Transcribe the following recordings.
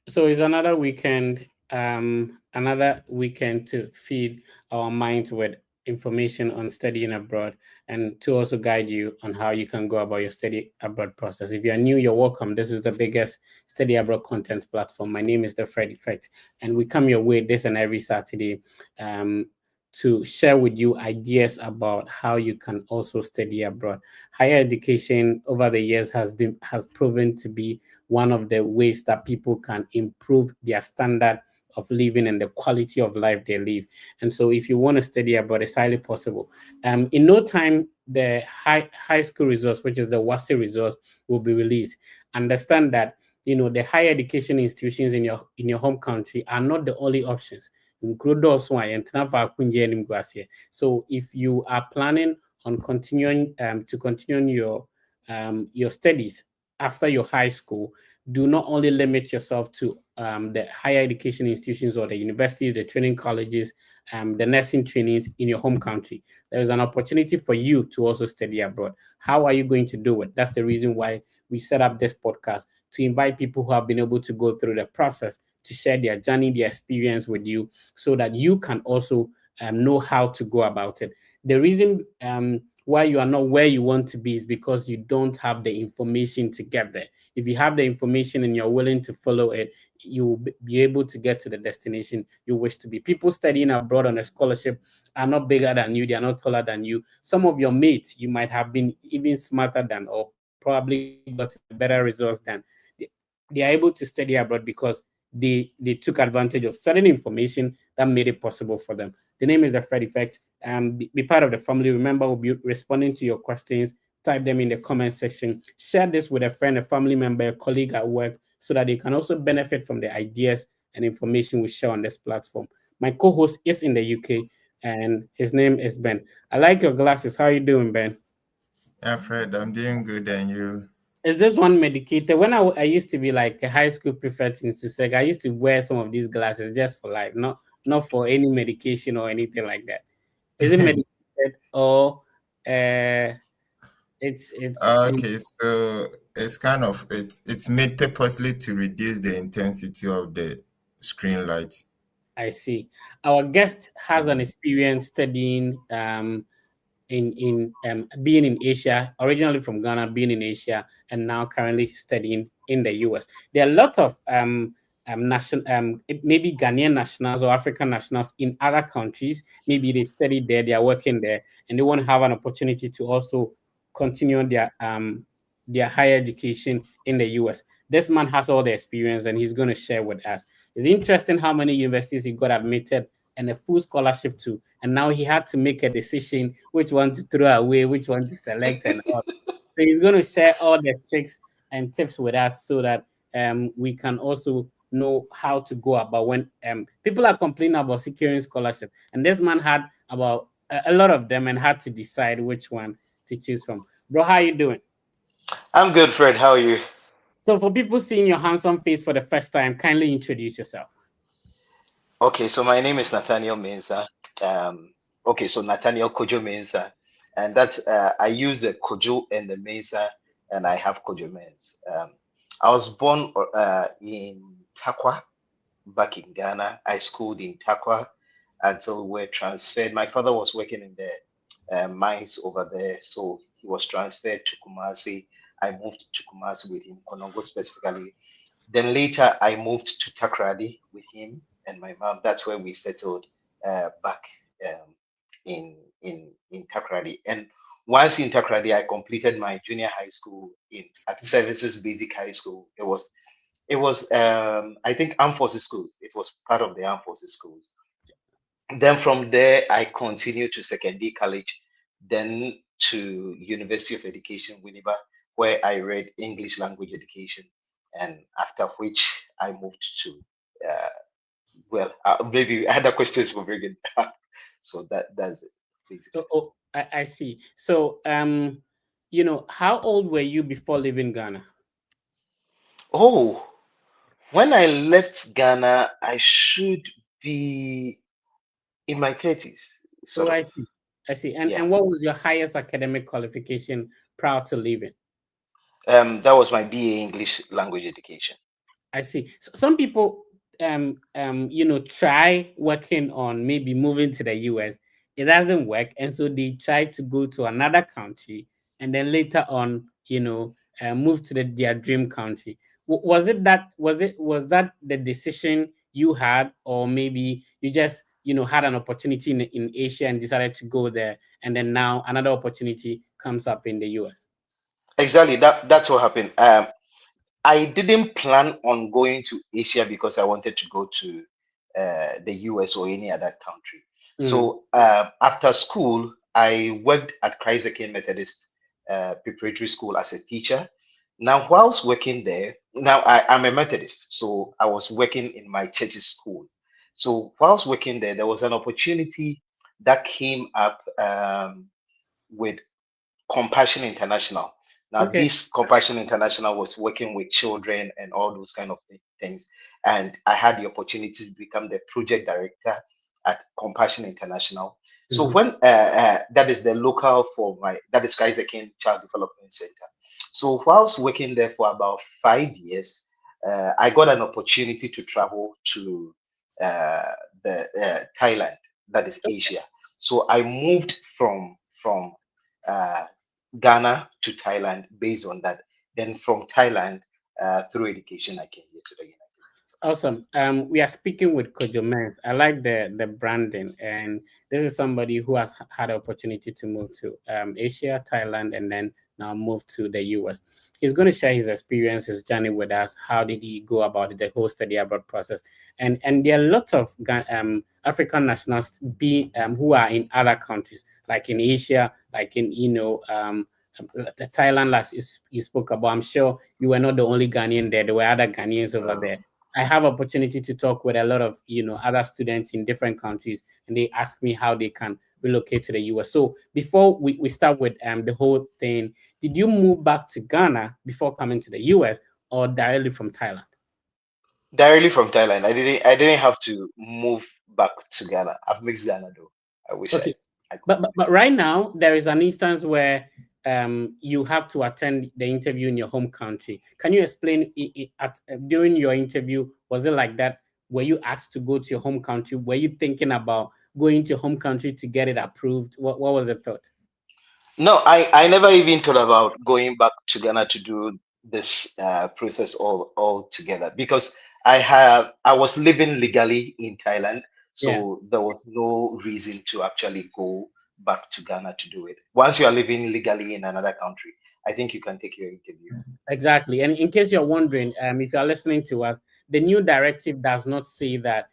So it's another weekend to feed our minds with information on studying abroad and to also guide you on how you can go about your study abroad process. If you are new, you're welcome. This is the biggest study abroad content platform. My name is the Fred Effect, and we come your way this and every Saturday um, to share with you ideas about how you can also study abroad. Higher education over the years has proven to be one of the ways that people can improve their standard of living and the quality of life they live. And so, if you want to study abroad, it's highly possible. In no time, the high school results, which is the WASI results, will be released. Understand that the higher education institutions in your home country are not the only options. So if you are planning on continuing your studies after your high school, do not only limit yourself to the higher education institutions or the universities, the training colleges, the nursing trainings in your home country. There is an opportunity for you to also study abroad. How are you going to do it? That's the reason why we set up this podcast to invite people who have been able to go through the process to share their journey, their experience with you, so that you can also know how to go about it. The reason why you are not where you want to be is because you don't have the information to get there. If you have the information and you're willing to follow it, you will be able to get to the destination you wish to be. People studying abroad on a scholarship are not bigger than you, they are not taller than you. Some of your mates you might have been even smarter than or probably gotten a better results than. They are able to study abroad because they took advantage of certain information that made it possible for them. The name is the Fred Effect. Be part of the family. Remember, we'll be responding to your questions. Type them in the comment section. Share this with a friend, a family member, a colleague at work, so that they can also benefit from the ideas and information we share on this platform. My co-host is in the UK, and his name is Ben. I like your glasses. How are you doing, Ben? Yeah, Fred, I'm doing good, and you? Is this one medicated? When I used to be like a high school prefect in Suseg, I used to wear some of these glasses just for life, not for any medication or anything like that. Is it medicated or uh it's Okay, so it's kind of it's made purposely to reduce the intensity of the screen light. I see. Our guest has an experience studying in being in Asia, originally from Ghana, being in Asia, and now currently studying in the US. There are a lot of maybe Ghanaian nationals or African nationals in other countries. Maybe they studied there, they are working there, and they want to have an opportunity to also continue their higher education in the US. This man has all the experience, and he's going to share with us. It's interesting how many universities he got admitted and a full scholarship to. And now he had to make a decision which one to throw away, which one to select, and all. So he's going to share all the tricks and tips with us so that we can also know how to go about when people are complaining about securing scholarship. And this man had about a lot of them and had to decide which one to choose from. Bro, how you doing? I'm good, Fred. How are you? So for people seeing your handsome face for the first time, kindly introduce yourself. Okay, so my name is Nathaniel Mensah. Okay, so Nathaniel Kojo Mensah, and that's I use the Kojo and the Mensah, and I have Kojo Mens. I was born in Takwa, back in Ghana. I schooled in Takwa until we're transferred. My father was working in the mines over there, so he was transferred to Kumasi. I moved to Kumasi with him, Konongo specifically. Then later, I moved to Takrady with him and my mom. That's where we settled back um, in Takrady. And once in Takrady, I completed my junior high school in at Services Basic High School. It was I think Armed Forces Schools. It was part of the Armed Forces Schools. Then from there, I continued to secondary college, then to University of Education, Winneba, where I read English language education, and after which I moved to, uh, maybe other questions will bring it up. So that's it, basically. I see. So, how old were you before leaving Ghana? Oh, when I left Ghana, I should be in my 30s, Oh, sort of. I see. I see. Yeah. And what was your highest academic qualification prior to leaving? That was my BA English language education. I see. Some people, try working on maybe moving to the US. It doesn't work, and so they try to go to another country, and then later on, move to their dream country. Was it that? Was that the decision you had, or maybe you just had an opportunity in Asia and decided to go there, and then now another opportunity comes up in the US? Exactly. That's what happened. I didn't plan on going to Asia because I wanted to go to the US or any other country. Mm. So after school, I worked at Christ the King Methodist Preparatory School as a teacher. Now, whilst working there, now I'm a Methodist, so I was working in my church's school. So whilst working there, there was an opportunity that came up with Compassion International. Now, Okay. this Compassion International was working with children and all those kind of things. And I had the opportunity to become the project director at Compassion International. So Mhm. when that is the local for that is Christ the King Child Development Center. So whilst working there for about 5 years, I got an opportunity to travel to uh, the Thailand, that is Asia. So I moved from uh, Ghana to Thailand based on that. Then from Thailand, through education, I came here to the United States of Awesome. We are speaking with Kojo Mens. I like the branding, and this is somebody who has had the opportunity to move to Asia, Thailand, and then now move to the US. He's going to share his experience, his journey with us. How did he go about it, the whole study abroad process? And there are lots of African nationals who are in other countries, like in Asia, like in the Thailand, last you spoke about. I'm sure you were not the only Ghanaian there. There were other Ghanaians over there. I have opportunity to talk with a lot of other students in different countries, and they ask me how they can relocate to the US. So before we start with the whole thing, did you move back to Ghana before coming to the US, or directly from Thailand? Directly from Thailand. I didn't have to move back to Ghana. I've mixed Ghana though. I wish Okay, I could but right now there is an instance where you have to attend the interview in your home country. Can you explain during your interview? Was it like that? Were you asked to go to your home country? Were you thinking about going to your home country to get it approved? What was the thought? No, I never even thought about going back to Ghana to do this process all together because I was living legally in Thailand, Yeah. so there was no reason to actually go back to Ghana to do it. Once you are living legally in another country, I think you can take your interview. Exactly. And in case you're wondering, if you're listening to us, the new directive does not say that.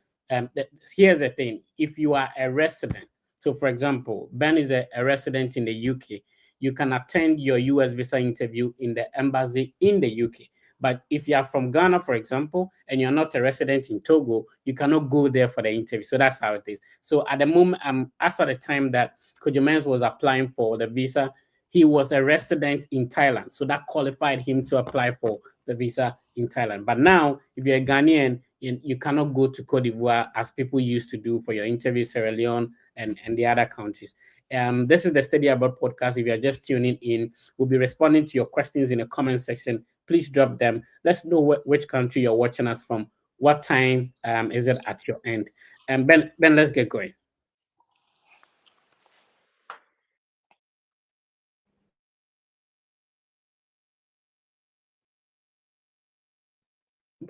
Here's the thing: if you are a resident, so for example, Ben is a resident in the UK, you can attend your US visa interview in the embassy in the UK. But if you are from Ghana, for example, and you're not a resident in Togo, you cannot go there for the interview. So that's how it is. So at the moment, as at the time that Kojimens was applying for the visa, he was a resident in Thailand. So that qualified him to apply for the visa in Thailand. But now, if you're a Ghanaian, you cannot go to Cote d'Ivoire as people used to do for your interview, Sierra Leone, and the other countries. This is the Study Abroad podcast. If you're just tuning in, we'll be responding to your questions in the comment section. Please drop them. Let's know which country you're watching us from. What time is it at your end? And Ben, let's get going.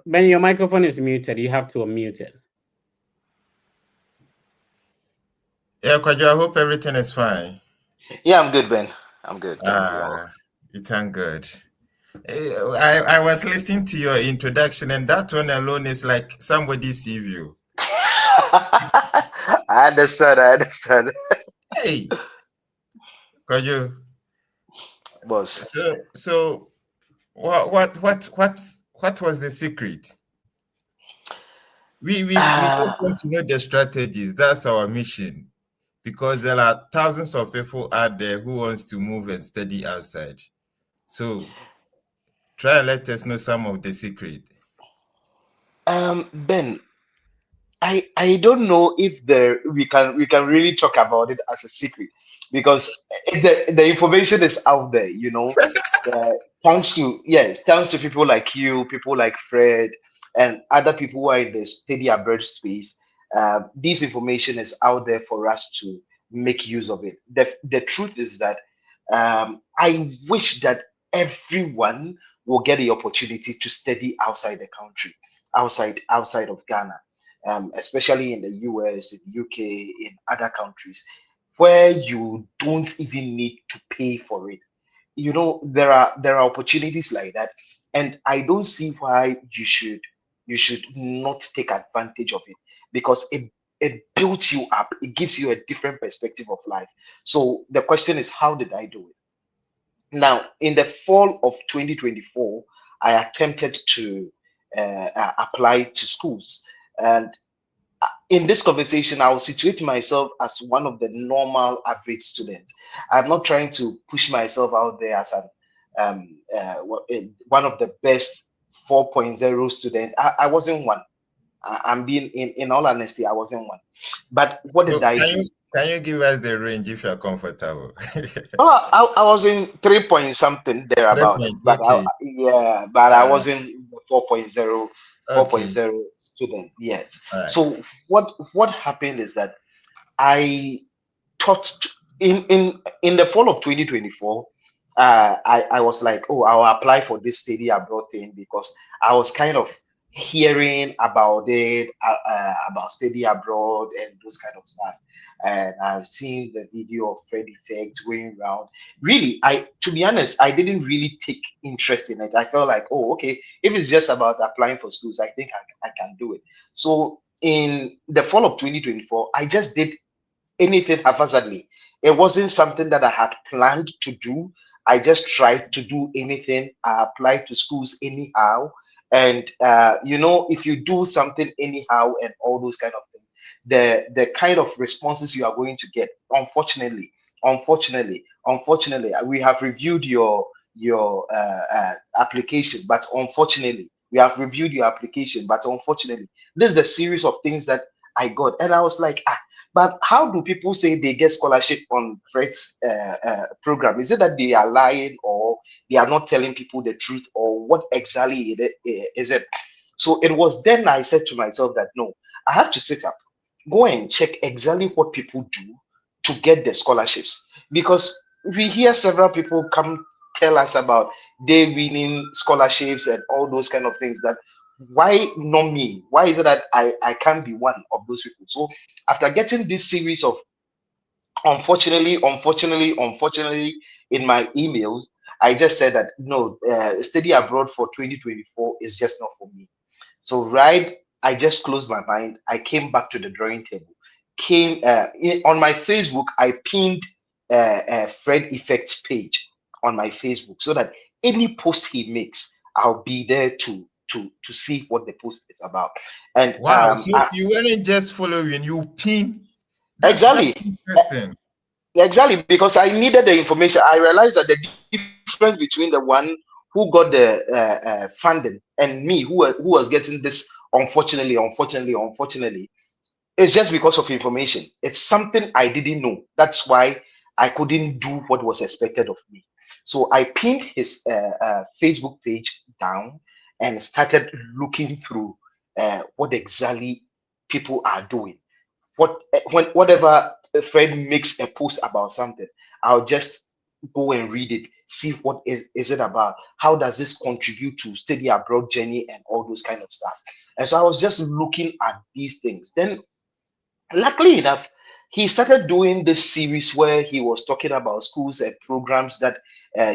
Ben, your microphone is muted. You have to unmute it. Yeah, Kwajo, I hope everything is fine. Yeah, I'm good, Ben. I'm good. Thank you all. You thank God. I was listening to your introduction, and that one alone is like somebody see you. I understand. I understand, Hey, Kwajo. boss. So what was the secret? We just Ah. want to know the strategies. That's our mission. Because there are thousands of people out there who wants to move and study outside. So try and let us know some of the secret. Ben, I don't know if we can really talk about it as a secret because the information is out there. Thanks to people like you, people like Fred, and other people who are in the study abroad space, this information is out there for us to make use of it. The truth is that I wish that everyone will get the opportunity to study outside the country, outside of Ghana, especially in the US, in the UK, in other countries, where you don't even need to pay for it. There are opportunities like that, and I don't see why you should not take advantage of it, because it builds you up. It gives you a different perspective of life. So the question is, how did I do it? Now, in the fall of 2024, I attempted to apply to schools. And in this conversation, I will situate myself as one of the normal average students. I'm not trying to push myself out there as one of the best 4.0 student. I wasn't one. I'm being in all honesty, I wasn't one. But what So did I can do? you give us the range if you're comfortable? Oh, I was in 3 point something Three thereabout, point. but Okay. I Uh, wasn't the 4.0 okay. student. Yes. All right. So what happened is that I taught in the fall of 2024. I was like, oh, I'll apply for this study abroad thing, because I was kind of hearing about it, about study abroad and those kind of stuff. And I've seen the video of Fred Effect going around. Really, to be honest, I didn't really take interest in it. I felt like, oh, okay, if it's just about applying for schools, I think I can do it. So in the fall of 2024, I just did anything haphazardly. It wasn't something that I had planned to do. I just tried to do anything. I applied to schools anyhow. And if you do something anyhow and all those kind of things, the kind of responses you are going to get, unfortunately, we have reviewed your application, but unfortunately, we have reviewed your application, but unfortunately, this is a series of things that I got, and I was like, but how do people say they get scholarship on Fred's program? Is it that they are lying, or they are not telling people the truth, or what exactly is it? So it was then I said to myself that no, I have to sit up, go and check exactly what people do to get the scholarships, because we hear several people come tell us about they winning scholarships and all those kind of things. That why not me? Why is it that I can't be one of those people? So after getting this series of unfortunately in my emails, I just said that no, study abroad for 2024 is just not for me. So right, I just closed my mind. I came back to the drawing table. On my Facebook, I pinned Fred Effects page on my Facebook, so that any post he makes, I'll be there to see what the post is about. And Wow. So you weren't just following, you pin. That's exactly. interesting. Exactly, because I needed the information. I realized that the difference between the one who got the funding and me, who was getting this, unfortunately, it's just because of information. It's something I didn't know. That's why I couldn't do what was expected of me. So I pinned his Facebook page down and started looking through what exactly people are doing. Whatever a friend makes a post about something, I'll just go and read it, see what is it about, how does this contribute to study abroad journey and all those kind of stuff. And so I was just looking at these things. Then luckily enough, he started doing this series where he was talking about schools and programs that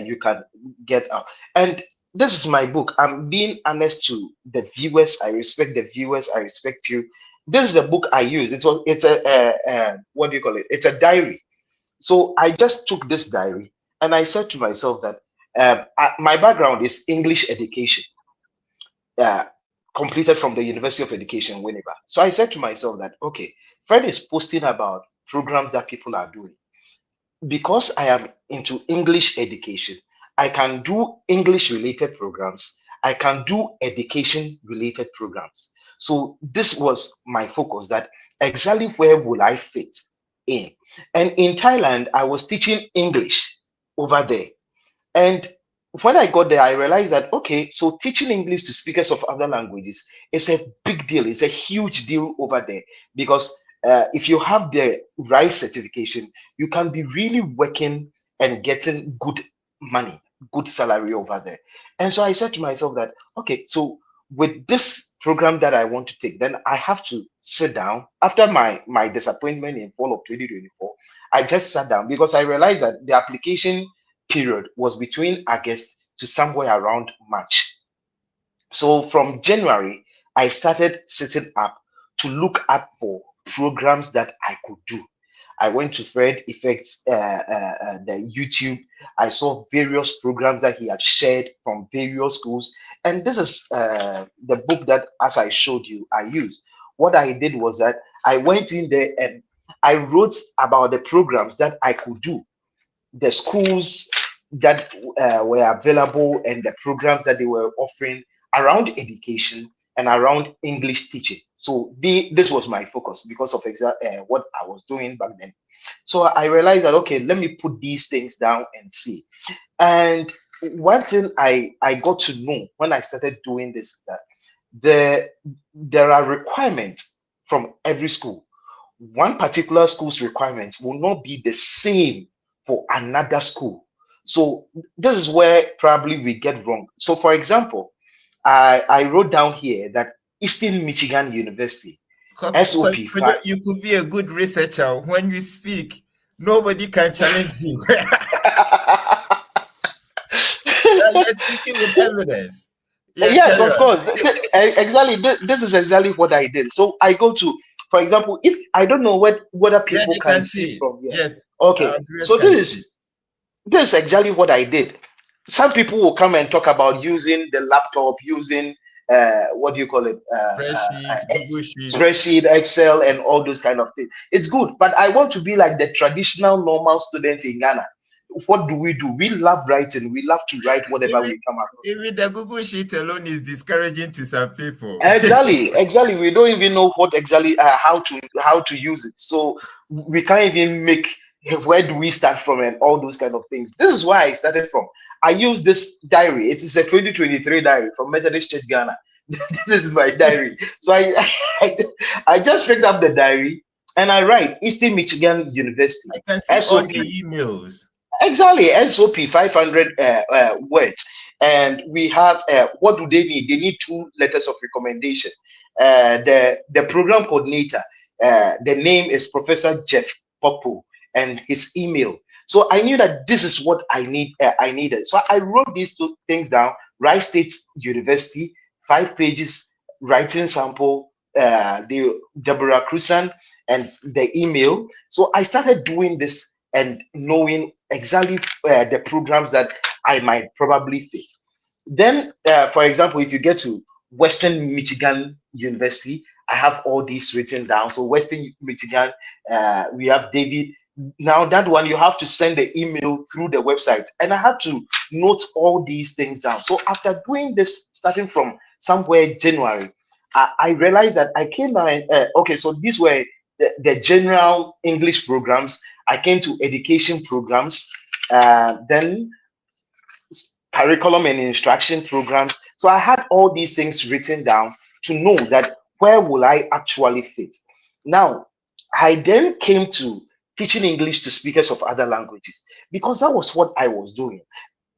you can get out. And this is my book. I'm being honest to the viewers. I respect the viewers. I respect you. This is the book I use. It's a what do you call it? It's a diary. So I just took this diary and I said to myself that my background is English education. Uh, Completed from the University of Education, Winneba. So I said to myself that, okay, Fred is posting about programs that people are doing. Because I am into English education, I can do English related programs. I can do education related programs. So this was my focus, that exactly where will I fit in? And in Thailand, I was teaching English over there. And when I got there, I realized that okay, so teaching English to speakers of other languages is a big deal. It's a huge deal over there because if you have the right certification, you can be really working and getting good money, good salary over there. And so I said to myself that okay, so with this program that I want to take, then I have to sit down after my disappointment in fall of 2024. I just sat down because I realized that the application period was between August to somewhere around March. So from January, I started sitting up to look up for programs that I could do. I went to Fred Effects, the YouTube. I saw various programs that he had shared from various schools. And this is the book that, as I showed you, I used. What I did was that I went in there and I wrote about the programs that I could do, the schools that were available and the programs that they were offering around education and around English teaching. So this was my focus because of what I was doing back then. So I realized that okay, let me put these things down and see. And one thing I got to know when I started doing this is that there are requirements from every school. One particular school's requirements will not be the same for another school. So this is where probably we get wrong. So for example, I wrote down here that Eastern Michigan University, SOP 5. You could be a good researcher. When you speak, nobody can challenge you. You're speaking with evidence. Yeah, Yes, carry of on. course. Exactly. This is exactly what I did. So I go to, for example, if I don't know whether Yeah, people they can can see see. from here. Yes, Okay. our viewers So can see. this is exactly what I did. Some people will come and talk about using the laptop, using what do you call it, Spreadsheet, Google Sheet. spreadsheet, Excel, and all those kind of things. It's good, but I want to be like the traditional normal student in Ghana. What do? We love writing. We love to write whatever Even, we come across. even the Google Sheet alone is discouraging to some people. Exactly. We don't even know what exactly how to use it. So we can't even make where do we start from and all those kind of things. This is why I started from. I use this diary. It is a 2023 diary from Methodist Church Ghana. This is my diary. So I I just picked up the diary and I write Eastern Michigan University I can see all SOP. the emails. Exactly, SOP 500 words. And we have what do they need? They need two letters of recommendation. The program coordinator, the name is Professor Jeff Popo, and his email. So I knew that this is what I needed. So I wrote these two things down. Rice State University, 5 pages writing sample. The Deborah Crusan and the email. So I started doing this and knowing exactly the programs that I might probably fit. Then, for example, if you get to Western Michigan University, I have all these written down. So Western Michigan, we have David. Now that one, you have to send the email through the website, and I had to note all these things down. So after doing this, starting from somewhere January, I realized that I came down. Okay, so these were the general English programs. I came to education programs, then curriculum and instruction programs. So I had all these things written down to know that where will I actually fit. Now, I then came to teaching English to speakers of other languages because that was what I was doing.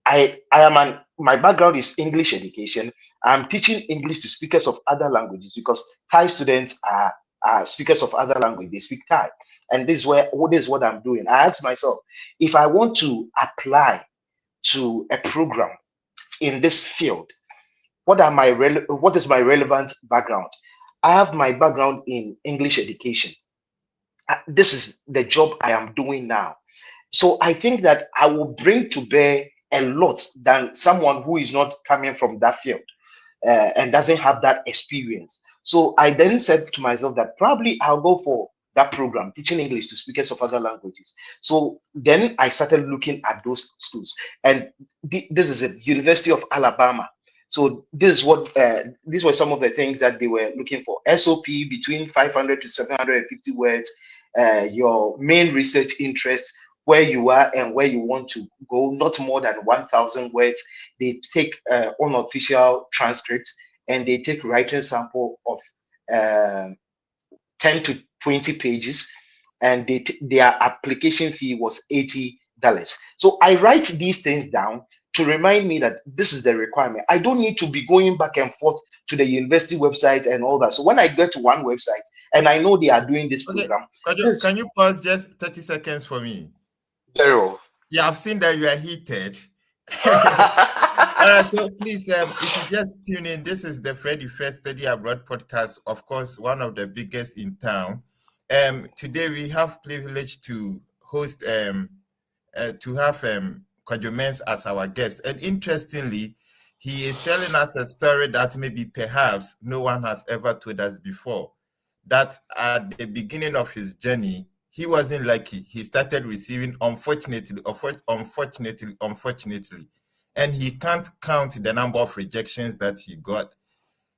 I am my background is English education. I'm teaching English to speakers of other languages because Thai students are speakers of other language. They speak Thai, and this is what I'm doing. I asked myself if I want to apply to a program in this field, what is my relevant background? I have my background in English education. This is the job I am doing now. So I think that I will bring to bear a lot than someone who is not coming from that field and doesn't have that experience. So I then said to myself that probably I'll go for that program, teaching English to speakers of other languages. So then I started looking at those schools, and this is it, University of Alabama. So this is what these were some of the things that they were looking for. SOP between 500 to 750 words. Your main research interest, where you are and where you want to go, not more than 1,000 words. They take unofficial transcripts, and they take writing sample of uh, 10 to 20 pages, and their application fee was $80. So I write these things down to remind me that this is the requirement. I don't need to be going back and forth to the university website and all that. So when I get to one website and I know they are doing this Okay, program, can you pause just 30 seconds for me? very well. Yeah, I've seen that you are heated. All right, so please, if you just tune in, this is the Freddy First Study Abroad podcast, of course, one of the biggest in town. Today we have privilege to host, to have Kojo Mens as our guest. And interestingly, he is telling us a story that maybe perhaps no one has ever told us before. That at the beginning of his journey, he wasn't lucky. He started receiving, unfortunately, and he can't count the number of rejections that he got.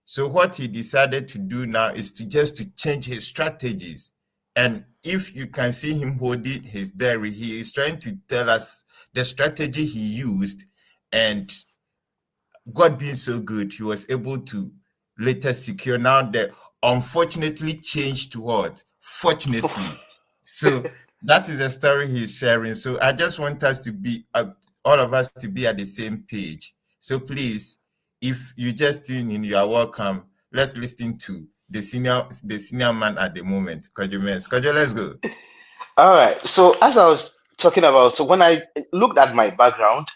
So what he decided to do now is to change his strategies. And if you can see him holding his diary, he is trying to tell us the strategy he used, and God being so good, he was able to later secure. Now the unfortunately changed to what? Fortunately. So that is the story he's sharing. So I just want us to be, all of us to be at the same page. So please, if you just tune in, you are welcome. Let's listen to the senior man at the moment, Kojo Mens. Kojo, let's go. All right. So as I was talking about, so when I looked at my background,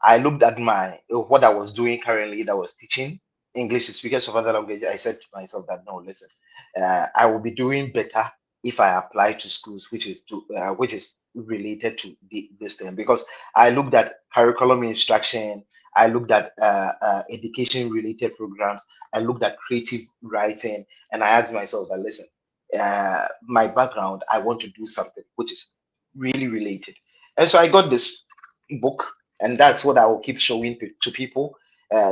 I looked at my what I was doing currently, that was teaching English to speakers of other language. I said to myself that no, listen, I will be doing better if I apply to schools, which is related to this thing, because I looked at curriculum instruction, I looked at education related programs, I looked at creative writing, and I asked myself that listen, my background, I want to do something which is really related, and so I got this book, and that's what I will keep showing to people.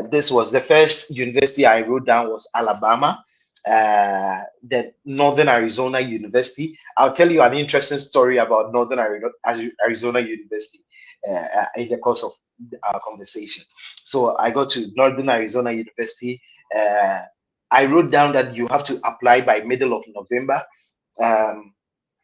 This was the first university I wrote down was Alabama, the Northern Arizona University. I'll tell you an interesting story about Arizona University in the course of our conversation. So I got to Northern Arizona University. I wrote down that you have to apply by middle of November. Um,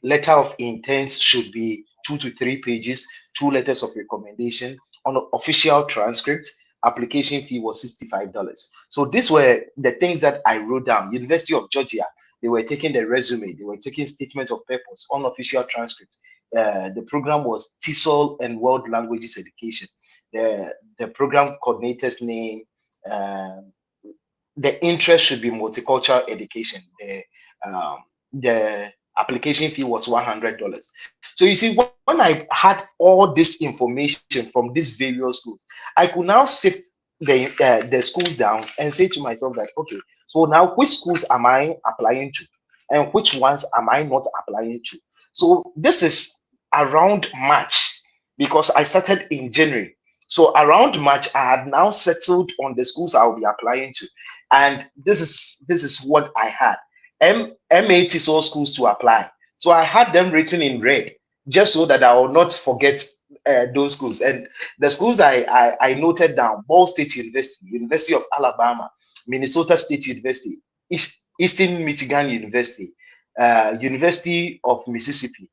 Letter of intent should be 2 to 3 pages, 2 letters of recommendation, on an official transcript. Application fee was $65. So these were the things that I wrote down. University of Georgia, they were taking the resume, they were taking statement of purpose, unofficial transcript. The program was TESOL and World Languages Education. The program coordinator's name, the interest should be multicultural education. The application fee was $100. So you see, when I had all this information from these various schools, I could now sift the schools down and say to myself that okay, so now which schools am I applying to, and which ones am I not applying to? So this is around March, because I started in January. So around March, I had now settled on the schools I will be applying to, and this is what I had. MAT saw schools to apply. So I had them written in red just so that I will not forget those schools. And the schools I noted down: Ball State University, University of Alabama, Minnesota State University, Eastern Michigan University, University of Mississippi,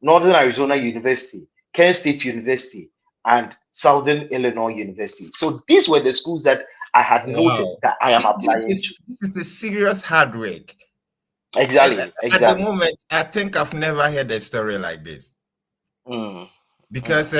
Northern Arizona University, Kent State University, and Southern Illinois University. So these were the schools that I had noted Wow. that I am This applying to. is a serious hard work. And Exactly, at the exactly. moment, I think I've never heard a story like this, Mm, because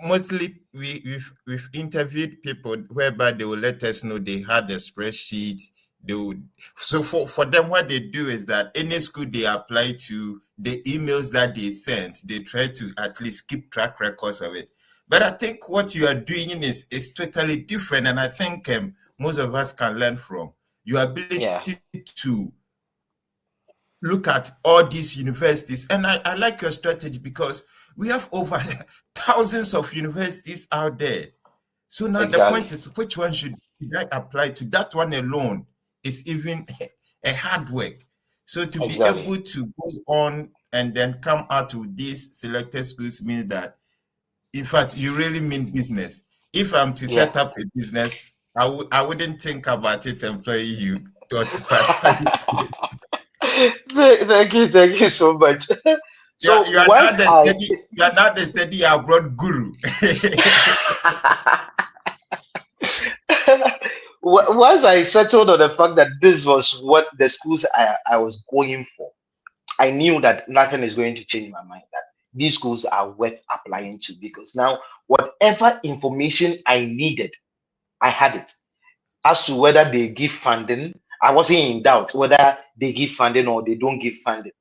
mostly we've interviewed people whereby they will let us know they had a spreadsheet. They would, so for them, what they do is that any school they apply to, the emails that they sent, they try to at least keep track records of it. But I think what you are doing is totally different, and I think most of us can learn from your ability yeah, to look at all these universities. And I like your strategy, because we have over thousands of universities out there. So now the exactly, point is, which one should I apply to? That one alone is even a hard work. So to be exactly. able to go on and then come out with these selected schools means that, in fact, you really mean business. If I'm to Yeah. set up a business, I wouldn't think about it employing you to part-time. Thank you so much. Yeah, So once I you are now the steady abroad guru. once I settled on the fact that this was what the schools I was going for, I knew that nothing is going to change my mind. That these schools are worth applying to, because now whatever information I needed, I had it. As to whether they give funding, I wasn't in doubt whether they give funding or they don't give funding.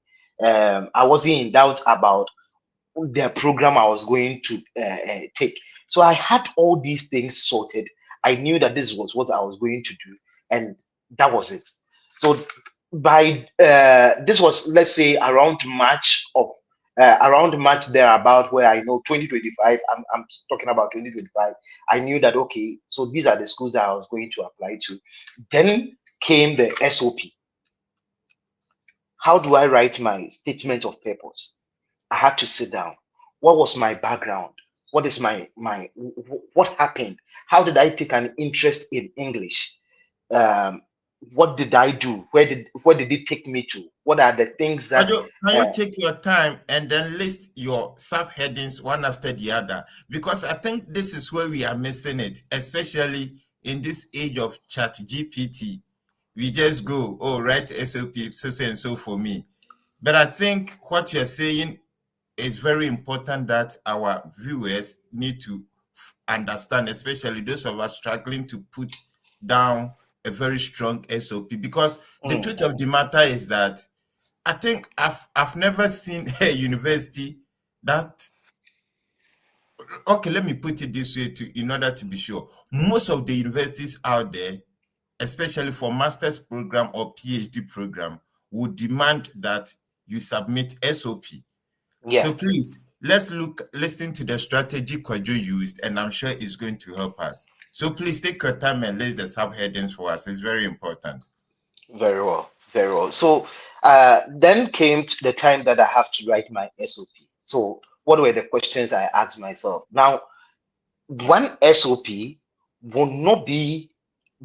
I wasn't in doubt about the program I was going to take. So I had all these things sorted. I knew that this was what I was going to do, and that was it. So by this was, let's say, around March thereabout, where I know 2025. I'm talking about 2025. I knew that, okay, so these are the schools that I was going to apply to. Then came the SOP. How do I write my statement of purpose? I had to sit down. What was my background? What is what happened? How did I take an interest in English? Um, what did I do? Where did it take me to? What are the things that Can uh, you take your time and then list your subheadings one after the other? Because I think this is where we are missing it, especially in this age of chat GPT. We just go, oh, write SOP, so and so for me. But I think what you're saying is very important that our viewers need to understand, especially those of us struggling to put down a very strong SOP. Because the mm, truth of the matter is that I think I've never seen a university that, okay, let me put it this way in order to be sure. Most of the universities out there, especially for master's program or PhD program, would demand that you submit SOP. yeah, So please, listen to the strategy Kwadwo used, and I'm sure it's going to help us. So please take your time and list the subheadings for us. It's very important. very well, very well. So then came to the time that I have to write my SOP. So what were the questions I asked myself? Now, one SOP will not be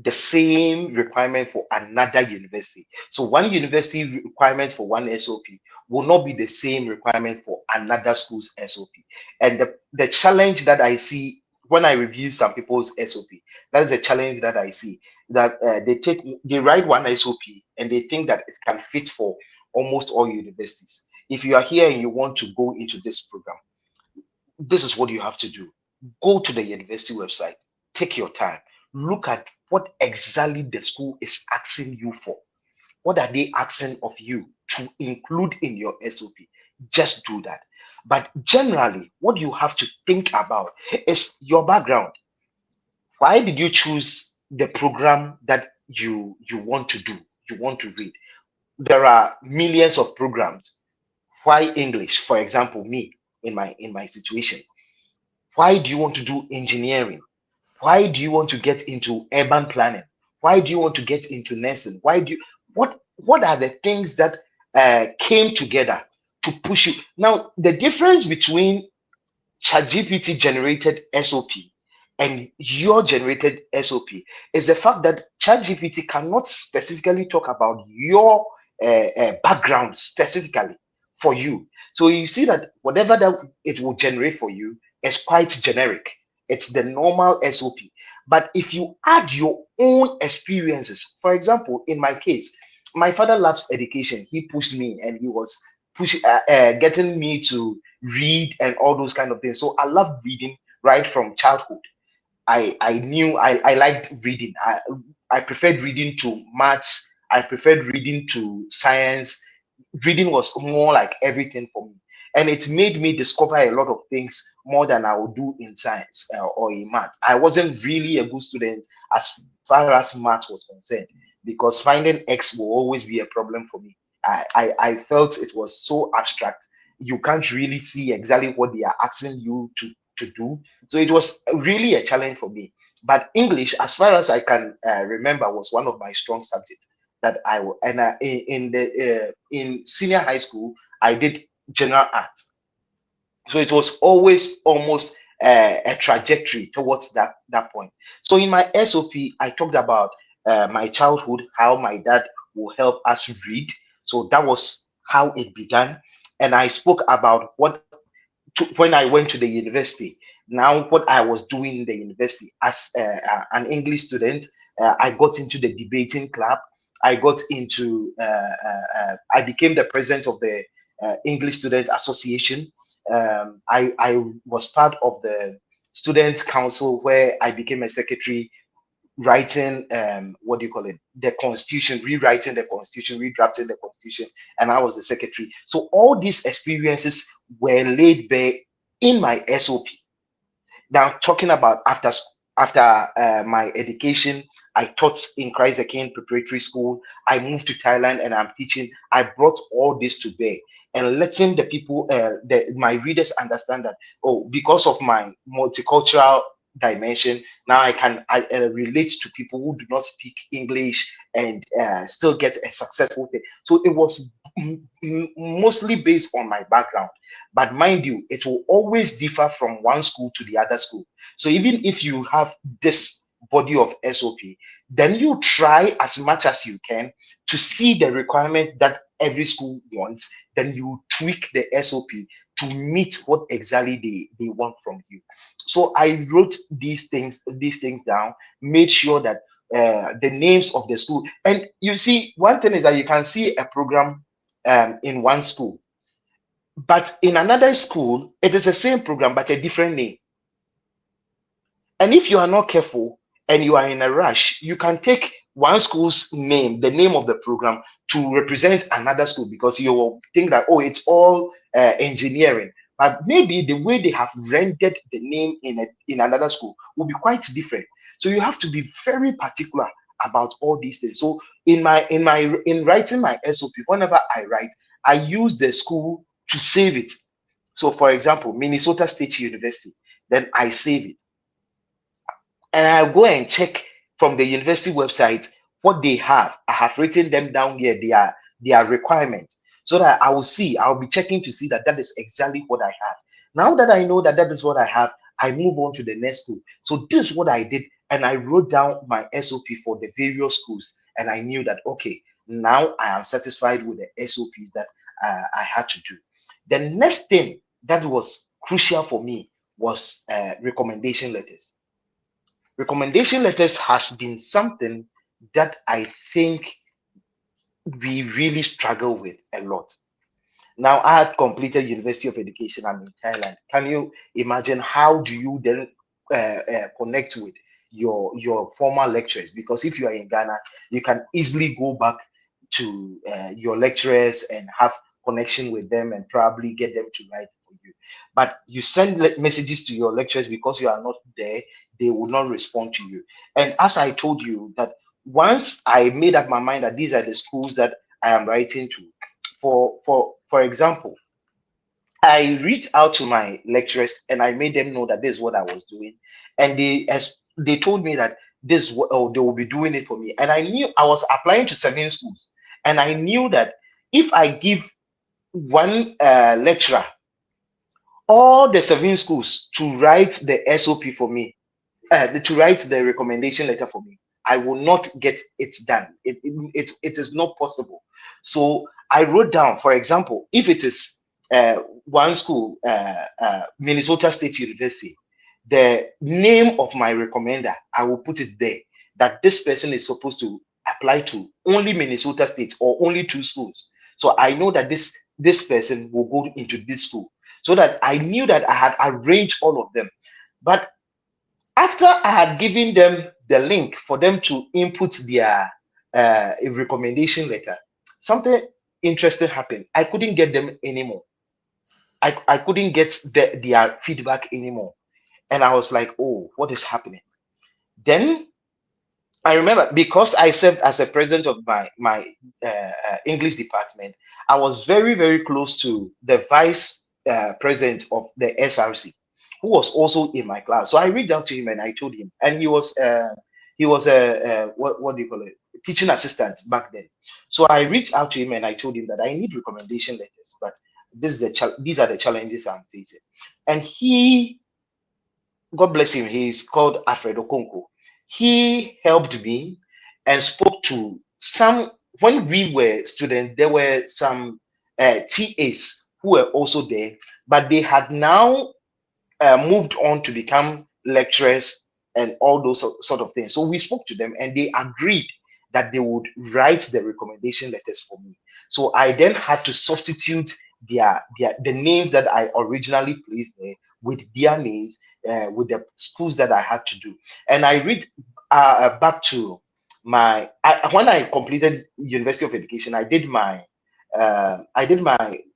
the same requirement for another university. So one university requirement for one SOP will not be the same requirement for another school's SOP. And the challenge that I see when I review some people's SOP, that is a challenge that I see, that they write one SOP and they think that it can fit for almost all universities. If you are here and you want to go into this program, this is what you have to do. Go to the university website, take your time, look at what exactly the school is asking you for. What are they asking of you to include in your SOP? Just do that. But generally, what you have to think about is your background. Why did you choose the program that you want to do, you want to read? There are millions of programs. Why English? For example, me in my situation. Why do you want to do engineering? Why do you want to get into urban planning? Why do you want to get into nursing? What are the things that came together to push you? Now, the difference between ChatGPT generated SOP and your generated SOP is the fact that ChatGPT cannot specifically talk about your background specifically for you. So you see that whatever that it will generate for you is quite generic. It's the normal SOP. But if you add your own experiences, for example, in my case, my father loves education. He pushed me and he was getting me to read and all those kind of things. So I love reading right from childhood. I knew I liked reading. I preferred reading to maths. I preferred reading to science. Reading was more like everything for me, and it made me discover a lot of things more than I would do in science or in math. I wasn't really a good student as far as math was concerned, because finding X will always be a problem for me. I felt it was so abstract. You can't really see exactly what they are asking you to do. So it was really a challenge for me. But English, as far as I can remember, was one of my strong subjects that in the in senior high school I did general arts. So it was always almost a trajectory towards that point. So in my SOP, I talked about my childhood, how my dad will help us read. So that was how it began. And I spoke about when I went to the university. Now, what I was doing in the university as an English student, I got into the debating club. I got into, I became the president of the English Student Association. I was part of the Students' Council where I became a secretary, writing what do you call it, the constitution, rewriting the constitution, redrafting the constitution, and I was the secretary. So all these experiences were laid bare in my SOP. Now, talking about after my education, I taught in Christ the King Preparatory School. I moved to Thailand and I'm teaching. I brought all this to bear and letting the people, my readers understand that, oh, because of my multicultural dimension, now I relate to people who do not speak English and still get a successful thing. So it was mostly based on my background. But mind you, it will always differ from one school to the other school. So even if you have this body of SOP, then you try as much as you can to see the requirement that every school wants. Then you tweak the SOP to meet what exactly they want from you. So I wrote these things down, made sure that the names of the school. And you see, one thing is that you can see a program in one school, but in another school, it is the same program, but a different name. And if you are not careful and you are in a rush, you can take one school's name, the name of the program, to represent another school because you will think that, oh, it's all engineering. But maybe the way they have rendered the name in another school will be quite different. So you have to be very particular about all these things. So in writing my SOP, whenever I write, I use the school to save it. So for example, Minnesota State University, then I save it and I'll go and check from the university website what they have. I have written them down here, their requirements, so that I'll be checking to see that that is exactly what I have. Now that I know that that is what I have, I move on to the next school. So this is what I did, and I wrote down my SOP for the various schools, and I knew that, okay, now I am satisfied with the SOPs that I had to do. The next thing that was crucial for me was recommendation letters. Recommendation letters has been something that I think we really struggle with a lot. Now, I had completed University of Education. I'm in Thailand. Can you imagine how do you then connect with your former lecturers? Because if you are in Ghana, you can easily go back to your lecturers and have connection with them and probably get them to write for you. But you send messages to your lecturers because you are not there, they will not respond to you. And as I told you that once I made up my mind that these are the schools that I am writing to, for example, I reached out to my lecturers and I made them know that this is what I was doing, and they told me that this they will be doing it for me, and I knew I was applying to 7 schools, and I knew that if I give one lecturer all the 7 schools to write the SOP for me, to write the recommendation letter for me, I will not get it done. It is not possible. So I wrote down, for example, if it is one school, Minnesota State University, the name of my recommender, I will put it there that this person is supposed to apply to only Minnesota State or only 2 schools. So I know that this person will go into this school. So that I knew that I had arranged all of them. But after I had given them the link for them to input their recommendation letter, something interesting happened. I couldn't get them anymore. I couldn't get their feedback anymore. And I was like, oh, what is happening? Then I remember, because I served as a president of my English department, I was very, very close to the vice president of the SRC, who was also in my class. So I reached out to him and I told him, and he was a what do you call it, teaching assistant back then. So I reached out to him and I told him that I need recommendation letters, but these are the challenges I'm facing. And he, God bless him, he's called Alfred Okonko. He helped me and spoke to some, when we were students, there were some TAs who were also there, but they had now moved on to become lecturers and all those sort of things. So we spoke to them and they agreed that they would write the recommendation letters for me. So I then had to substitute the names that I originally placed there with their names, with the schools that I had to do. And I read back to when I completed University of Education, I did my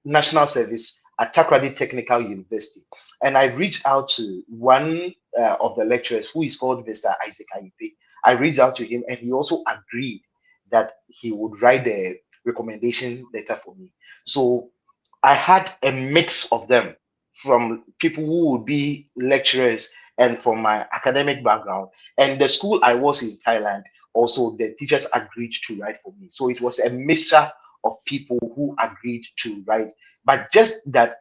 national service at Takrady Technical University, and I reached out to one of the lecturers who is called Mr. Isaac Ayipe. I reached out to him, and he also agreed that he would write the recommendation letter for me. So I had a mix of them, from people who would be lecturers and from my academic background. And the school I was in Thailand, also the teachers agreed to write for me. So it was a mixture of people who agreed to write. But just that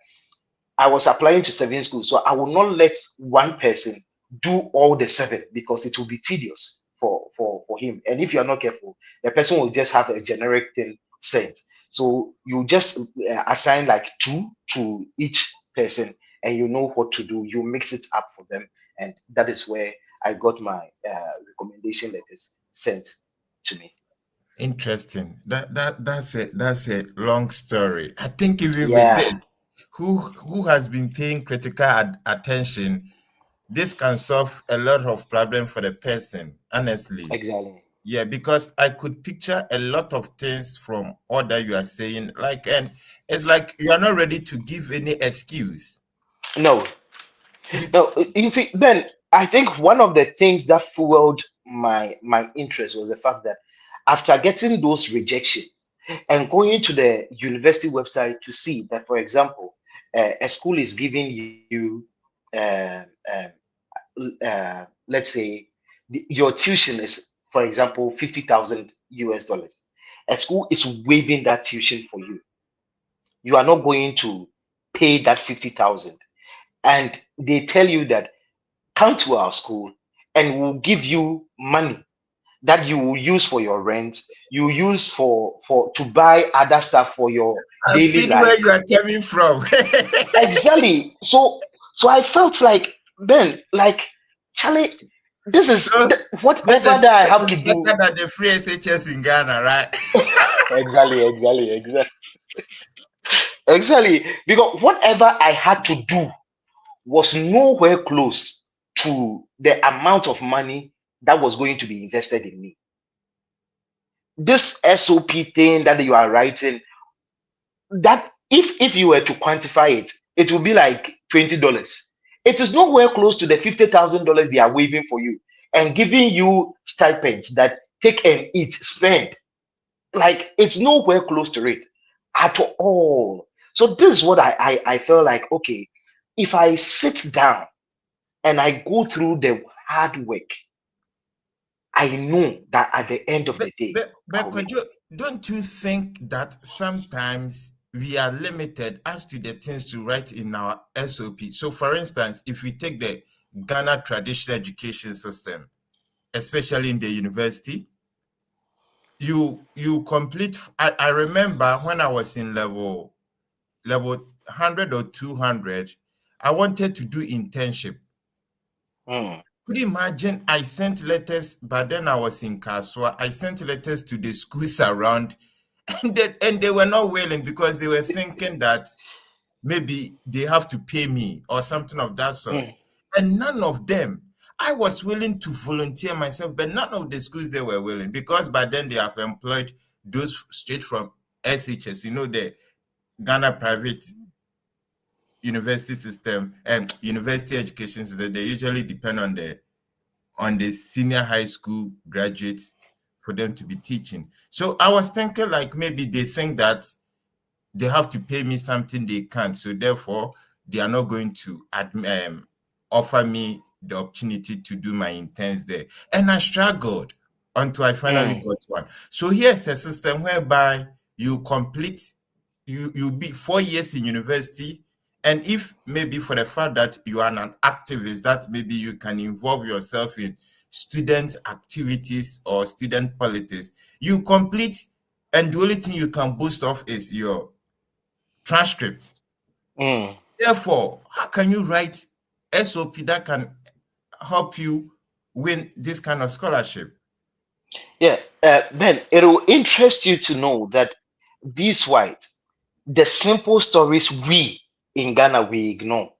I was applying to 7 schools, so I will not let one person do all the 7, because it will be tedious for him. And if you are not careful, the person will just have a generic thing sent. So you just assign like 2 to each person, and you know what to do. You mix it up for them, and that is where I got my recommendation letters sent to me. Interesting. That's a long story. I think even with Yeah, this, who has been paying critical attention, this can solve a lot of problem for the person, honestly. exactly. Yeah, because I could picture a lot of things from all that you are saying. Like, and it's like you are not ready to give any excuse. No, Be- no. You see, Ben, I think one of the things that fueled my interest was the fact that after getting those rejections and going to the university website to see that, for example, a school is giving you, let's say, your tuition is, for example, 50,000 US dollars. A school is waiving that tuition for you. You are not going to pay that 50,000, and they tell you that come to our school and we'll give you money that you will use for your rent, you use for to buy other stuff for your I've daily seen where you life. are coming from. Exactly. So I felt like, then, like, Charlie, this is So whatever that I this have is to do. better than the free SHS in Ghana, right? Exactly, because whatever I had to do was nowhere close to the amount of money that was going to be invested in me. This SOP thing that you are writing, that if you were to quantify it, it would be like $20. It is nowhere close to the $50,000 they are waiving for you and giving you stipends that take and eat, spend. Like, it's nowhere close to it at all. So this is what I felt like, okay, if I sit down and I go through the hard work, I know that at the end of the day, But I'll make could you, don't you think that sometimes we are limited as to the things to write in our SOP? So, for instance, if we take the Ghana traditional education system, especially in the university, you complete. I remember when I was in level 100 or 200, I wanted to do internship. Mm, Could you imagine? I sent letters, but then I was in Kaswa. I sent letters to the schools around, and they were not willing because they were thinking that maybe they have to pay me or something of that sort. mm, And none of them, I was willing to volunteer myself, but none of the schools they were willing, because by then they have employed those straight from SHS, the Ghana private university system and university education system. They usually depend on the senior high school graduates for them to be teaching. So I was thinking like maybe they think that they have to pay me something they can't. So therefore, they are not going to offer me the opportunity to do my interns there. And I struggled until I finally mm, got one. So here's a system whereby you complete you be 4 years in university, and if maybe for the fact that you are an activist, that maybe you can involve yourself in student activities or student politics, you complete, and the only thing you can boast of is your transcript. Mm. Therefore, how can you write SOP that can help you win this kind of scholarship? Yeah, Ben, it will interest you to know that these whites, the simple stories we in Ghana we ignore,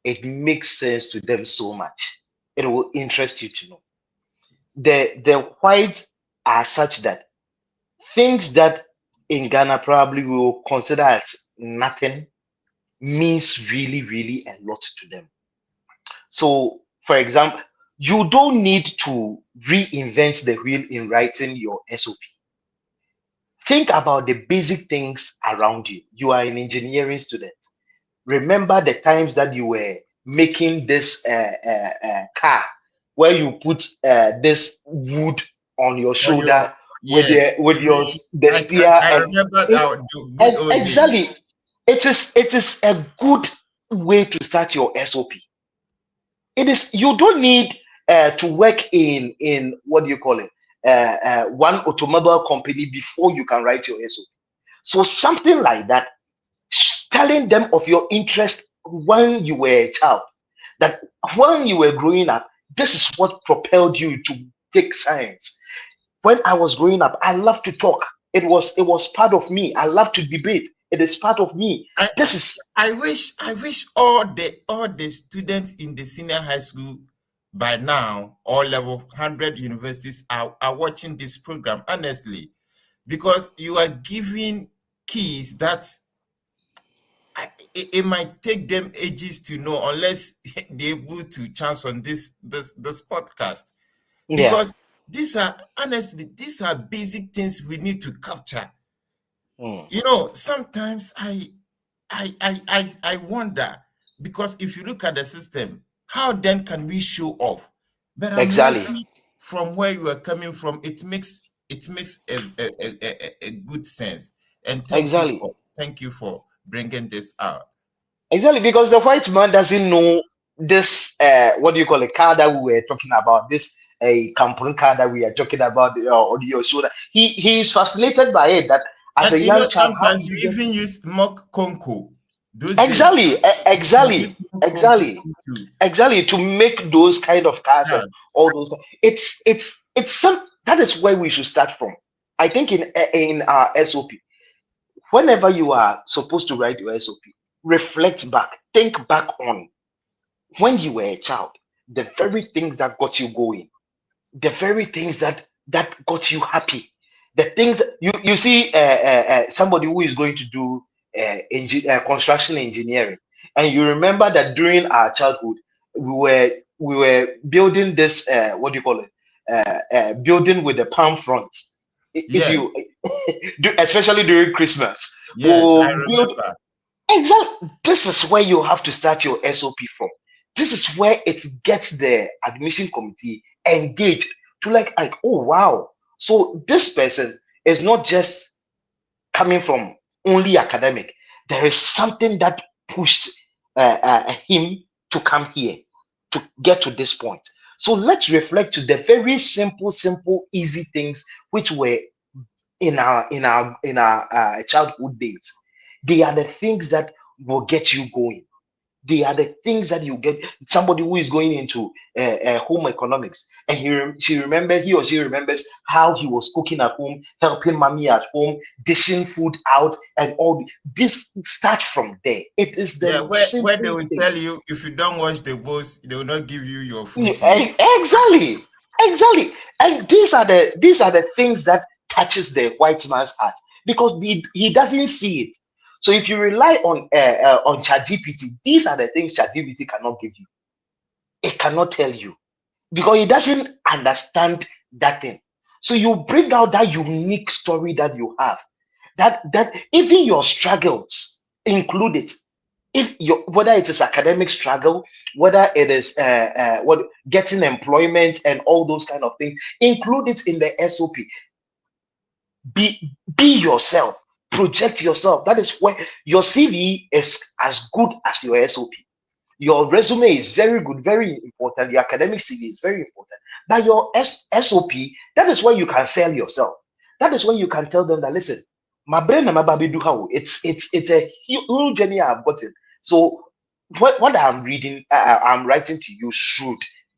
it makes sense to them so much. It will interest you to know. The whites are such that things that in Ghana probably we will consider as nothing means really, really a lot to them. So, for example, you don't need to reinvent the wheel in writing your SOP. Think about the basic things around you. You are an engineering student. Remember the times that you were making this car where you put this wood on your On your, shoulder yes, with your the steer I and remember it, that the good and old days. exactly it is a good way to start your SOP. It is you don't need to work in what do you call it one automobile company before you can write your SOP. So something like that, telling them of your interest when you were a child, that when you were growing up, this is what propelled you to take science. When I was growing up, I loved to talk. It was part of me. I love to debate. It is part of me. I, This is I wish all the students in the senior high school by now, all level 100 universities are watching this program, honestly, because you are giving keys that it might take them ages to know unless they're able to chance on this podcast. yeah. Because these are basic things we need to capture. Mm, Sometimes I wonder, because if you look at the system, how then can we show off? But I'm exactly. happy from where you are coming from. It makes a good sense. And Exactly. thank you for bringing this out. Exactly, because the white man doesn't know this what do you call it car that we were talking about, this a Kampun car that we are talking about, or the Osuna. He is fascinated by it, that as a And young child, how sometimes did you we get even use mock Conco. Those days, exactly, we exactly, use mock Conco exactly, to exactly to make those kind of cars and cars. all those. It's some that is where we should start from. I think in our SOP, whenever you are supposed to write your SOP, reflect back, think back on when you were a child, the very things that got you going, the very things that got you happy, the things you see somebody who is going to do construction engineering, and you remember that during our childhood we were building this what do you call it building with the palm fronts. If you Yes, especially during Christmas, yes, I we'll build. remember. Exactly. This is where you have to start your SOP from. This is where it gets the admission committee engaged to like, oh wow. So this person is not just coming from only academic. There is something that pushed him to come here to get to this point. So let's reflect to the very simple, easy things which were in our childhood days. They are the things that will get you going. They are the things that you get. Somebody who is going into home economics, and he or she remembers how he was cooking at home, helping mommy at home, dishing food out, and all this starts from there. It is Yeah, the where they simple will thing. tell you if you don't wash the bowls, they will not give you your food Yeah, to eat. exactly, exactly. And these are the things that touches the white man's heart, because he doesn't see it. So if you rely on ChatGPT, these are the things ChatGPT cannot give you. It cannot tell you because it doesn't understand that thing. So you bring out that unique story that you have, that even your struggles include it. If your whether it is academic struggle, whether it is what getting employment and all those kind of things, include it in the SOP. Be yourself. Project yourself. That is where your CV is as good as your SOP. Your resume is very good, very important. Your academic CV is very important. But your SOP, that is where you can sell yourself. That is when you can tell them that, listen, my brain and my baby do how it's a huge journey I've gotten. So what I'm reading, I'm writing to you,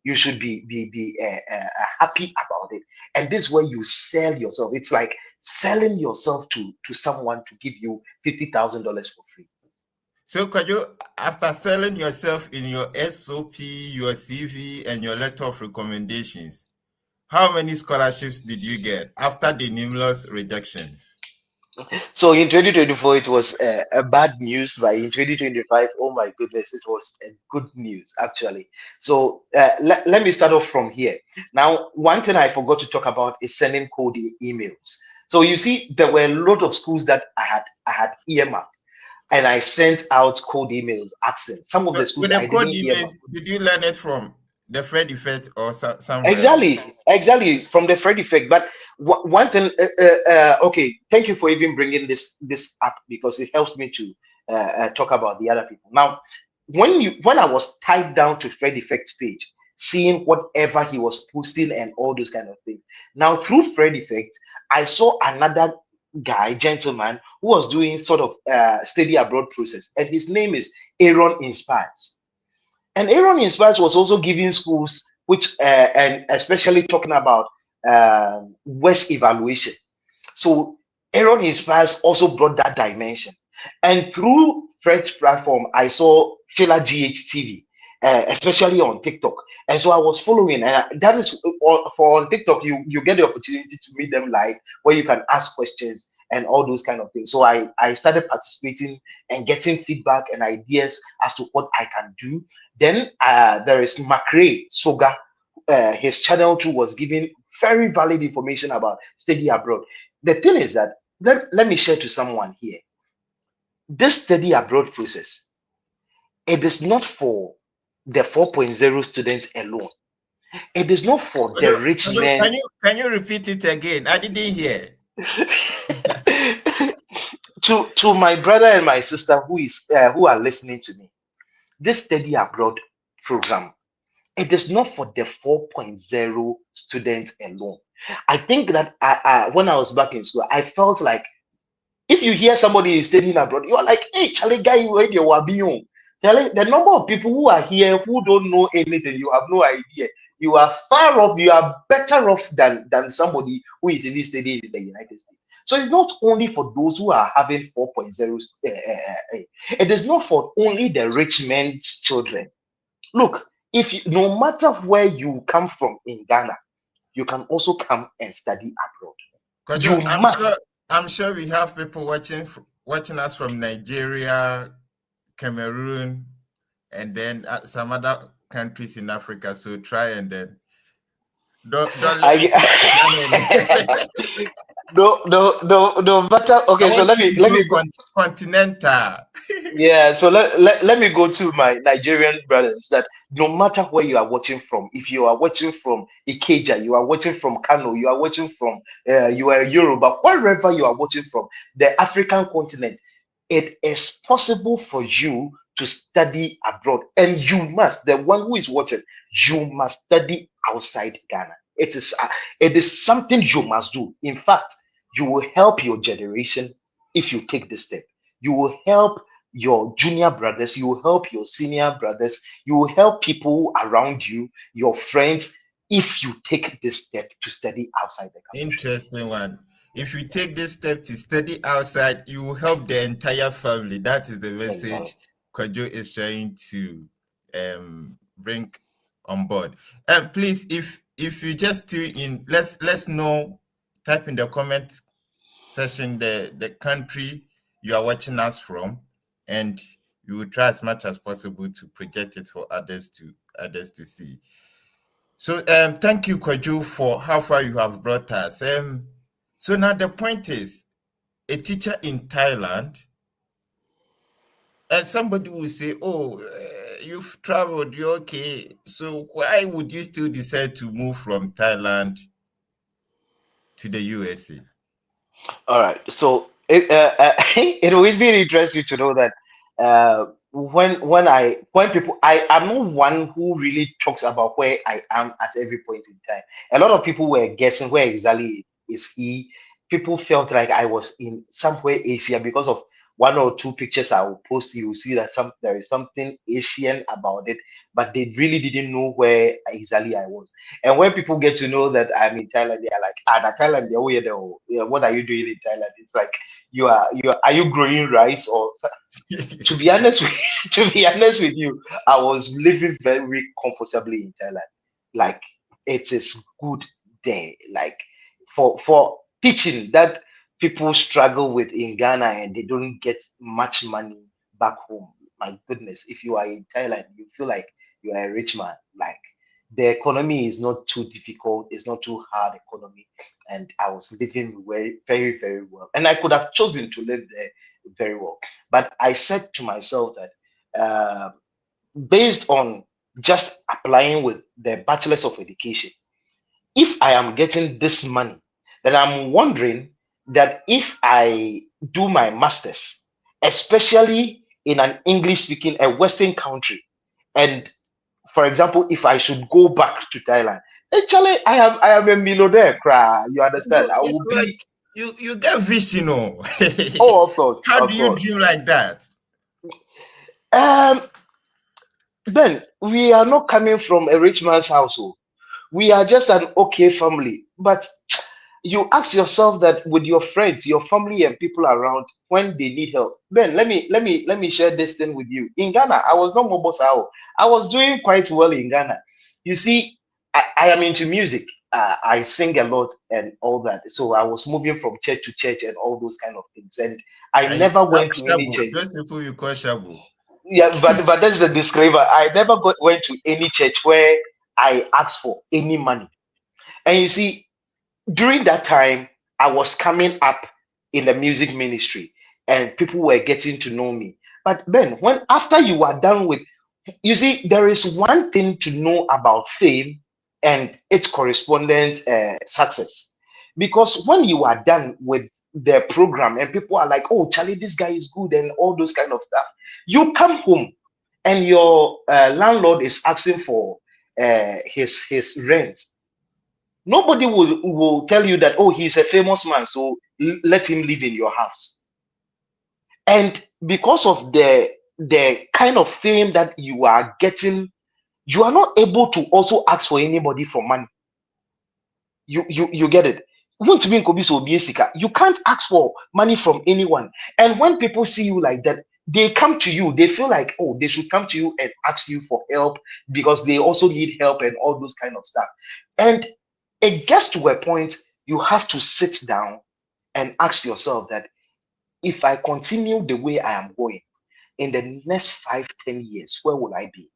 you should be happy about it. And this is where you sell yourself. It's like selling yourself to someone to give you $50,000 for free. So could you, after selling yourself in your SOP, your CV, and your letter of recommendations, how many scholarships did you get after the numerous rejections? So in 2024, it was a bad news, but in 2025, oh my goodness, it was a good news actually. So let me start off from here. Now, one thing I forgot to talk about is sending cold emails. So you see, there were a lot of schools that I had earmarked, and I sent out cold emails asking. Some of So the schools with the I code didn't earmark. emails, did you learn it from the Fred effect or somewhere? Exactly from the Fred effect. But one thing, okay, thank you for even bringing this up because it helps me to talk about the other people. Now, when I was tied down to Fred effect's page, seeing whatever he was posting and all those kind of things. Now through Fred effect, I saw another guy, gentleman, who was doing sort of study abroad process, and his name is Aaron Inspires. And Aaron Inspires was also giving schools, which and especially talking about West evaluation. So Aaron Inspires also brought that dimension. And through Fred's platform, I saw Fila GHTV, especially on TikTok. And so I was following, and that is for on TikTok, you get the opportunity to meet them live where you can ask questions and all those kind of things. So I started participating and getting feedback and ideas as to what I can do. Then there is McRae Soga. His channel too was giving very valid information about study abroad. The thing is that let me share to someone here. This study abroad process, it is not for the 4.0 students alone. It is not for the rich men. Can you repeat it again? I didn't hear. To my brother and my sister who are listening to me, this study abroad program, it is not for the 4.0 students alone. I think that when I was back in school, I felt like if you hear somebody is studying abroad, you are like, hey, Charlie, guy, you ain't your wabi. Charlie, the number of people who are here who don't know anything, you have no idea. You are far off, you are better off than somebody who is even studying in the United States. So it's not only for those who are having 4.0, it is not for only the rich men's children. Look, if you, no matter where you come from in Ghana, you can also come and study abroad. You must. I'm sure we have people watching us from Nigeria, Cameroon, and then some other countries in Africa. So try and then don't limit it. No matter. Okay, so let me go. Continental. Yeah, so let me go to my Nigerian brothers that no matter where you are watching from, if you are watching from Ikeja, you are watching from Kano, you are watching from you are Yoruba, wherever you are watching from, the African continent, it is possible for you to study abroad, and you must. The one who is watching, you must study outside Ghana. It is something you must do. In fact, you will help your generation if you take this step. You will help your junior brothers, you will help your senior brothers, you will help people around you, your friends, if you take this step to study outside the country. Interesting one. If you take this step to study outside, you will help the entire family. That is the message Kojo is trying to bring on board. And please, if you just tune in, let's know. Type in the comment section the country you are watching us from, and we will try as much as possible to project it for others to see. So thank you, Kojo, for how far you have brought us. So now the point is, a teacher in Thailand, and somebody will say, oh, you've traveled, you're okay. So why would you still decide to move from Thailand to the USA? All right. So it will be interesting to know that when people I'm not one who really talks about where I am at every point in time. A lot of people were guessing where exactly is he. People felt like I was in somewhere Asia because of one or two pictures I will post. You will see that there is something Asian about it, but they really didn't know where exactly I was. And when people get to know that I'm in Thailand, they are like, "Ah, na Thailand, what are you doing in Thailand?" It's like are you growing rice or to be honest with to be honest with you, I was living very comfortably in Thailand. Like it is good there. Like for teaching that people struggle with in Ghana and they don't get much money back home. My goodness, if you are in Thailand, you feel like you are a rich man. Like the economy is not too difficult, it's not too hard economy. And I was living very well. And I could have chosen to live there very well. But I said to myself that based on just applying with the bachelor's of education, if I am getting this money, then I'm wondering that if I do my master's, especially in an English speaking, a Western country, and for example, if I should go back to Thailand, actually, I am a millionaire, cry. You understand? I It's will like be. you get vision, oh. Oh, of course, How do of you course. dream like that? Um, Ben, we are not coming from a rich man's household. We are just an okay family. But you ask yourself that with your friends, your family, and people around when they need help. Ben, let me share this thing with you. In Ghana, I was not mobile. I was doing quite well in Ghana. You see, I am into music. I sing a lot and all that. So I was moving from church to church and all those kind of things. And I And you never call went to any shabu. church. Those people you call shabu. Yeah, but that's the disclaimer. I never went to any church where I asked for any money. And you see, during that time, I was coming up in the music ministry and people were getting to know me. But then, when after you are done with, you see, there is one thing to know about fame and its correspondent success. Because when you are done with the program and people are like, oh, Charlie, this guy is good and all those kind of stuff, you come home and your landlord is asking for his rent. Nobody will tell you that, oh, he's a famous man, so let him live in your house. And because of the kind of fame that you are getting, you are not able to also ask for anybody for money. You get it. You can't ask for money from anyone. And when people see you like that, they come to you. They feel like, oh, they should come to you and ask you for help because they also need help and all those kind of stuff. And it gets to a point you have to sit down and ask yourself that if I continue the way I am going in the next 5, 10 years, where will I be?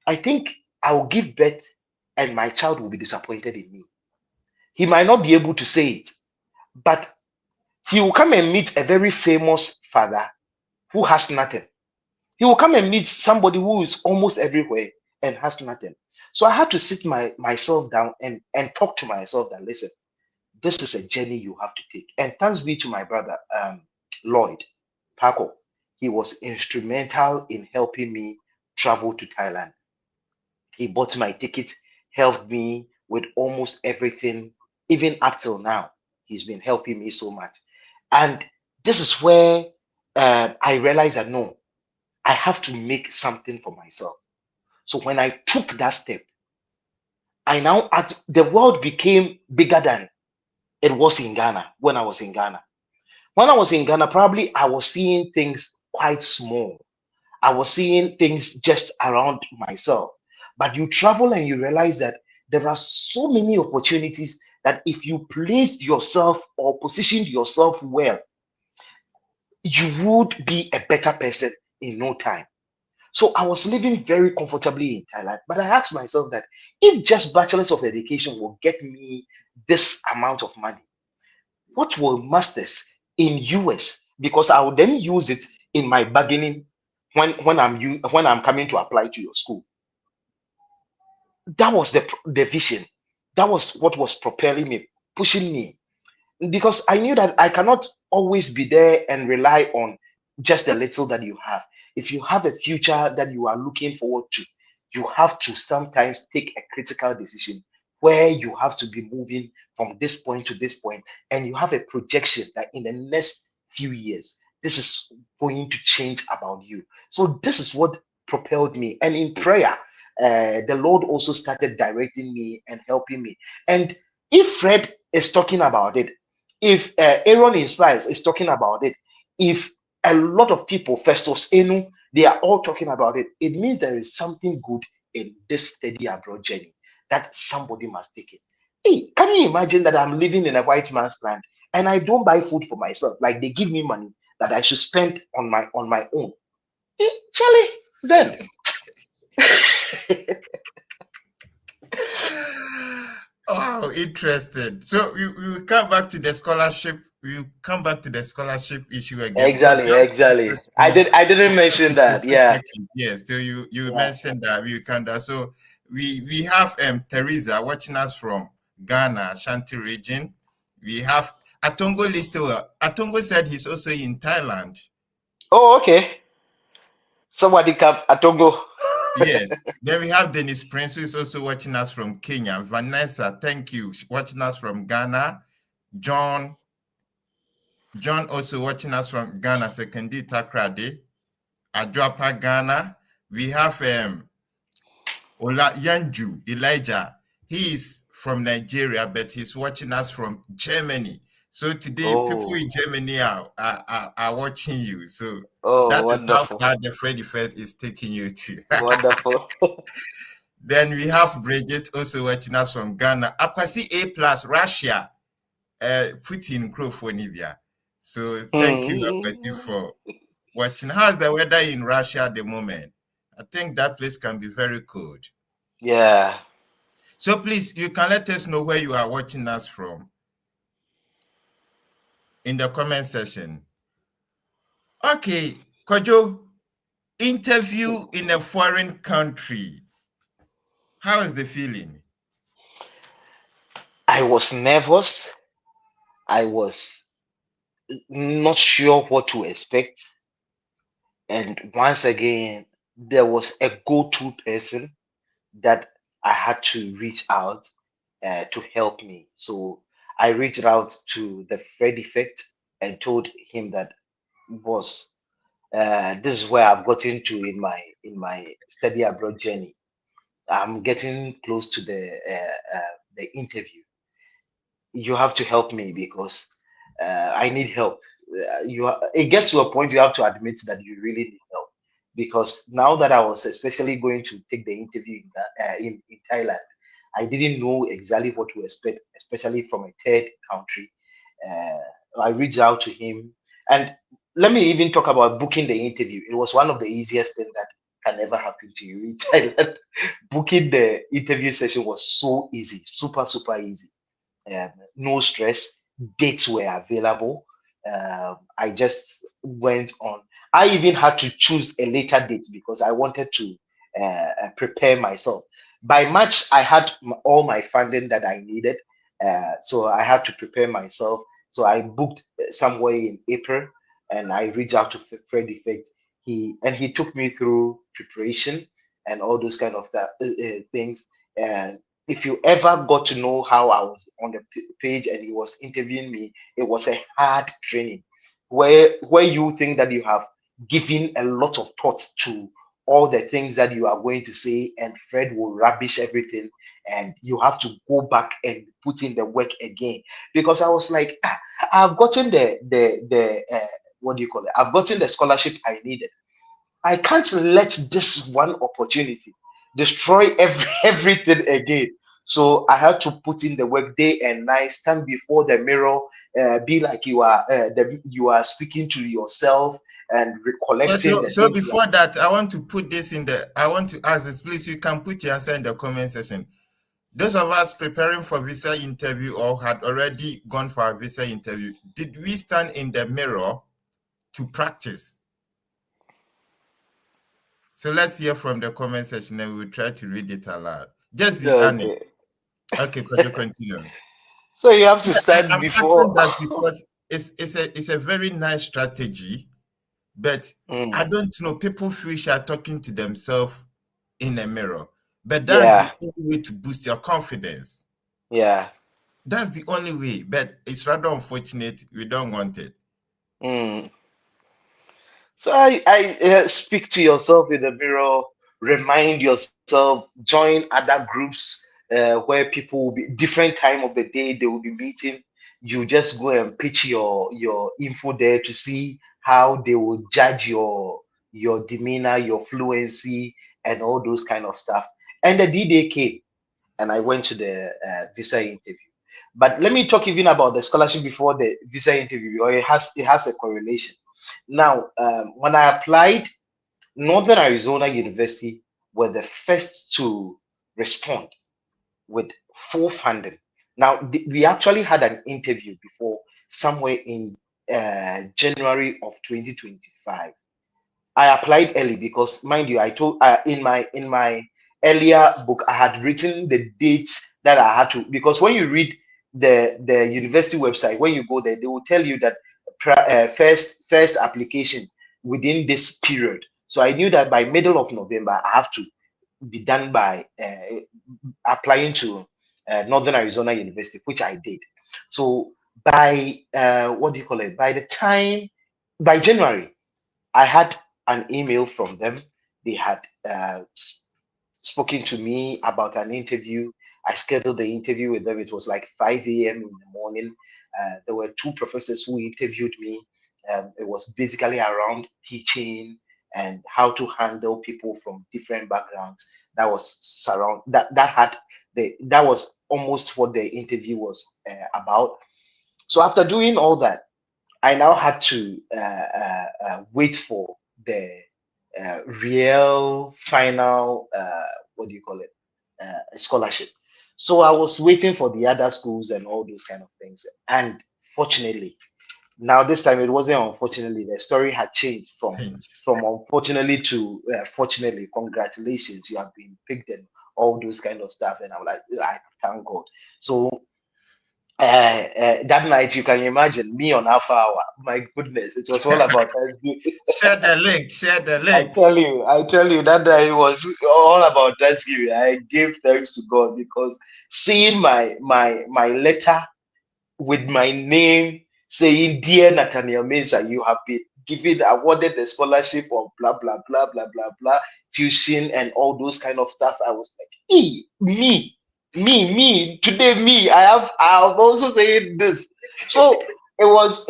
I think I will give birth and my child will be disappointed in me. He might not be able to say it, but he will come and meet a very famous father who has nothing. He will come and meet somebody who is almost everywhere and has nothing. So I had to sit myself down and talk to myself that listen, this is a journey you have to take. And thanks be to my brother, Lloyd Paco. He was instrumental in helping me travel to Thailand. He bought my ticket, helped me with almost everything, even up till now. He's been helping me so much. And this is where I realized that no, I have to make something for myself. So when I took that step, the world became bigger than it was in Ghana when I was in Ghana. When I was in Ghana, probably I was seeing things quite small. I was seeing things just around myself. But you travel and you realize that there are so many opportunities that if you placed yourself or positioned yourself well, you would be a better person in no time. So I was living very comfortably in Thailand, but I asked myself that if just bachelor's of education will get me this amount of money, what will masters in US? Because I will then use it in my bargaining when I'm coming to apply to your school. That was the vision. That was what was propelling me, pushing me. because I knew that I cannot always be there and rely on just the little that you have. If you have a future that you are looking forward to, you have to sometimes take a critical decision where you have to be moving from this point to this point, and you have a projection that in the next few years, this is going to change about you. So this is what propelled me. And in prayer, the Lord also started directing me and helping me. And if Fred is talking about it, if Aaron Inspires is talking about it, if a lot of people, Festus Enu, they are all talking about it, it means there is something good in this study abroad journey that somebody must take it. Hey, can you imagine that I'm living in a white man's land and I don't buy food for myself? Like they give me money that I should spend on my own. Hey, Charlie, then Oh, interesting. So we will come back to the scholarship. We will come back to the scholarship issue again because exactly, that exactly. interests me. I didn't mention that. Yeah, Yes. So you yeah. mentioned that we can that. So we have Teresa watching us from Ghana, Shanti region. We have Atongo Listo. Atongo said he's also in Thailand. Oh, okay. Somebody come Atongo. Yes. Then we have Dennis Prince, who is also watching us from Kenya. Vanessa, thank you. Watching us from Ghana. John also watching us from Ghana, Sekondi Takrade. Adwapa, Ghana. We have Ola Yanju, Elijah. He is from Nigeria, but he's watching us from Germany. So today, people Oh, in Germany are watching you. So oh, that is how wonderful, far the Fred effect is taking you to. wonderful. Then we have Bridget also watching us from Ghana. Akwasi A plus Russia, Putin Crow for Nivea. So thank you, Akwasi, Hmm. for watching. How's the weather in Russia at the moment? I think that place can be very cold. Yeah. So please, you can let us know where you are watching us from in the comment section. Okay, Kojo, interview in a foreign country. How is the feeling? I was nervous. I was not sure what to expect. And once again, there was a go-to person that I had to reach out to help me. So I reached out to the Fred Effect and told him that, boss, this is where I've gotten to in my study abroad journey. I'm getting close to the interview. You have to help me because I need help. It gets to a point you have to admit that you really need help because now that I was especially going to take the interview in Thailand, I didn't know exactly what to expect, especially from a third country. I reached out to him, and let me even talk about booking the interview. It was one of the easiest things that can ever happen to you in Thailand. Booking the interview session was so easy, super easy. No stress. Dates were available. I just went on. I even had to choose a later date because I wanted to prepare myself. By March, I had all my funding that I needed, so I had to prepare myself. So I booked somewhere in April, and I reached out to Fred Effect. He took me through preparation and all those kind of things. And if you ever got to know how I was on the page and he was interviewing me, it was a hard training where you think that you have given a lot of thought to all the things that you are going to say, and Fred will rubbish everything, and you have to go back and put in the work again. Because I was like, I've gotten the what do you call it? I've gotten the scholarship I needed. I can't let this one opportunity destroy everything again. So I had to put in the work day and night, stand before the mirror, be like you are speaking to yourself and recollecting the So things you have before said. that, I want to put this in the. I want to ask this, please. You can put your answer in the comment section. Those of us preparing for visa interview or had already gone for a visa interview, did we stand in the mirror to practice? So let's hear from the comment section and we'll try to read it aloud. Just be Okay. honest. Okay, could you continue? So you have to Yeah, start I'm asking before. that because it's a very nice strategy, but I Mm, don't know. People feel they are talking to themselves in a mirror, but that's the yeah, only way to boost your confidence. yeah. That's the only way, but it's rather unfortunate. We don't want it. Mm. So I speak to yourself in the mirror, remind yourself, join other groups where people will be different time of the day they will be meeting. You just go and pitch your info there to see how they will judge your demeanor, your fluency, and all those kind of stuff. And the D-Day came, and I went to the visa interview. But let me talk even about the scholarship before the visa interview, or it has a correlation. Now, when I applied, Northern Arizona University were the first to respond with full funding. Now, we actually had an interview before somewhere in January of 2025. I applied early because, mind you, I told in my earlier book I had written the dates that I had to, because when you read the university website, when you go there, they will tell you that first application within this period. So I knew that by middle of November I have to be done by applying to Northern Arizona University, which I did. So by what do you call it? By the time by January, I had an email from them. They had spoken to me about an interview. I scheduled the interview with them. It was like 5 a.m. in the morning. There were two professors who interviewed me. It was basically around teaching and how to handle people from different backgrounds. That was almost what the interview was about. So after doing all that, I now had to wait for the real final, what do you call it, scholarship. So I was waiting for the other schools and all those kind of things. And fortunately, now this time it wasn't unfortunately. The story had changed from unfortunately to fortunately. Congratulations, you have been picked and all those kind of stuff. And I'm like, I thank God. So that night, you can imagine me on Alpha Hour. My goodness, it was all about Thanksgiving. Share the link. Share the link. I tell you, that night was all about Thanksgiving. I gave thanks to God because seeing my letter with my name saying, "Dear Nathaniel Mensah, you have been given awarded the scholarship of blah blah blah blah blah blah tuition and all those kind of stuff." I was like, me today, me. I have also said this. So it was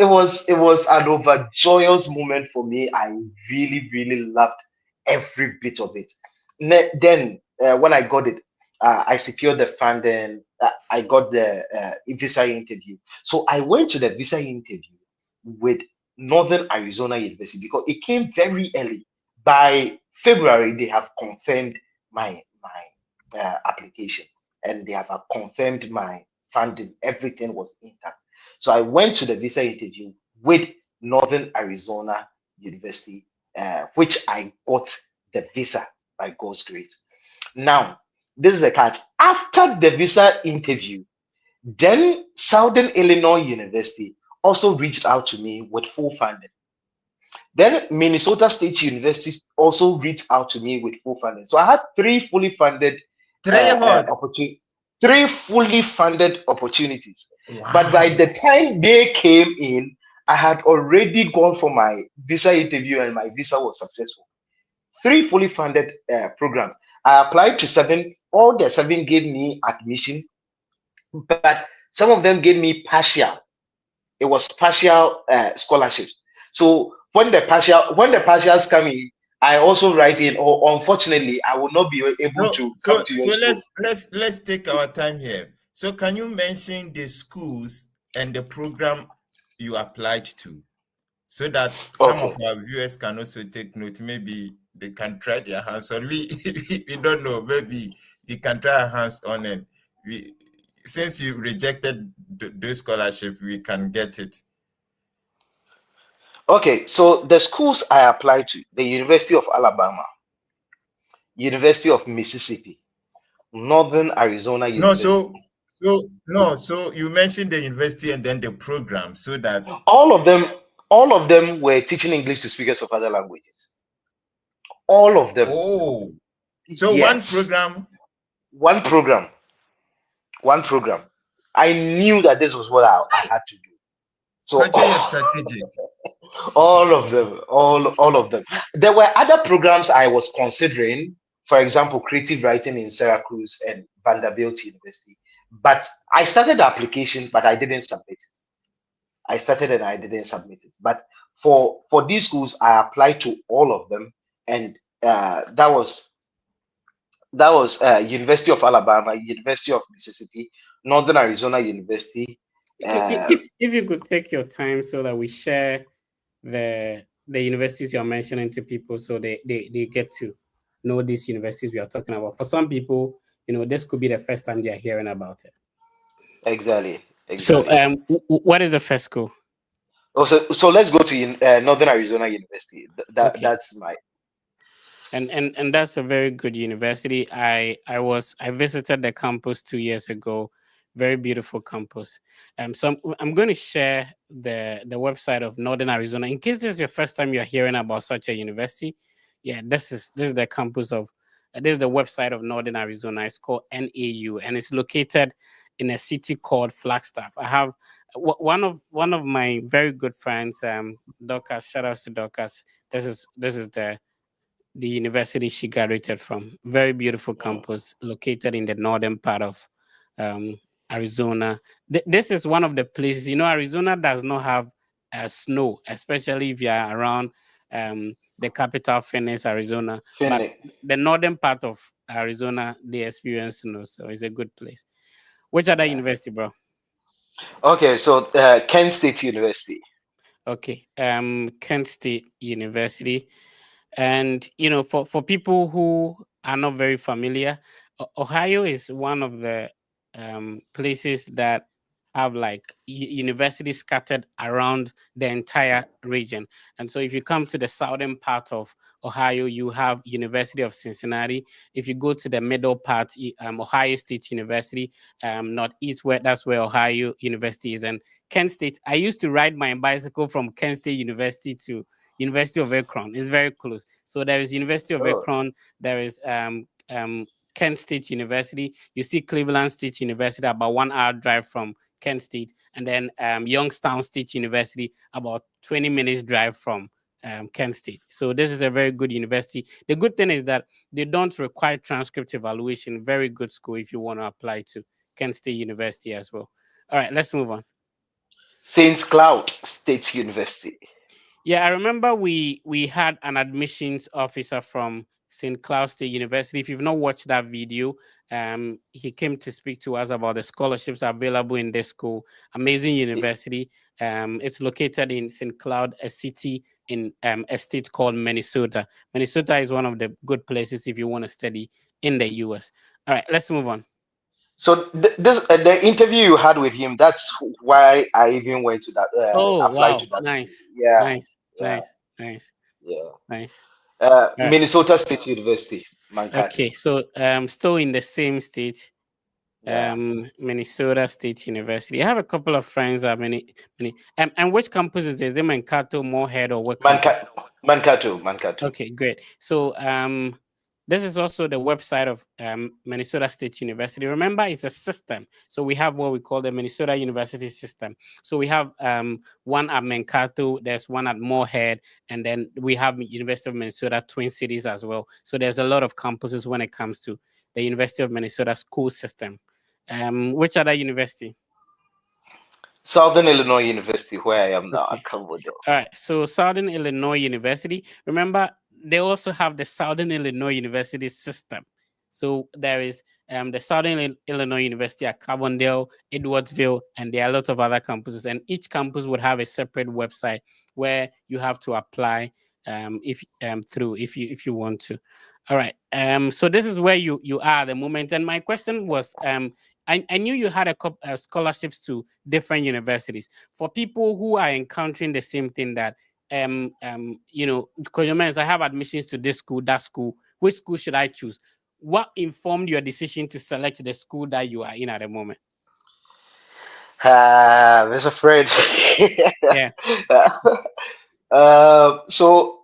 an overjoyous moment for me. I really really loved every bit of it. Then when I got it, I secured the funding. I got the visa interview. So I went to the visa interview with Northern Arizona University because it came very early. By February, they have confirmed my application, and they have confirmed my funding. Everything was intact. So I went to the visa interview with Northern Arizona University, which I got the visa by God's grace. Now, this is the catch. After the visa interview, then Southern Illinois University also reached out to me with full funding. Then Minnesota State University also reached out to me with full funding. So I had Three hot. three fully funded opportunities. But by Wow. the time they came in, I had already gone for my visa interview and my visa was successful. Three fully funded programs. I applied to seven. All the seven gave me admission, but some of them gave me partial. It was partial scholarships. So when the partials come in, I also write in. Or unfortunately, I will not be able So to come so to your so school. let's take our time here. So can you mention the schools and the program you applied to so that some of Okay. our viewers can also take note? Maybe they can try their hands on. We don't know. Maybe they can try their hands on it. We since you rejected those scholarship, we can get it. Okay. So the schools I applied to: the University of Alabama, University of Mississippi, Northern Arizona No, so University. So no, so you mentioned the university and then the program, so that All of them, all of them were teaching English to speakers of other languages. All of them. oh, so one Yes. program. One program. One program. I knew that this was what I had to do. So Kwajo is strategic. all of them, all of them. There were other programs I was considering, for example, creative writing in Syracuse and Vanderbilt University. But I started the application, but I didn't submit it. I started and I didn't submit it. But for these schools, I applied to all of them, and that was University of Alabama, University of Mississippi, Northern Arizona University. If you could take your time so that we share the universities you're mentioning to people, so they get to know these universities we are talking about. For some people, this could be the first time they are hearing about it. Exactly, So exactly. what is the first school? So let's go to Northern Arizona University. Okay. That's my. And that's a very good university. I visited the campus 2 years ago. Very beautiful campus. So I'm going to share the website of Northern Arizona in case this is your first time you're hearing about such a university. Yeah, this is the campus of this is the website of Northern Arizona. It's called NAU, and it's located in a city called Flagstaff. I have one of my very good friends, Dorcas. Shout out to Dorcas. This is the university she graduated from. Very beautiful Mm. campus located in the northern part of um, Arizona. This is one of the places, Arizona does not have snow, especially if you are around the capital, Phoenix, Arizona. But Phoenix. the northern part of Arizona, they experience snow. So it's a good place. Which other Yeah. university, bro? Okay, so Kent State University. Okay. Kent State University. And for people who are not very familiar, Ohio is one of the places that have like universities scattered around the entire region. And so if you come to the southern part of Ohio, you have University of Cincinnati. If you go to the middle part, Ohio State University. Northeast, where that's where Ohio University is. And Kent State, I used to ride my bicycle from Kent State University to University of Akron. Is very close. So there is University of Oh, Akron. There is Kent State University. You see Cleveland State University, about 1 hour drive from Kent State, and then Youngstown State University, about 20 minutes drive from Kent State. So this is a very good university. The good thing is that they don't require transcript evaluation. Very good school if you want to apply to Kent State University as well. All right, let's move on. Saint Cloud State University. Yeah, I remember we had an admissions officer from St. Cloud State University. If you've not watched that video, he came to speak to us about the scholarships available in this school. Amazing university. It's located in St. Cloud, a city in a state called Minnesota. Minnesota is one of the good places if you want to study in the US. All right, let's move on. So this the interview you had with him. That's why I even went to that. Oh, Applied wow. to that school. Nice. Yeah, Nice. yeah, Nice. Nice. yeah. Nice. All right. Minnesota State University, Mankato. Okay, so still in the same state, Yeah, Minnesota State University. I have a couple of friends at many. And which campus is this? Is it Mankato, Moorhead, or what campus? Mankato. Okay, great. So this is also the website of Minnesota State University. Remember, it's a system. So we have what we call the Minnesota University system. So we have one at Mankato, there's one at Moorhead, and then we have University of Minnesota Twin Cities as well. So there's a lot of campuses when it comes to the University of Minnesota school system. Which other university? Southern Illinois University, where I am now, at Okay. Cambodia. All right. So Southern Illinois University. Remember, they also have the Southern Illinois University system. So there is the Southern Illinois University at Carbondale, Edwardsville, and there are a lot of other campuses. And each campus would have a separate website where you have to apply if if you want to. All right. So this is where you are at the moment. And my question was, I knew you had a couple scholarships to different universities. For people who are encountering the same thing that because I have admissions to this school, that school, which school should I choose? What informed your decision to select the school that you are in at the moment? Mr. Fred. Yeah. So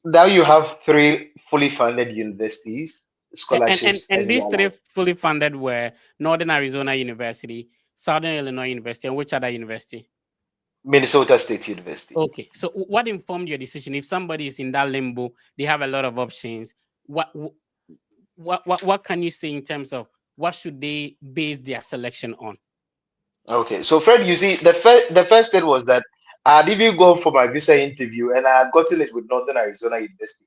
now you have three fully funded universities, scholarships, And and you these are three like fully funded were Northern Arizona University, Southern Illinois University, and which other university? Minnesota State University. Okay, so what informed your decision? If somebody is in that limbo, they have a lot of options. What can you say in terms of what should they base their selection on? Okay, so Fred, you see, the first thing was that I had even gone for my visa interview and I had gotten it with Northern Arizona University.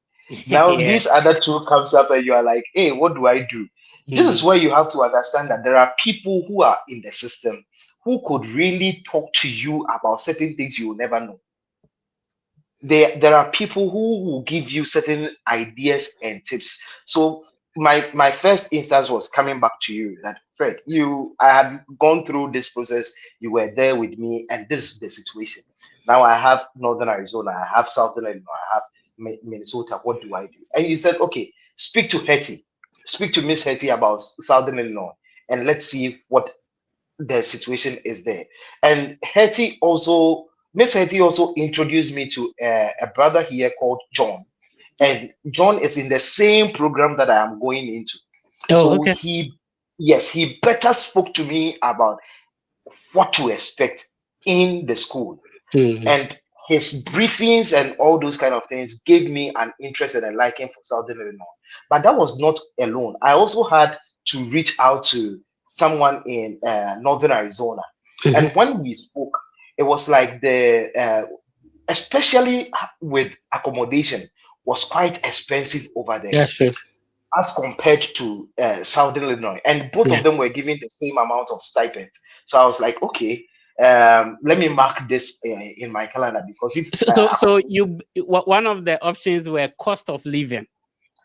Now Yeah. these other two comes up and you are like, hey, what do I do? This is Hmm. where you have to understand that there are people who are in the system who could really talk to you about certain things you will never know. There are people who will give you certain ideas and tips. So my first instance was coming back to you that Fred, I had gone through this process, you were there with me, and this is the situation. Now I have Northern Arizona, I have Southern Illinois, I have Minnesota. What do I do? And you said, okay, speak to Hetty, speak to Miss Hetty about Southern Illinois, and let's see what the situation is there. And Miss Hetty also introduced me to a brother here called John. Yeah. And John is in the same program that I am going into. Oh, So okay. he better spoke to me about what to expect in the school. Hmm. And his briefings and all those kind of things gave me an interest and a liking for Southern Illinois. But that was not alone. I also had to reach out to someone in Northern Arizona. Mhm. And when we spoke, it was like especially with accommodation, was quite expensive over there That's true. as compared to Southern Illinois, and both Yeah. of them were given the same amount of stipend. So I was like, okay, let me mark this in my calendar because if So one of the options were cost of living.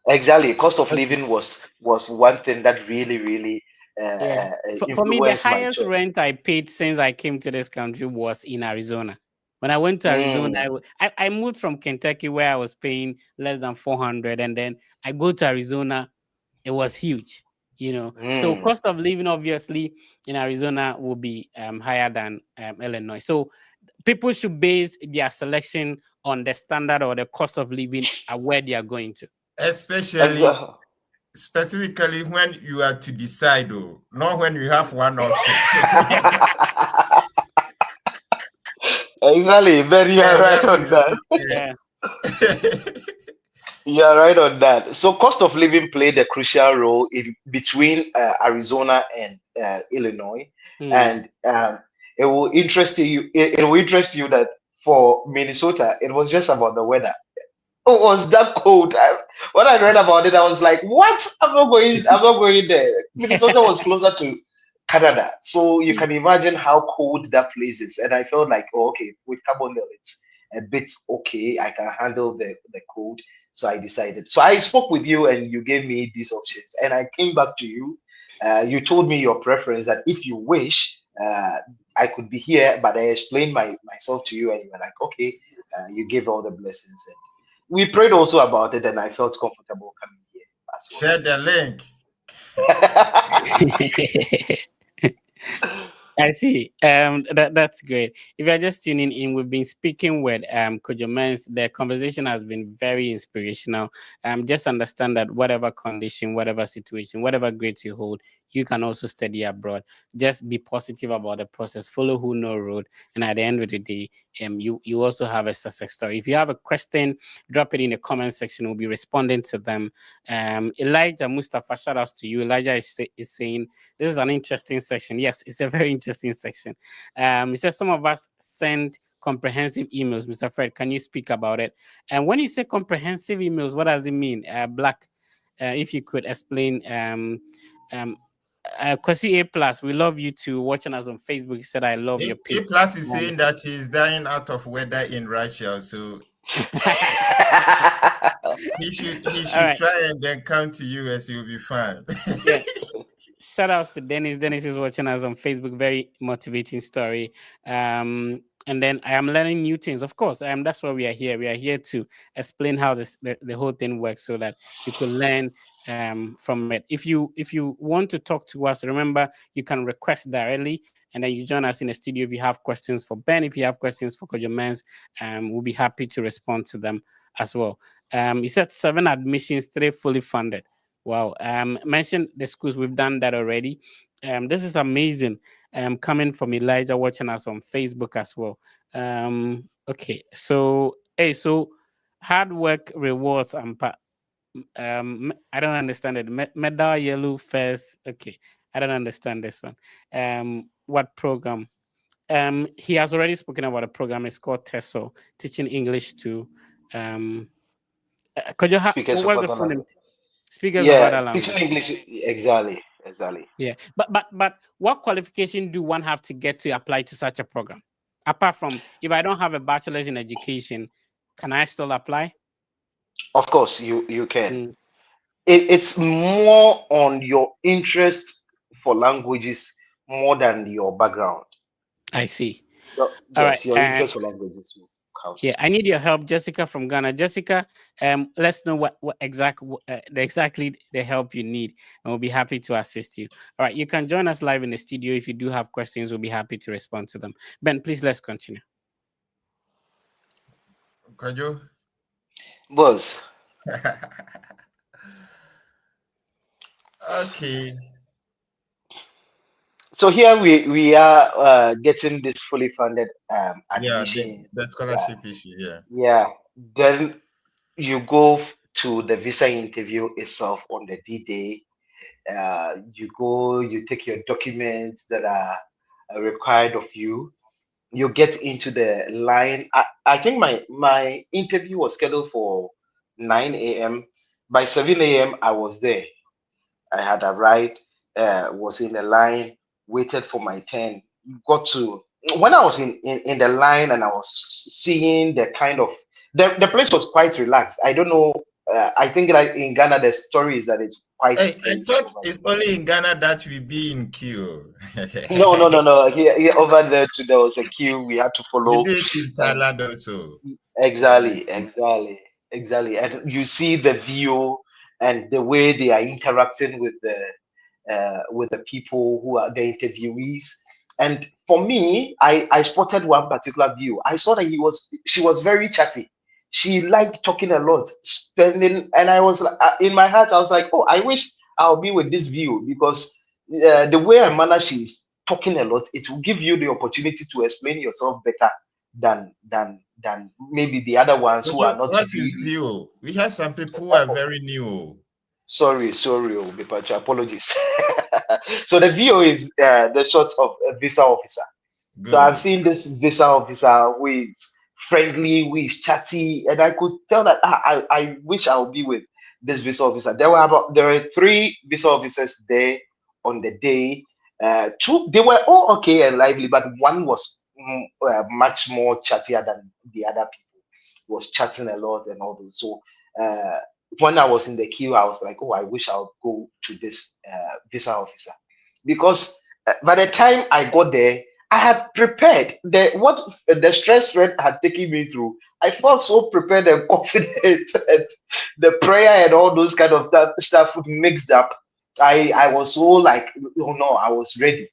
exactly cost of Okay. living was one thing that really Yeah. For me, the influenced my highest choice. rent I paid since I came to this country was in Arizona. When I went to Arizona, Mm, I moved from Kentucky where I was paying less than 400, and then I go to Arizona, it was huge, you know. So mm. cost of living obviously in Arizona will be higher than Illinois. So people should base their selection on the standard or the cost of living at where they are going to. Especially Exactly. specifically when you are to decide, oh, not when you have one option. Exactly. Then you are And right that's on that. Yeah. You are right on that. So cost of living played a crucial role in between Arizona and Illinois, Hmm. and it will interest you that for Minnesota, it was just about the weather. It was that cold. When I read about it, I was like, "What? I'm not going. I'm not going there." Minnesota was closer to Canada, so you can imagine how cold that place is. And I felt like, oh, okay, with Carbondale, it's a bit okay. I can handle the cold. So I decided. So I spoke with you, and you gave me these options, and I came back to you. You told me your preference that if you wish, I could be here, but I explained myself to you, and you were like, okay. You gave all the blessings, and we prayed also about it, and I felt comfortable coming here as Share the link. well. I see. That's great. If you're just tuning in, we've been speaking with Kojo Mens. The conversation has been very inspirational. Just understand that whatever condition, whatever situation, whatever grades you hold, you can also study abroad. Just be positive about the process. Follow who know road, and at the end of the day, you also have a success story. If you have a question, drop it in the comment section. We'll be responding to them. Elijah Mustafa, shout outs to you. Elijah is saying this is an interesting section. Yes, it's a very interesting section. It says some of us send comprehensive emails. Mr. Fred, can you speak about it? And when you say comprehensive emails, what does it mean? Black, if you could explain. Um, Kwasi A plus, we love you too. Watching us on Facebook, he said, "I love your A page." plus is saying that he's dying out of weather in Russia, so he All should right, try and then come to US. You'll be fine. yeah. Shout outs to Dennis. Dennis is watching us on Facebook. Very motivating story. and then I am learning new things. Of course, that's why we are here. We are here to explain how the whole thing works, so that you could learn from it. If you want to talk to us, remember you can request directly, and then you join us in the studio. If you have questions for Ben, if you have questions for Kojamans, we'll be happy to respond to them as well. You said 7 admissions, 3 fully funded. Wow. Mention the schools. We've done that already. This is amazing. Coming from Elijah, watching us on Facebook as well. Okay, so so hard work rewards and I don't understand it. Medal yellow first. Okay, I don't understand this one. What program? He has already spoken about a program. It's called TESOL, teaching English to could you what Speakers of was the other full name? language. Speakers of Yeah, other teaching language. English. Exactly, exactly. Yeah, but what qualification do one have to get to apply to such a program? Apart from, if I don't have a bachelor's in education, can I still apply? Of course, you can. Mm, It's more on your interest for languages more than your background. I see. All right, Yes, your and interest for languages will count. yeah, I need your help, Jessica from Ghana. Jessica, let's know what exactly the help you need, and we'll be happy to assist you. All right, you can join us live in the studio. If you do have questions, we'll be happy to respond to them. Ben, please let's continue. Kojo? Boss. Okay. So here we are getting this fully funded Yeah, admission. the Yeah, scholarship issue. Yeah. yeah. Then you go to the visa interview itself on the D-Day. You go, you take your documents that are required of you. You get into the line. I think my interview was scheduled for 9 a.m. By 7 a.m. I was there. I had arrived, was in the line, waited for my turn. Got to when I was in the line and I was seeing the kind of the place was quite relaxed. I don't know. I think that in Ghana the story is that it's quite Hey, I tense thought over it's only in Ghana that we be in queue. there. No, no, no, no. Here over there too, there was a queue we had to We follow, do it in and Thailand also. exactly, exactly, exactly. And you see the view and the way they are interacting with the people who are the interviewees. And for me, I spotted one particular view. I saw that she was very chatty. She liked talking a lot, spending, and I was like, in my heart, I was like, oh, I wish I'll be with this view because the way I manage, she's talking a lot. It will give you the opportunity to explain yourself better than maybe the other ones who are not What is really. view? We have some people who are very new. Sorry, Obipacho, apologies. So the VO is the short of a visa officer. So I've Good. seen this visa officer who is friendly, who is chatty, and I could tell that I wish I would be with this visa officer. There were 3 visa officers there on the day. Two they were all okay and lively, but one was much more chattier than the other people. Was chatting a lot and all those. So uh, when I was in the queue, I was like, oh, I wish I would go to this visa officer because by the time I got there, I had prepared the stress rate had taken me through. I felt so prepared and confident, and the prayer and all those kind of stuff mixed up. I was so like, oh no, I was ready.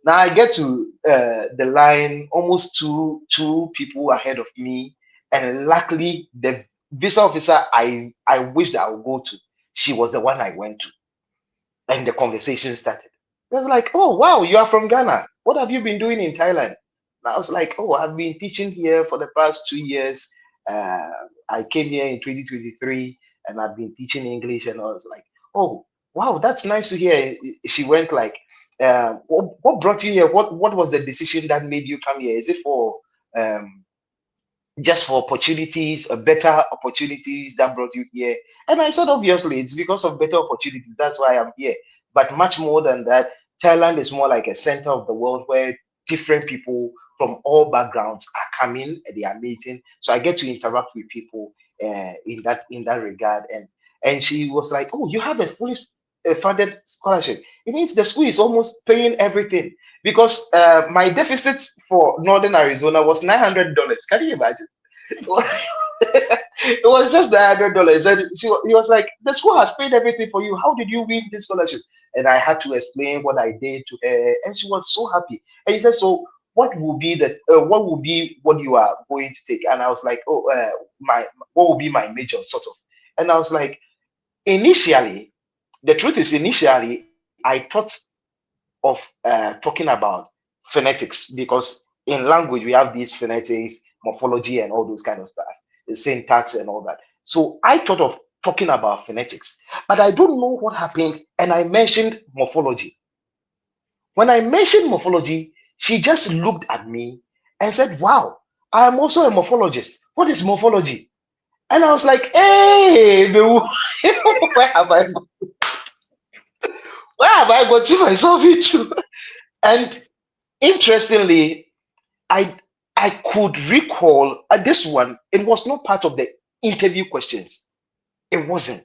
Now I get to the line, almost two people ahead of me, and luckily the visa officer I wished I would go to, she was the one I went to, and the conversation started. It was like, oh wow, you are from Ghana. What have you been doing in Thailand? And I was like, oh, I've been teaching here for the past 2 years. Uh, I came here in 2023, and I've been teaching English. And I was like, oh wow, that's nice to hear. She went like, what brought you here? What was the decision that made you come here? Is it for um, just for opportunities, better opportunities that brought you here? And I said, obviously, it's because of better opportunities. That's why I'm here. But much more than that, Thailand is more like a center of the world where different people from all backgrounds are coming and they are meeting. So I get to interact with people in that regard. And she was like, "Oh, you have a fully funded scholarship. It means the school is almost paying everything because my deficit for Northern Arizona was $900. Can you imagine? It was just $100. And he was like, the school has paid everything for you. How did you win this scholarship? And I had to explain what I did to her, and she was so happy. And he said, so what will be what you are going to take? And I was like, oh, what will be my major, sort of. And I was like, initially, the truth is, initially, I thought of talking about phonetics, because in language we have these phonetics, morphology, and all those kind of stuff, the syntax and all that. So I thought of talking about phonetics, but I don't know what happened, and I mentioned morphology. When I mentioned morphology, she just looked at me and said, wow, I am also a morphologist. What is morphology? And I was like, hey, where have I gotten myself into? And interestingly, I I could recall this one. It was not part of the interview questions. It wasn't.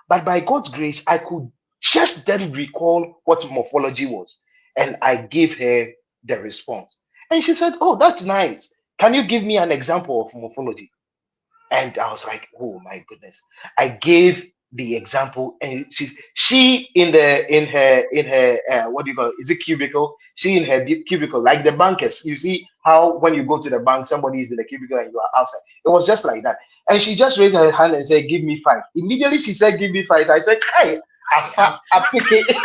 But by God's grace, I could just then recall what morphology was. And I gave her the response. And she said, oh, that's nice. Can you give me an example of morphology? And I was like, oh my goodness. I gave the example, and she in her what do you call it? Is it cubicle? She in her cubicle, like the bankers. You see how when you go to the bank, somebody is in the cubicle and you are outside. It was just like that. And she just raised her hand and said, give me 5. Immediately she said, give me 5. I said, hey, I pick it.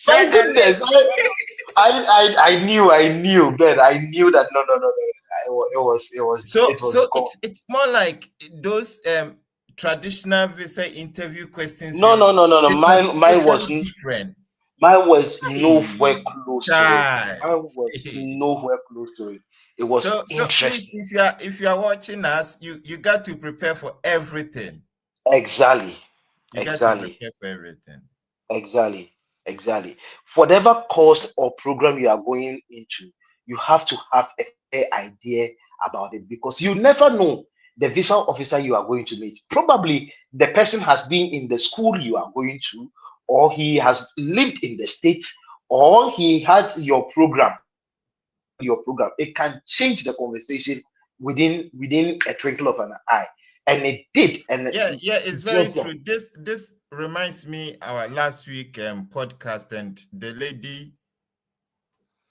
My goodness. I knew, Ben. I knew that no. So God. it's more like those traditional visa interview questions. No. It was totally different. Mine was Hey, nowhere close to it. child. Mine was Hey. nowhere close to it. It was So please, interesting. if you are watching us, you got to prepare for everything. Exactly. You got to Exactly. prepare for everything. Exactly. Whatever course or program you are going into, you have to have a fair idea about it, because you never know the visa officer you are going to meet. Probably the person has been in the school you are going to, or he has lived in the States, or he has your program. Your program. It can change the conversation within a twinkle of an eye. And it did. And Yeah, it's very just true. This reminds me our last week podcast, and the lady,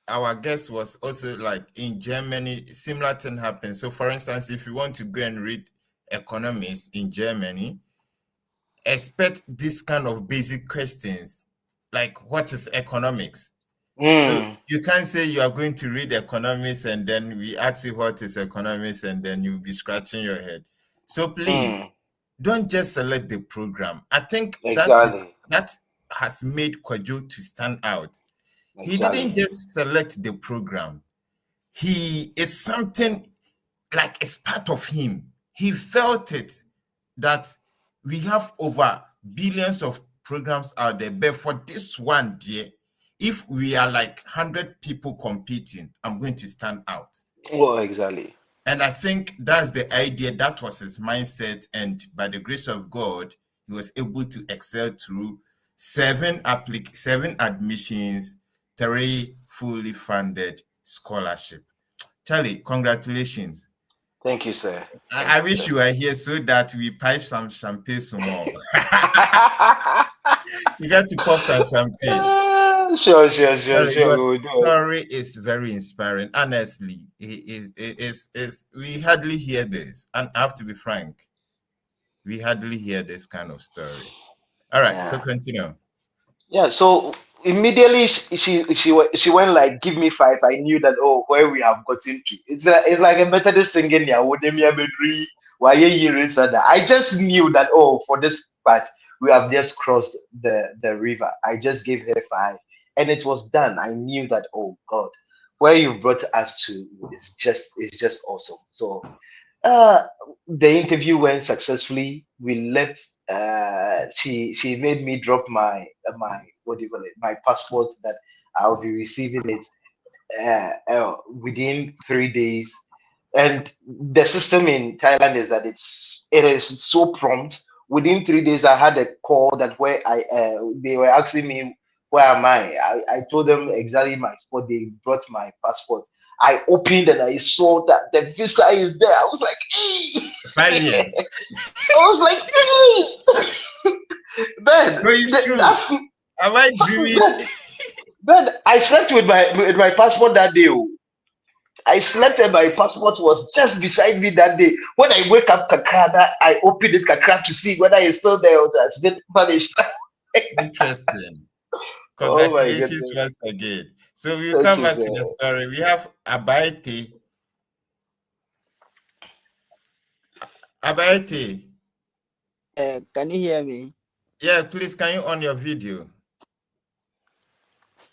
our guest, was also like in Germany. Similar thing happened. So, for instance, if you want to go and read economics in Germany, expect this kind of basic questions, like what is economics? So you can't say you are going to read economics and then we ask you what is economics and then you'll be scratching your head. So please don't just select the program. I think exactly. that has made Kwajo to stand out. He Exactly. didn't just select the program. It's something like it's part of him. He felt it that we have over billions of programs out there, but for this one, dear, if we are like 100 people competing, I'm going to stand out. Well, exactly. And I think that's the idea. That was his mindset. And by the grace of God, he was able to excel through 7 admissions, 3 fully funded scholarship. Charlie, congratulations. Thank you, sir. I wish you were here so that we pipe some champagne some more. You got to pop some champagne. Sure. Your We'll do it. story is very inspiring. Honestly, we hardly hear this, and I have to be frank, we hardly hear this kind of story. All right, so Yeah. continue. Yeah. So immediately she went like, give me 5. I knew that, oh, where we have gotten to. It's like a Methodist singing ya. I just knew that, oh, for this part we have just crossed the river. I just gave her 5, and it was done. I knew that, oh God, where you brought us to is just awesome. So uh the interview went successfully. We left. She made me drop my what do you call it, my passport, that I'll be receiving it within 3 days. And the system in Thailand is that it is so prompt. Within 3 days, I had a call that where they were asking me where am I told them exactly my spot. They brought my passport. I opened and I saw that the visa is there. I was like, 5 hey. years. I was like, hey. Ben, No, it's true. that, Am I dreaming? Ben, I slept with my passport that day. Oh. I slept and my passport was just beside me that day. When I wake up, Kakra, I open it, Kakra, to see whether it's still there or has been vanished. Interesting. Oh my Congratulations goodness. once again. So we'll Thank come you, back to sir. the story. We have Abaite. Abaite. Can you hear me? Yeah, please, can you on your video?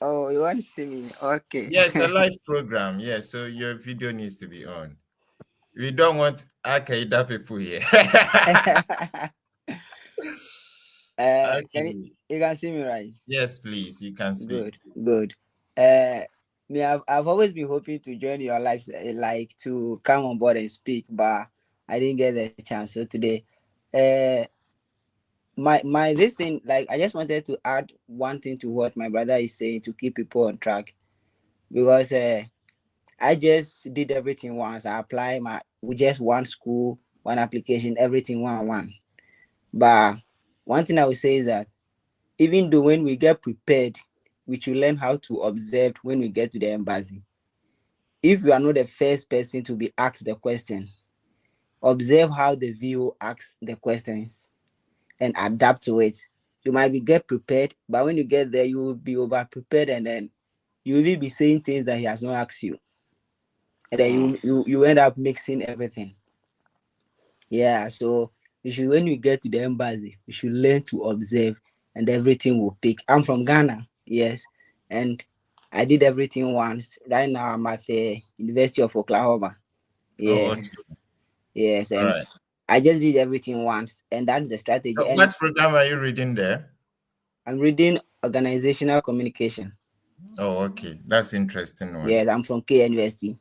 Oh, you want to see me? Okay. Yeah, it's a live program. Yeah, so your video needs to be on. We don't want Al-Qaeda people here. Okay. You can see me, right? Yes, please, you can speak. Good. Me, I've always been hoping to join your lives, like to come on board and speak, but I didn't get the chance. So today, my this thing, like I just wanted to add one thing to what my brother is saying to keep people on track, because I just did everything once. I applied with just one school, one application, everything one. But one thing I would say is that even though when we get prepared, we should learn how to observe when we get to the embassy. If you are not the first person to be asked the question, observe how the VO asks the questions and adapt to it. You might get prepared, but when you get there, you will be over prepared, and then you will be saying things that he has not asked you, and then you end up mixing everything. Yeah, so when we get to the embassy, we should learn to observe, and everything will pick. I'm from Ghana, yes, and I did everything once. Right now, I'm at the University of Oklahoma. Oh, okay. Yes, yes, All and right. I just did everything once, and that's the strategy. So And what program are you reading there? I'm reading organizational communication. Oh, okay. That's interesting one. Yes, I'm from K University.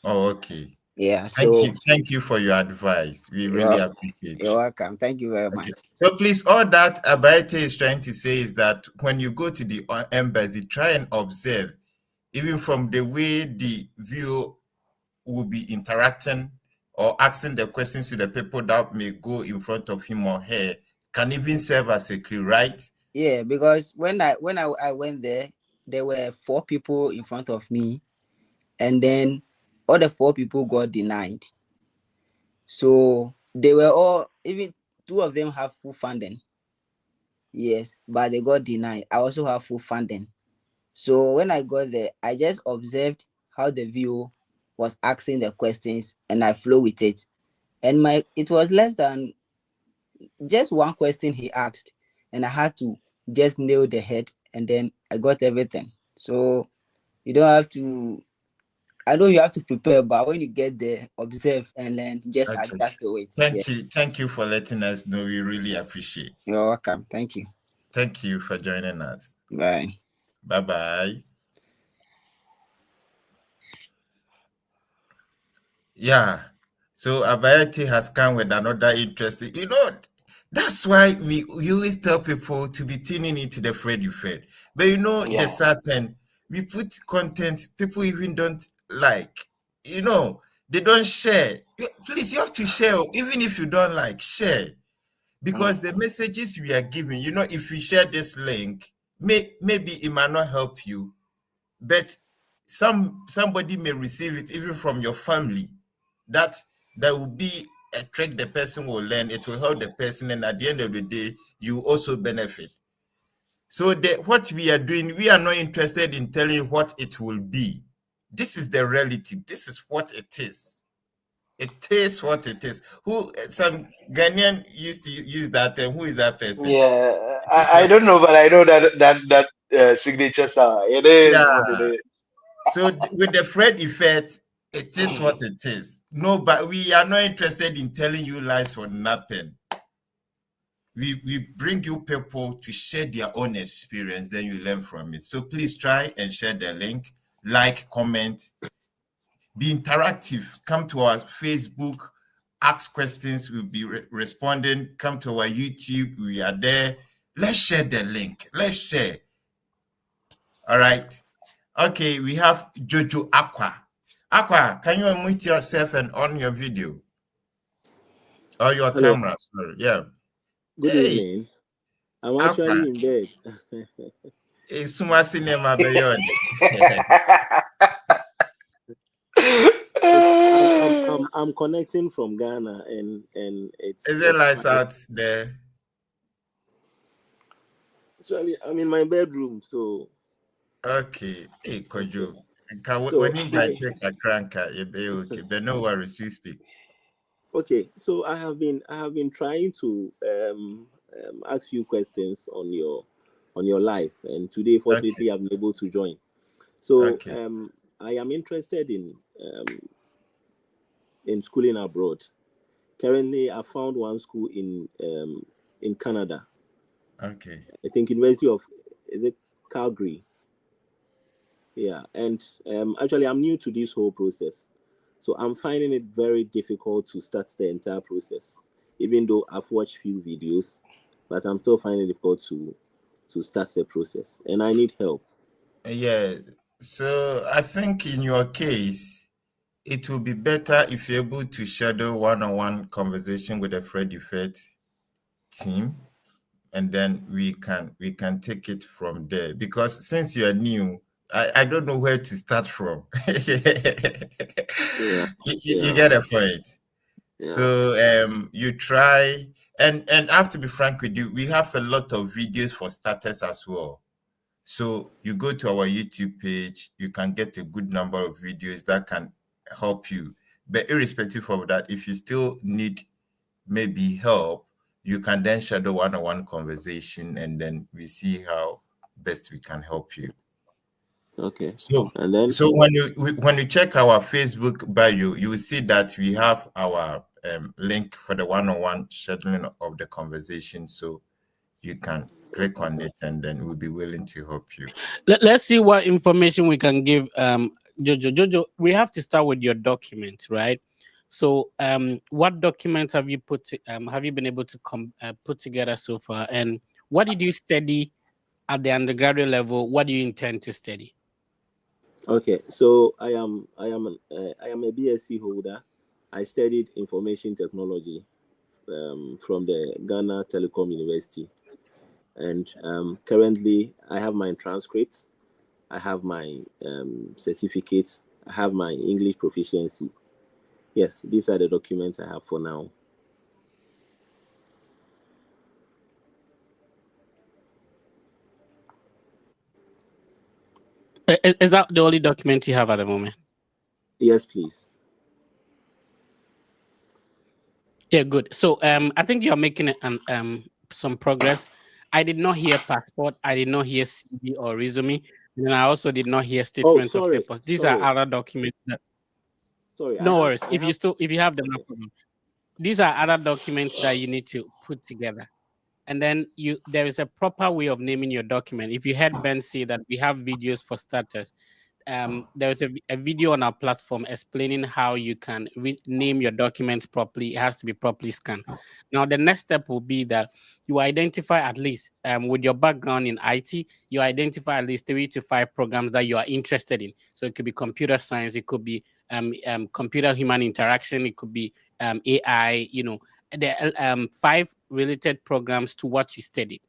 Oh, okay. Yeah, Thank so you. Thank you for your advice. We really appreciate you're it. welcome. Thank you very much. Okay. So please, all that Abaite is trying to say is that when you go to the embassy, try and observe, even from the way the viewer will be interacting or asking the questions to the people that may go in front of him or her, can even serve as a clue, right? Yeah, because when I went there were 4 people in front of me, and then all the 4 people got denied. So they were all, even 2 of them have full funding. Yes, but they got denied. I also have full funding. So when I got there, I just observed how the view was asking the questions, and I flow with it. And it was less than just one question he asked, and I had to just nail the head, and then I got everything. So you don't have to, I know you have to prepare, but when you get there, observe and learn, just Okay. adjust to it. Thank you. Thank you for letting us know. We really appreciate. You're welcome. Thank you. Thank you for joining us. Bye. Bye-bye. Yeah. So Abayati has come with another interesting, that's why we always tell people to be tuning into the Fred you fed. But the certain, we put content people even don't like, they don't share. Please, you have to share, even if you don't like, share. Because the messages we are giving, if we share this link, maybe it might not help you, but somebody may receive it even from your family. That will be a trick the person will learn. It will help the person, and at the end of the day, you also benefit. So what we are doing, we are not interested in telling you what it will be. This is the reality. This is what it is. It is what it is. Some Ghanaian used to use that term. Who is that person? Yeah, I don't know, but I know that signature sound. It is what it is. So with the Fred effect, it is what it is. No, but we are not interested in telling you lies for nothing. We bring you people to share their own experience, then you learn from it. So please try and share the link, like, comment, be interactive. Come to our Facebook, ask questions, we'll be responding. Come to our YouTube, we are there. Let's share the link. Let's share. All right. Okay, we have Jojo Aqua. Aqua, can you unmute yourself and on your video or your Hello. camera? Sorry. Yeah. Good Hey, evening. I'm Aqua. actually in bed. It's Suma Cinema Beyond. I'm connecting from Ghana and Is it lights out there? actually I'm in my bedroom. So Okay. Hey, Kojo. so When you I take a cranker, you be okay. But no worries, we speak. okay. So I have been trying to ask few questions on your life, and today Okay. fortunately I've been able to join. So Okay. I am interested in schooling abroad. Currently, I found one school in Canada. Okay. I think University of, is it Calgary? Yeah, and actually, I'm new to this whole process, so I'm finding it very difficult to start the entire process. Even though I've watched few videos, but I'm still finding it difficult to start the process, and I need help. Yeah. So I think in your case, it will be better if you're able to schedule one-on-one conversation with the Fred Effect team, and then we can take it from there. Because since you are new, I don't know where to start from. Yeah, You yeah, get a point. yeah. So you try, and I have to be frank with you, we have a lot of videos for starters as well. So you go to our YouTube page, you can get a good number of videos that can help you. But irrespective of that, if you still need maybe help, you can then schedule one-on-one conversation, and then we see how best we can help you. Okay, So, and then so when you check our Facebook bio, you will see that we have our link for the one-on-one scheduling of the conversation. So you can click on it, and then we'll be willing to help you. Let's see what information we can give Jojo. We have to start with your document, right? So what documents have you have you been able to put together so far, and what did you study at the undergraduate level? What do you intend to study? okay. So I am a BSc holder. I studied information technology from the Ghana Telecom University. And currently, I have my transcripts, I have my certificates, I have my English proficiency. Yes, these are the documents I have for now. Is that the only document you have at the moment? Yes, please. Yeah, good. So I think you're making some progress. I did not hear passport. I did not hear CV or resume. And I also did not hear Oh, statement of sorry, purpose. These are other documents. sorry. No worries. I have. If you have them, no Okay. problem. These are other documents that you need to put together. And then there is a proper way of naming your document. If you heard Ben say that we have videos for starters, there's a video on our platform explaining how you can name your documents properly. It has to be properly scanned. Now, the next step will be that you identify at least, with your background in IT, you identify at least 3 to 5 programs that you are interested in. So it could be computer science, it could be computer human interaction, it could be AI, the 5 related programs to what you studied.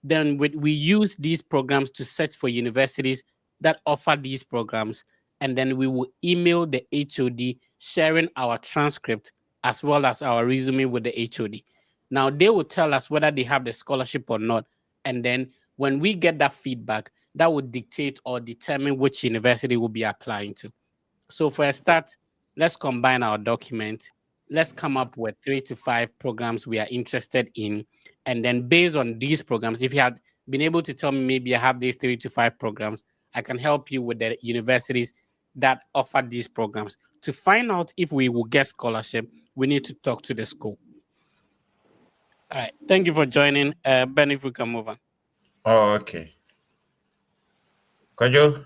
Then we use these programs to search for universities that offer these programs, and then we will email the HOD sharing our transcript as well as our resume with the HOD. Now they will tell us whether they have the scholarship or not, and then when we get that feedback, that would dictate or determine which university we'll be applying to. So for a start, let's combine our document. Let's come up with 3 to 5 programs we are interested in. And then based on these programs, if you had been able to tell me maybe I have these 3 to 5 programs, I can help you with the universities that offer these programs. To find out if we will get scholarship, we need to talk to the school. All right. Thank you for joining. Ben, if we can move on. Oh, okay. Kojo?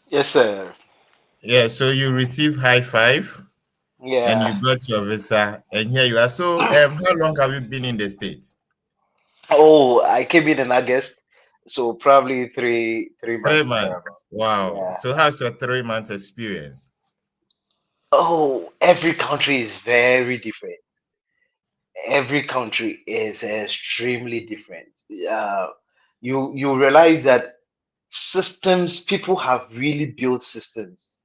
Yes, sir. Yeah, so you receive high five and Yeah. you got your visa, and here you are. So how long have you been in the States? Oh, I came in August. So probably three 3 months thereabout. months. Wow. Yeah. So how's your 3 months experience? Oh, every country is very different. Every country is extremely different. Uh, you realize that systems, people have really built systems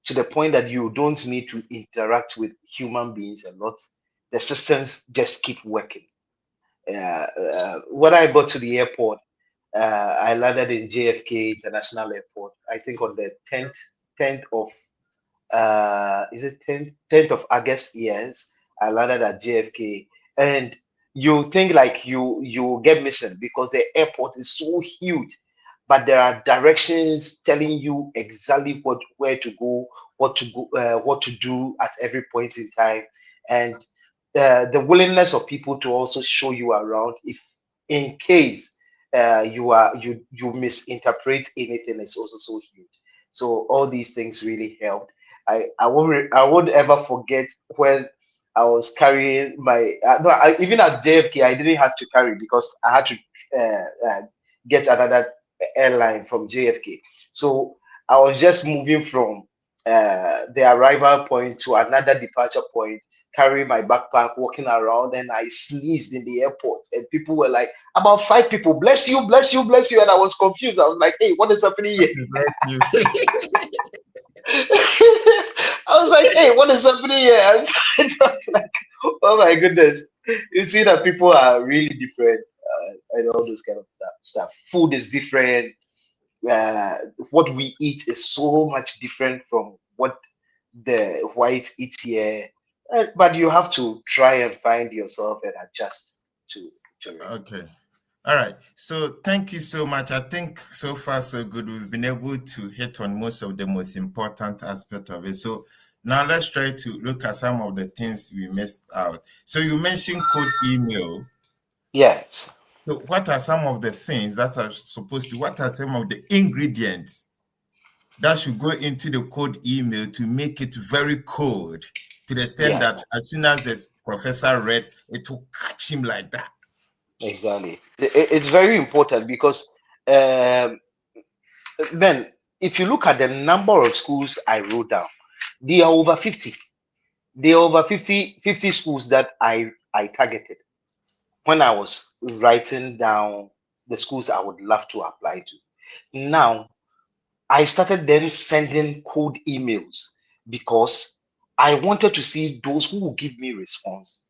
to the point that you don't need to interact with human beings a lot. The systems just keep working. When I got to the airport, I landed in JFK International Airport. I think on the tenth of is it 10th of August? Yes, I landed at JFK, and you think like you get missing because the airport is so huge, but there are directions telling you exactly where to go, what to do at every point in time, and the willingness of people to also show you around if in case you misinterpret anything is also so huge. So all these things really helped. I won't ever forget when I was carrying my no even at JFK I didn't have to carry because I had to get another airline from JFK. So I was just moving from the arrival point to another departure point, carrying my backpack, walking around, and I sneezed in the airport, and people were like, about five people, bless you, bless you, bless you, and I was confused. I was like, hey, what is happening What here? is bless you? I was like, hey, what is happening here? I was like, oh my goodness. You see that people are really different and all those kind of stuff. Food is different. Uh, what we eat is so much different from what the whites eat here. But you have to try and find yourself and adjust to it. Okay. All right. So thank you so much. I think so far so good. We've been able to hit on most of the most important aspect of it. So now let's try to look at some of the things we missed out. So you mentioned code email. Yes. So what are some of the things that are supposed to, what are some of the ingredients that should go into the code email to make it very cold to the extent Yeah, that as soon as the professor read, it will catch him like that? exactly. It's very important because um, then if you look at the number of schools I wrote down, they are over 50. There are over 50 schools that I targeted when I was writing down the schools I would love to apply to. Now, I started then sending cold emails because I wanted to see those who will give me response.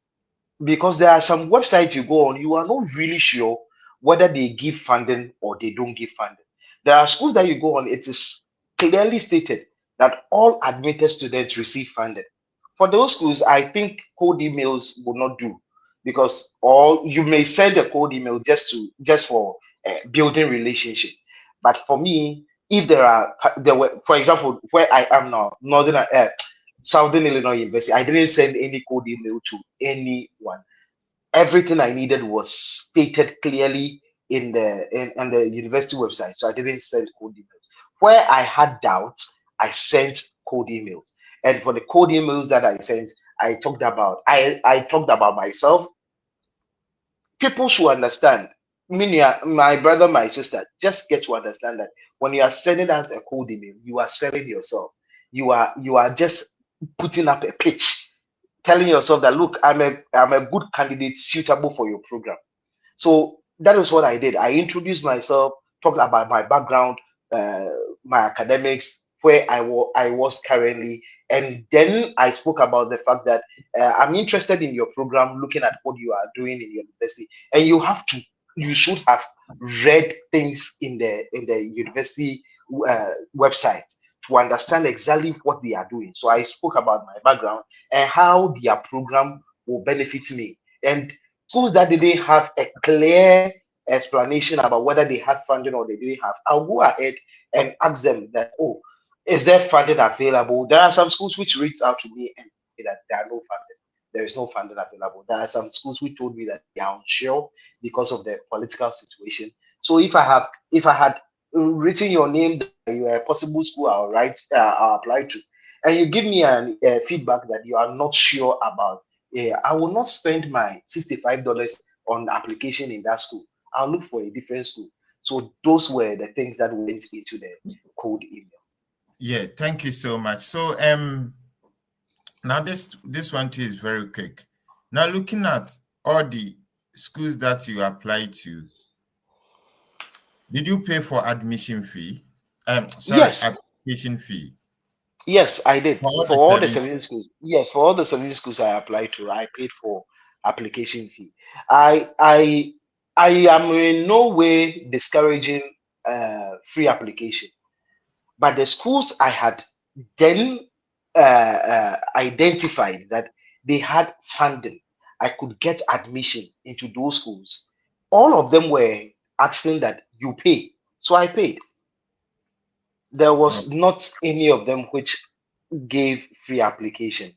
Because there are some websites you go on, you are not really sure whether they give funding or they don't give funding. There are schools that you go on, it is clearly stated that all admitted students receive funding. For those schools, I think cold emails will not do because all you may send a cold email just for building relationship. But for me, if there were, for example, where I am now, Southern Illinois University, I didn't send any cold email to anyone. Everything I needed was stated clearly on the university website. So I didn't send cold emails. Where I had doubts, I sent cold emails. And for the cold emails that I sent, I talked about myself. People should understand. Me, my brother, my sister, just get to understand that when you are sending us a cold email, you are selling yourself. You are just putting up a pitch, telling yourself that look, I'm a good candidate suitable for your program. So that is what I did. I introduced myself, talked about my background, uh, my academics, where I was currently, and then I spoke about the fact that I'm interested in your program, looking at what you are doing in your university, and you should have read things in the university website to understand exactly what they are doing. So I spoke about my background and how their program will benefit me. And schools that didn't have a clear explanation about whether they had funding or they didn't have, I'll go ahead and ask them that, oh, is there funding available? There are some schools which reached out to me and say that there are no funding. There is no funding available. There are some schools which told me that they are unsure because of the political situation. So if I had written your name that you are a possible school I'll apply to, and you give me an feedback that you are not sure about, I will not spend my $65 on application in that school. I'll look for a different school. So those were the things that went into the cold email. Yeah, thank you so much. So now this one too is very quick. Now looking at all the schools that you applied to, did you pay for admission fee? Sorry, Yes, application fee yes, I did. for all For the all the seven 17 schools. Yes, for all the 17 schools I applied to, I paid for application fee. I I I am in no way discouraging free application, but the schools I had then identified that they had funding, I could get admission into those schools. All of them were asking that you pay, so I paid. There Oh, was not any of them which gave free application.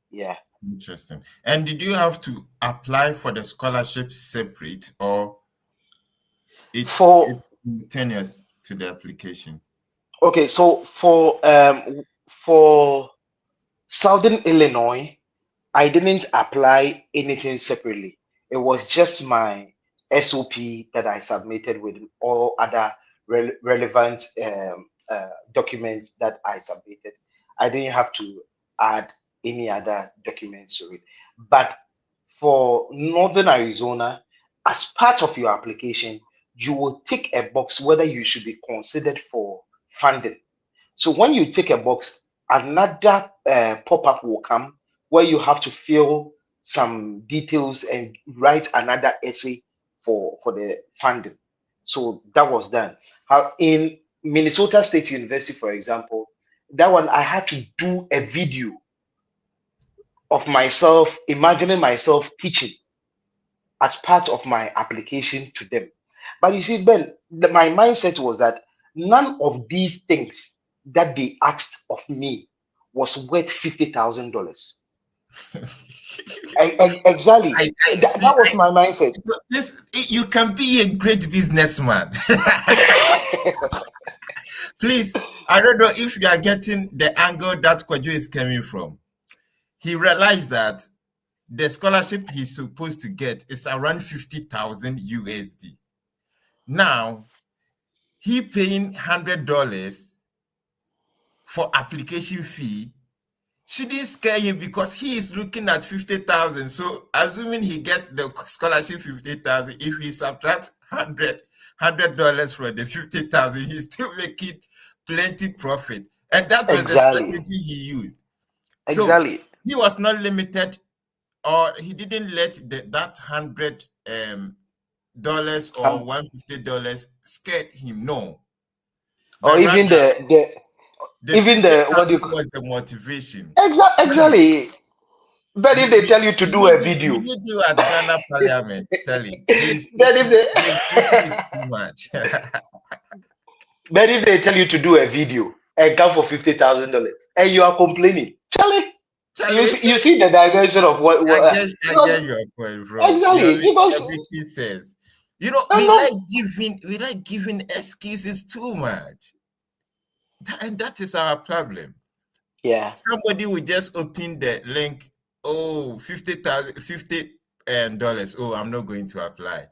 Yeah. interesting. And did you have to apply for the scholarship separate, or For it's simultaneous to the application? okay, so for Southern Illinois, I didn't apply anything separately. It was just my SOP that I submitted with all other relevant documents that I submitted. I didn't have to add any other documents to it. But for Northern Arizona, as part of your application, you will tick a box whether you should be considered for funding. So when you tick a box, another pop-up will come where you have to fill some details and write another essay for the funding. So that was done. How in Minnesota State University, for example, that one I had to do a video of myself, imagining myself teaching as part of my application to them. But you see, Ben, my mindset was that none of these things that they asked of me was worth $50,000. Exactly. I see. That was my mindset. This you can be a great businessman. Please, I don't know if you are getting the angle that Kwajo is coming from. He realized that the scholarship he's supposed to get is around 50,000 USD. Now, he paying $100 for application fee shouldn't scare him because he is looking at 50,000. So, assuming he gets the scholarship 50,000, if he subtracts $100 from the 50,000, he's still making plenty profit. And that was the Exactly. strategy he used. So Exactly. he was not limited, or he didn't let that $100 or $150 scare him. No, Or but even rather the even the what do you 50,000 was the motivation. exactly. But if they tell you to do a We video, need you at Ghana Parliament. Tell him then if they the institution is too much. but if they tell you to do a video and come for $50,000 and you are complaining, Charlie, Charlie, you see the dimension of I because get your point, bro. exactly because Everything says, and not, we like giving excuses too much, and that is our problem. yeah Somebody will just open the link. Oh, $50. Oh, I'm not going to apply.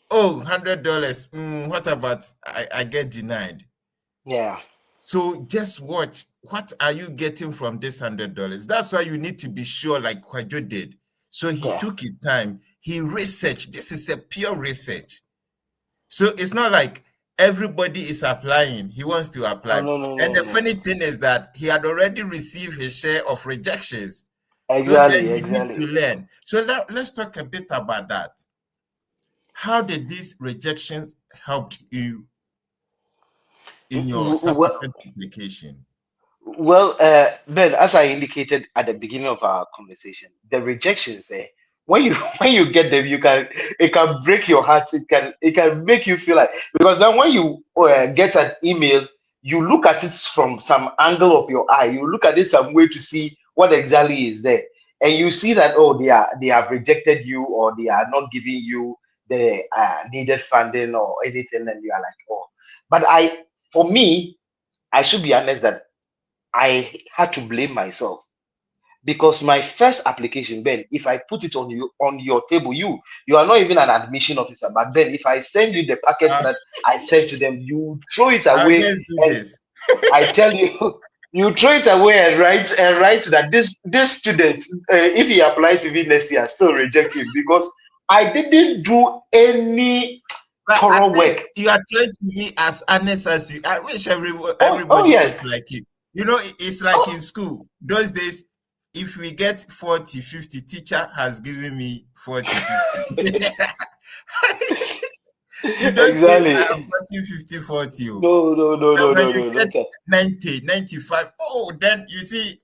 Oh, $100. What about I get denied? yeah So just watch. What are you getting from this $100? That's why you need to be sure, like Kwajo did. So he yeah took his time. He researched. This is a pure research. So it's not like everybody is applying. He wants to oh apply. no no And no the no funny thing is that he had already received his share of rejections. So then exactly he needs to exactly learn. So let's talk a bit about that. How did these rejections help you in your well, subsequent application? Well, Ben, as I indicated at the beginning of our conversation, the rejections there, when you when you get them, it can break your heart. It can make you feel like because then when you get an email, you look at it from some angle of your eye. You look at it some way to see what exactly is there, and you see that oh they have rejected you or they are not giving you the needed funding or anything, and you are like oh. But for me, I should be honest that I had to blame myself Because my first application, Ben, if I put it on your table, you are not even an admission officer, but then if I send you the packet Uh, that I sent to them, you throw it I'll away, just do and this. I tell you, you throw it away and write that this student, if he applies even next year, still reject him because I didn't do any But I thorough think work. you are trying to be as honest as you. I wish Oh everybody yes. is like you. You know, it's like Oh, in school. Those days, if we get 40, 50, teacher has given me 40, 50. You don't say I have exactly. 40, 50, 40. Oh. No, no, no, And no, when no, you no, no, get sir. 90, 95, oh, then you see,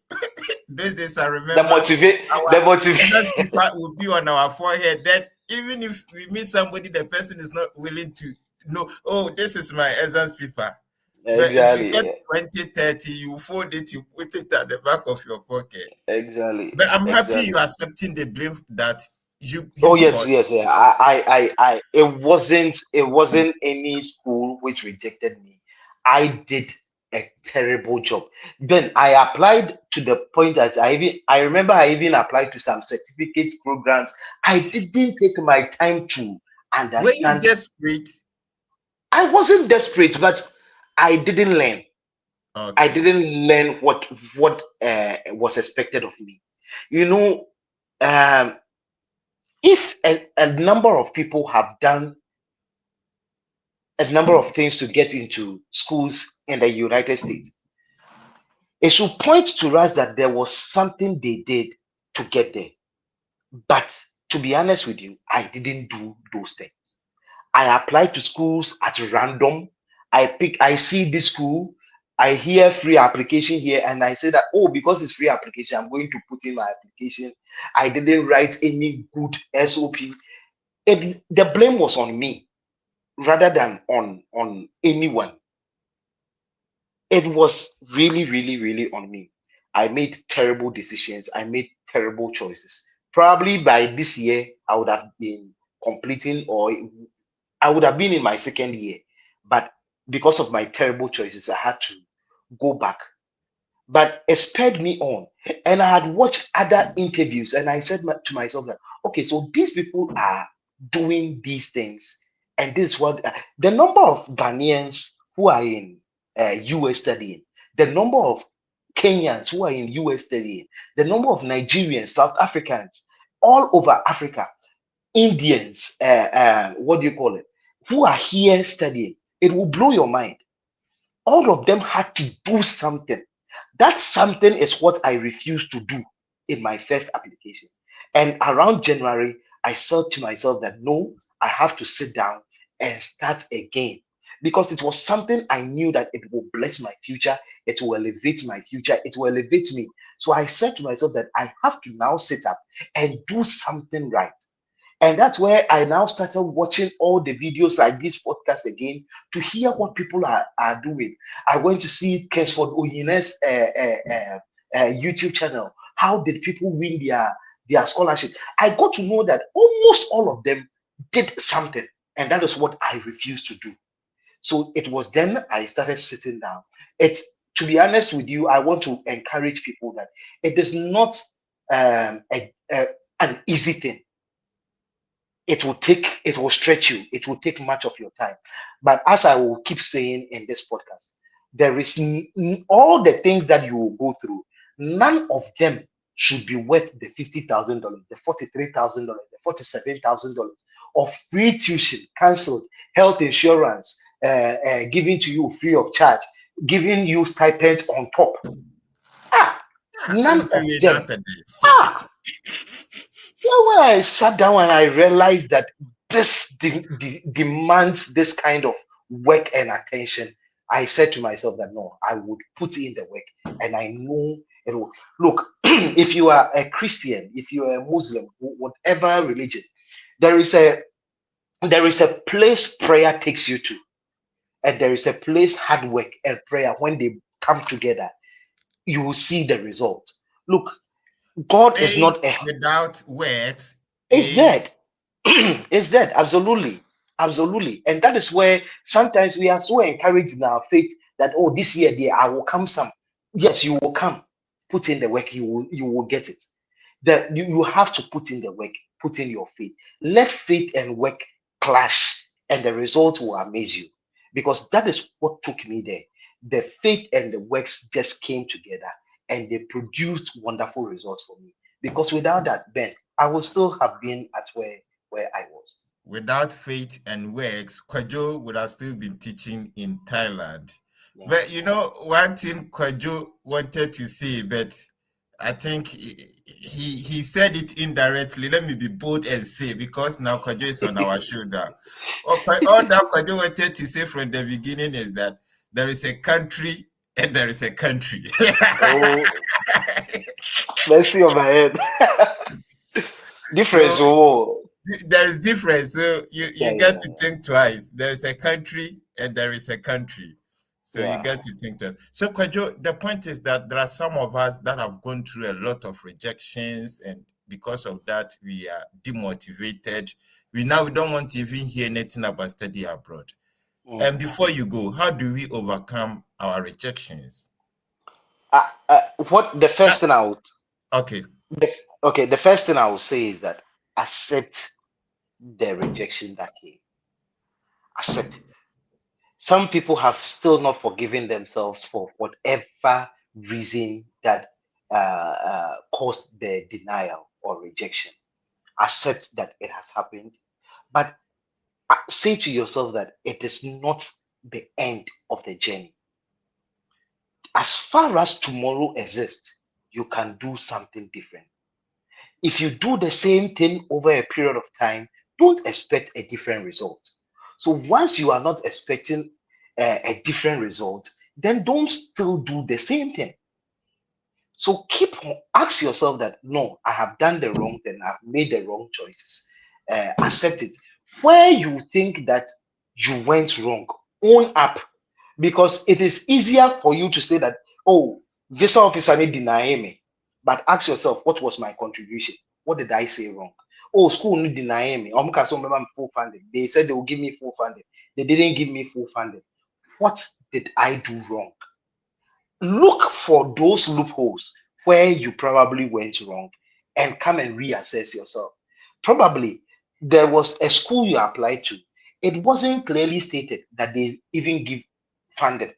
those days I The remember motivate, our the motivate. exam paper will be on our forehead. Then even if we meet somebody, the person is not willing to know, oh, this is my exam paper. But if you get Exactly, 20, 30, you fold it, you put it at the back of your pocket. exactly, But I'm happy you exactly. are accepting the blame that Oh you yes, caused. yes, yeah. I. It wasn't any school which rejected me. I did a terrible job. Then I applied to the point that I remember I even applied to some certificate programs. I didn't take my time to Were you understand. desperate? I wasn't desperate, but I didn't learn. I Okay. didn't learn what was expected of me. You know, um, if a number of people have done a number of things to get into schools in the United States, it should point to us that there was something they did to get there. But to be honest with you, I didn't do those things. I applied to schools at random. I see this school, I hear free application here, and I say that, oh, because it's free application, I'm going to put in my application. I didn't write any good SOP. The blame was on me rather than on anyone. It was really, really, really on me. I made terrible decisions. I made terrible choices. Probably by this year, I would have been completing, or I would have been in my second year. But because of my terrible choices, I had to go back. But it spurred me on. And I had watched other interviews, and I said to myself that, okay, so these people are doing these things. And this is what the number of Ghanaians who are in US studying, the number of Kenyans who are in US studying, the number of Nigerians, South Africans, all over Africa, Indians, what do you call it, who are here studying, it will blow your mind. All of them had to do something. That something is what I refused to do in my first application. And around January, I said to myself that no, I have to sit down and start again, because it was something I knew that it will bless my future, it will elevate my future, it will elevate me. So I said to myself that I have to now sit up and do something right. And that's where I now started watching all the videos like this podcast again to hear what people are doing. I went to see Kesford Oyine's YouTube channel. How did people win their scholarship? I got to know that almost all of them did something, and that is what I refused to do. So it was then I started sitting down. It's, to be honest with you, I want to encourage people that it is not an easy thing. It will stretch you, it will take much of your time, but as I will keep saying in this podcast, there is all the things that you will go through, none of them should be worth the $50,000, the $43,000, the $47,000 of free tuition cancelled, health insurance given to you free of charge, giving you stipends on top. Ah, none of them. Ah, when I sat down and I realized that this demands this kind of work and attention, I said to myself that no, I would put in the work, and I know it will. Look, if you are a Christian, if you are a Muslim, whatever religion, there is a place prayer takes you to, and there is a place hard work and prayer, when they come together, you will see the result. Look, God is Faith not a without words is is dead. Is dead. Absolutely. Absolutely. And that is where sometimes we are so encouraged in our faith that, oh, this year, dear, I will come some. Yes, you will come. put in the work, you will get it. That you have to put in the work, put in your faith. Let faith and work clash, and the result will amaze you. Because that is what took me there. The faith and the works just came together, and they produced wonderful results for me. Because without that, Ben, I would still have been at where I was. Without faith and works, Kwajo would have still been teaching in Thailand. Yeah. But you know, one thing Kwajo wanted to say, but I think he said it indirectly. Let me be bold and say, because now Kwajo is on our shoulder. All that Kwajo wanted to say from the beginning is that there is a country and there is a country. Oh, mercy on my head. Difference. So Oh, there is difference. So yeah, you yeah, get to think twice. There is a country and there is a country. So you yeah. get to think twice. So Kwajo, the point is that there are some of us that have gone through a lot of rejections, and because of that, we are demotivated. We don't want to even hear anything about study abroad. Mm. And before you go, how do we overcome our rejections? What the first thing I would Okay. okay, the first thing I would say is that accept the rejection that came. Accept it. Some people have still not forgiven themselves for whatever reason that caused the denial or rejection. Accept that it has happened, but say to yourself that it is not the end of the journey. As far as tomorrow exists, you can do something different. If you do the same thing over a period of time, don't expect a different result. So once you are not expecting a different result, then don't still do the same thing. So ask yourself that no, I have done the wrong thing, I've made the wrong choices. Accept it. Where you think that you went wrong, own up, because it is easier for you to say that, oh, visa officer need deny me, but ask yourself, what was my contribution? What did I say wrong? Oh, school need deny me. Full funding. They said they will give me full funding. They didn't give me full funding. What did I do wrong? Look for those loopholes where you probably went wrong and come and reassess yourself. Probably there was a school you applied to. It wasn't clearly stated that they even give funding.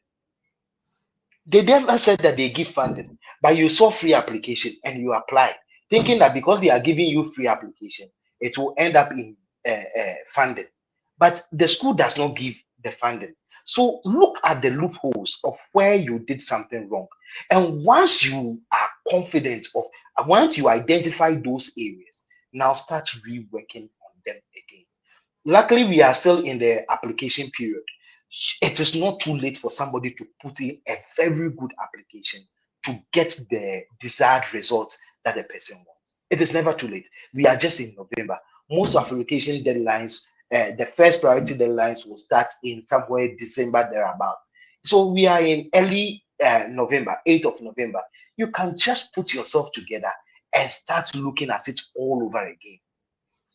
They never said that they give funding, but you saw free application and you applied, thinking that because they are giving you free application, it will end up in funding. But the school does not give the funding. So look at the loopholes of where you did something wrong. And once you are confident of, once you identify those areas, now start reworking on them again. Luckily, we are still in the application period. It is not too late for somebody to put in a very good application to get the desired results that the person wants. It is never too late. We are just in November. Most application deadlines, the first priority deadlines will start in somewhere December thereabout. So we are in early November, 8th of November. You can just put yourself together and start looking at it all over again.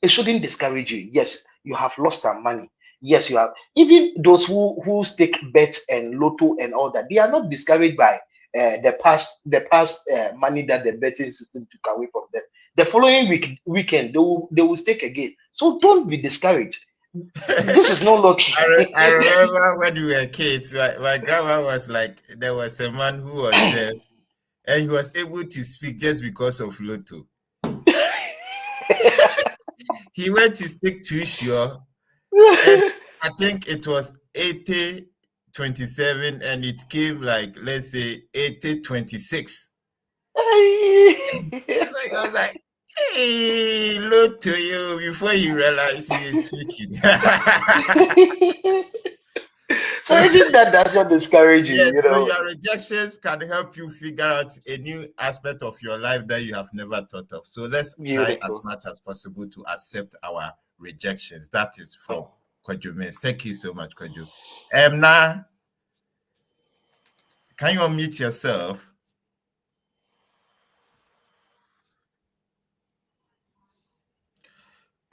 It shouldn't discourage you. Yes, you have lost some money. Yes, you have. Even those who stake bets and lotto and all that, they are not discouraged by the past money that the betting system took away from them. The following weekend they will stake again. So don't be discouraged. This is no lottery. I remember when we were kids, my grandma was like, there was a man who was deaf and he was able to speak just because of Lotto. He went to stick to sure, and I think it was 80-27, and it came like, let's say 80-26. So I was like, hey, look to you before you realize he is speaking. So even that does not discourage you, Yes, you so know. your rejections can help you figure out a new aspect of your life that you have never thought of. So let's try as Beautiful. much as possible to accept our rejections. That is from Kwadwo Mens. Thank you so much, Kwadwo. Now, can you unmute yourself?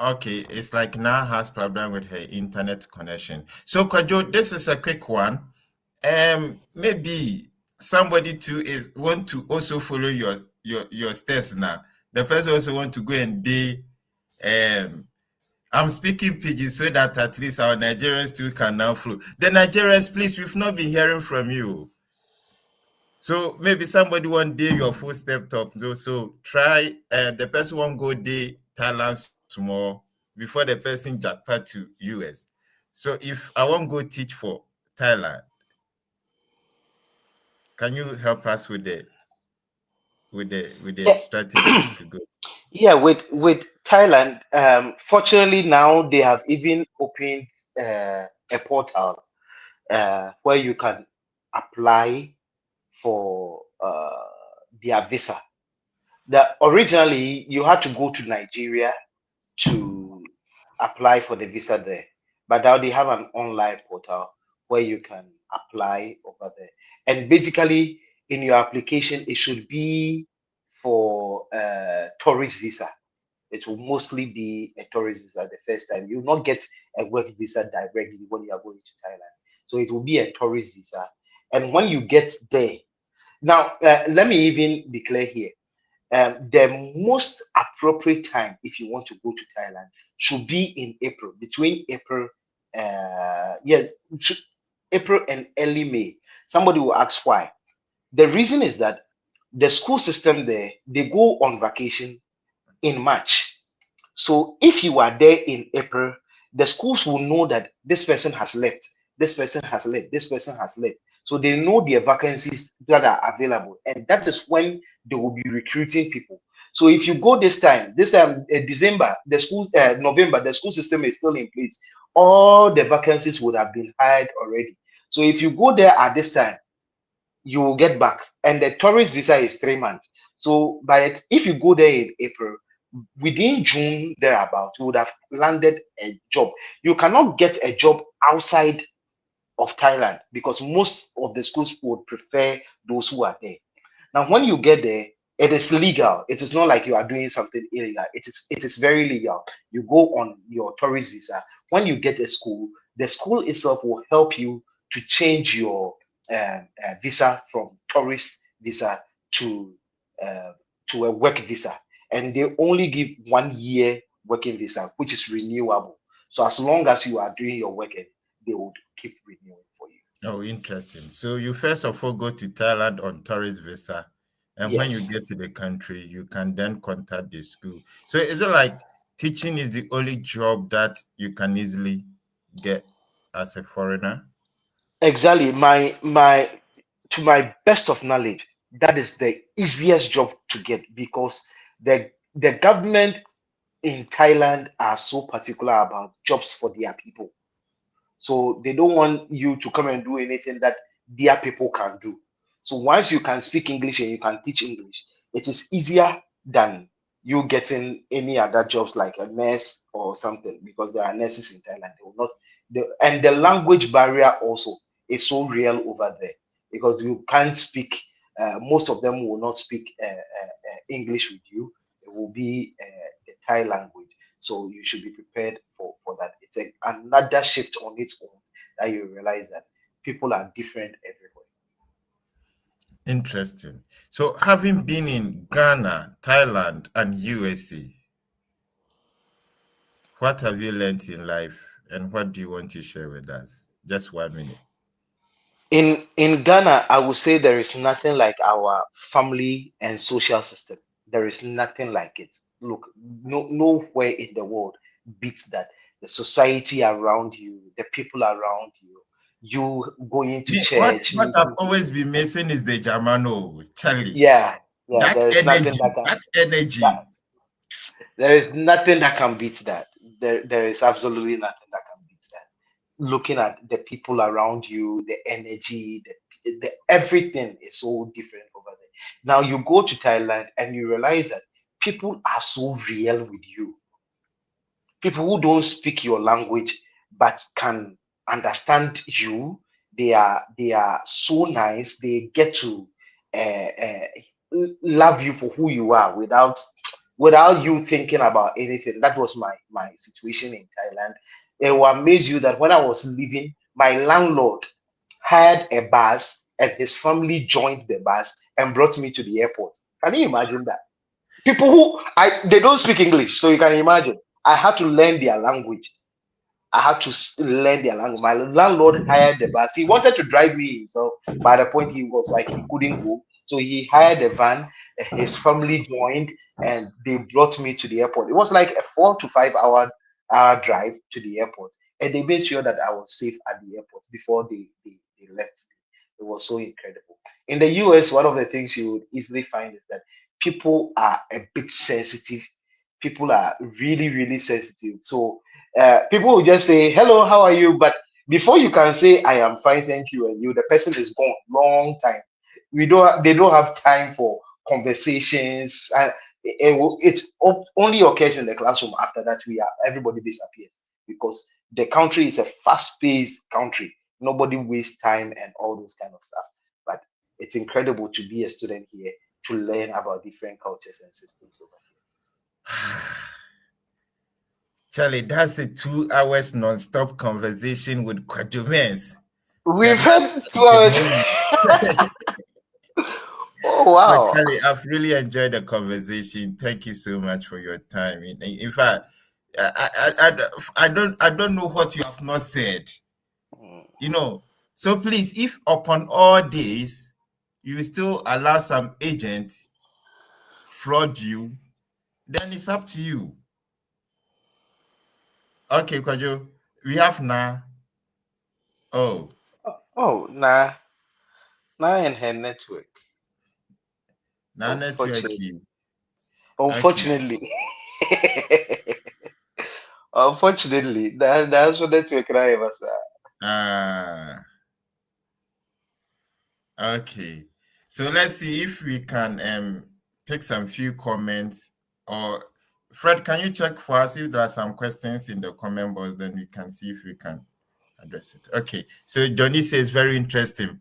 Okay, it's like Na has problem with her internet connection. So Kwadwo, this is a quick one. Maybe somebody too is want to also follow your steps now. The first also want to go and day. I'm speaking pidgin so that at least our Nigerians too can now flow. The Nigerians, please, we've not been hearing from you. So maybe somebody one day your full step top. So try the person won't go day Thailand small before the person jackpot to US. So if I won't go teach for Thailand, can you help us with the Yeah. strategy to go? Yeah, with Thailand, fortunately now they have even opened a portal where you can apply for their visa. That originally you had to go to Nigeria to apply for the visa there, but now they have an online portal where you can apply over there. And basically, in your application, it should be for tourist visa. It will mostly be a tourist visa the first time. You will not get a work visa directly when you are going to Thailand. So it will be a tourist visa. And when you get there, now let me even be clear here. The most appropriate time if you want to go to Thailand should be in April, between April, yes, April and early May. Somebody will ask why. The reason is that the school system there, they go on vacation in March. So if you are there in April, the schools will know that this person has left, this person has left, this person has left. So they know their vacancies that are available, and that is when they will be recruiting people. So if you go this time December, the schools November, the school system is still in place. All the vacancies would have been hired already. So if you go there at this time, you will get back, and the tourist visa is 3 months. So if you go there in April, within June thereabout, you would have landed a job. You cannot get a job outside of Thailand because most of the schools would prefer those who are there. Now, when you get there, it is legal. It is not like you are doing something illegal. It is very legal. You go on your tourist visa. When you get a school, the school itself will help you to change your visa from tourist visa to uh, to a work visa, and they only give 1 year working visa, which is renewable. So as long as you are doing your working, they would keep renewing for you. Oh, interesting. So you first of all go to Thailand on tourist visa, and when you Yes. get to the country, you can then contact the school. So is it like teaching is the only job that you can easily get as a foreigner? Exactly. To my best of knowledge, that is the easiest job to get because the government in Thailand are so particular about jobs for their people. So they don't want you to come and do anything that their people can do. So once you can speak English and you can teach English, it is easier than you getting any other jobs like a nurse or something because there are nurses in Thailand. They will not, and the language barrier also is so real over there because you can't speak. Most of them will not speak English with you. It will be the Thai language. So you should be prepared for that. It's another shift on its own that you realize that people are different everywhere. Interesting. So having been in Ghana, Thailand, and USA, what have you learned in life, and what do you want to share with us? Just 1 minute. In Ghana, I would say there is nothing like our family and social system. There is nothing like it. Look, nowhere in the world beats that. The society around you, the people around you, you going to church, What you I've go to always been missing is the Germano, Charlie. yeah, yeah. That There is nothing energy, that can that that energy. there is nothing that can beat that. There is absolutely nothing that can beat that. Looking at the people around you, the energy, the everything is so different over there. Now you go to Thailand and you realize that people are so real with you. People who don't speak your language but can understand you, they are so nice. They get to love you for who you are without you thinking about anything. That was my situation in Thailand. It will amaze you that when I was leaving, my landlord hired a bus and his family joined the bus and brought me to the airport. Can you imagine that? People who they don't speak English, so you can imagine. I had to learn their language. I had to learn their language. My landlord hired the bus. He wanted to drive me himself. By the point he was like he couldn't go, so he hired a van. His family joined, and they brought me to the airport. It was like a 4 to 5 hour drive to the airport, and they made sure that I was safe at the airport before they left. It was so incredible. In the US, one of the things you would easily find is that people are a bit sensitive. People are really, really sensitive. So people will just say, "Hello, how are you?" But before you can say, "I am fine, thank you," and you, the person is gone long time. They don't have time for conversations. And only occurs in the classroom. After that, everybody disappears because the country is a fast-paced country. Nobody wastes time and all those kind of stuff. But it's incredible to be a student here to learn about different cultures and systems over here. Charlie, that's a 2 hours non-stop conversation with Quadrumens. We've had 2 hours. Oh wow! But Charlie, I've really enjoyed the conversation. Thank you so much for your time. In fact, I don't know what you have not said. You know, so please, if upon all days you still allow some agent fraud you, then it's up to you. Okay, Kwajo, we have now. Oh, Nah in her network. now network. Unfortunately. Unfortunately, that's what network I ever saw. Okay. So let's see if we can pick some few comments. Or Fred, can you check for us if there are some questions in the comment box? Then we can see if we can address it. Okay. So Johnny says very interesting.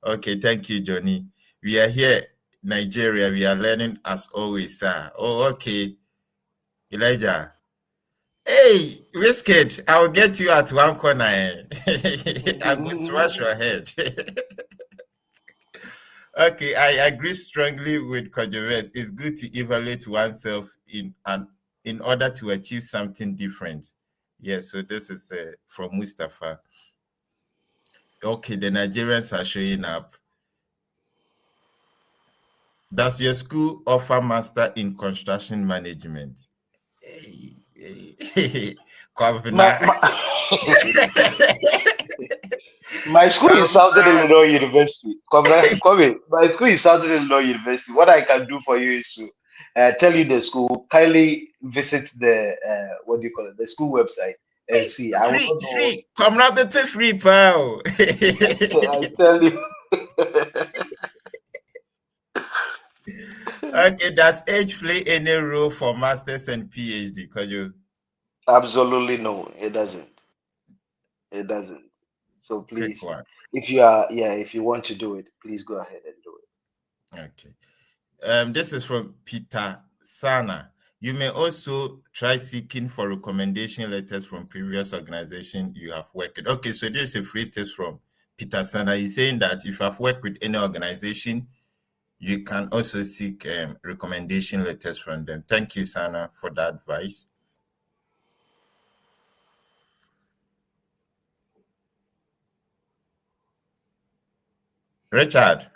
Okay, thank you, Johnny. We are here, Nigeria. We are learning as always, sir. Oh, okay. Elijah. Hey, Whisket, I'll get you at one corner. I'll go smash your head. Okay, I agree strongly with Kojoves. It's good to evaluate oneself in order to achieve something different. Yes, so this is from Mustafa. Okay, the Nigerians are showing up. Does your school offer master in construction management? My school is Southern Illinois University. My school is Southern Illinois University. What I can do for you is to tell you the school. Kindly visit the what do you call it? The school website and see. I will not know. Come now, pay free, pal. I tell you. Okay, does age play any role for masters and PhD? Could you? Absolutely no, it doesn't. It doesn't. So Quick please, one. if you want to do it, please go ahead and do it. Okay. This is from Peter Sana. You may also try seeking for recommendation letters from previous organization you have worked with. Okay, so this is a free test from Peter Sana. He's saying that if you have worked with any organization, you can also seek recommendation letters from them. Thank you, Sana, for that advice. Richard.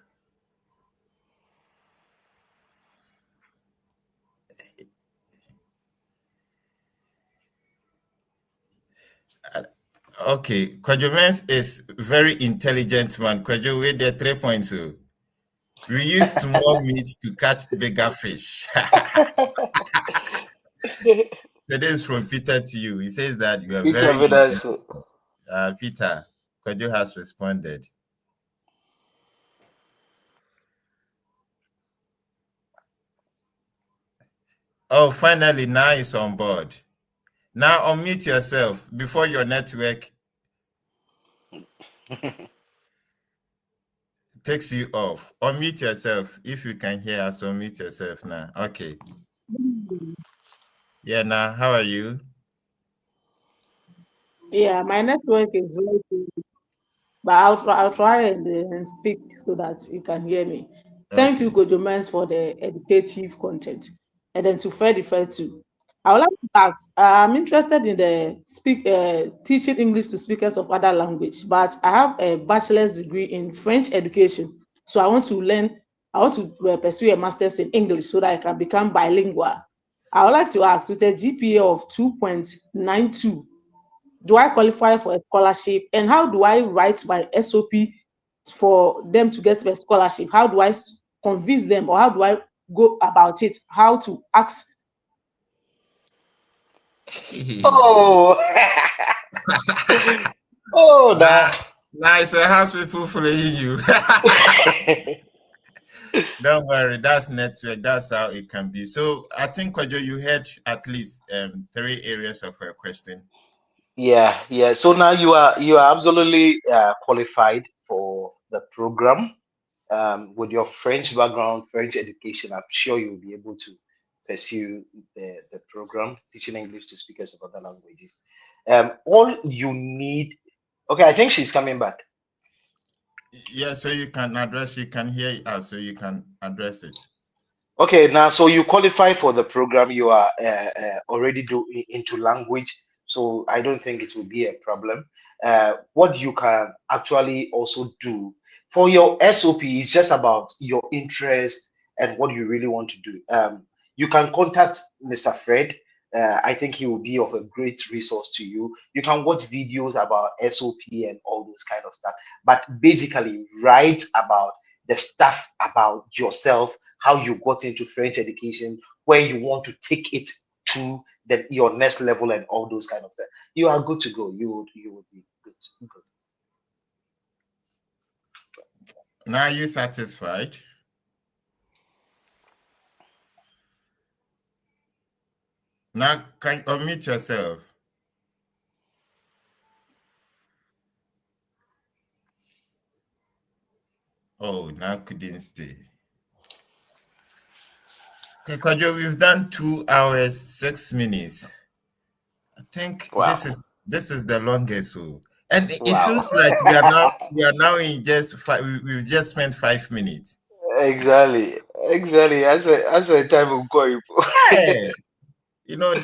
Okay, Kwajo is very intelligent man. Kwajo, with the 3.2. We use small meat to catch bigger fish. So this is from Peter to you. He says that you are very intelligent. Peter, Kwajo has responded. Oh, finally, now he's on board. Now unmute yourself before your network takes you off. Unmute yourself. If you can hear us, unmute yourself now. Okay. Yeah, now, how are you? Yeah, my network is very good. But I'll try and speak so that you can hear me. Thank you, Okay. Kojomens, for the educative content. And then to Fred too. I would like to ask, I'm interested in the teaching English to speakers of other language, but I have a bachelor's degree in French education. So I want to pursue a master's in English so that I can become bilingual. I would like to ask, with a GPA of 2.92, do I qualify for a scholarship? And how do I write my SOP for them to get the scholarship? How do I convince them, or how do I go about it? How to ask? Oh, oh, Nah, that. nice. It has people following you. Don't worry, that's network. That's how it can be. So I think, Kwajo, you had at least 3 areas of a question. Yeah, yeah. So now you are absolutely qualified for the program. With your French background, French education, I'm sure you'll be able to pursue the program, teaching English to speakers of other languages. All you need. Okay, I think she's coming back. Yeah, so you can address, you can hear us, so you can address it. Okay, now so you qualify for the program. You are already into language, so I don't think it will be a problem. What you can actually also do for your SOP is just about your interest and what you really want to do. You can contact Mr. Fred. I think he will be of a great resource to you. You can watch videos about SOP and all those kind of stuff, but basically write about the stuff about yourself, how you got into French education, where you want to take it to your next level, and all those kind of stuff. You are good to go. You would be good. Good. Now, are you satisfied? Now, can you unmute yourself? Oh, now couldn't stay. Okay, Kwajo, we've done 2 hours, 6 minutes. I think Wow. this is the longest. So, and it Wow. feels like we are now in just five. We've just spent 5 minutes. Exactly. Exactly. As a time of going. Hey,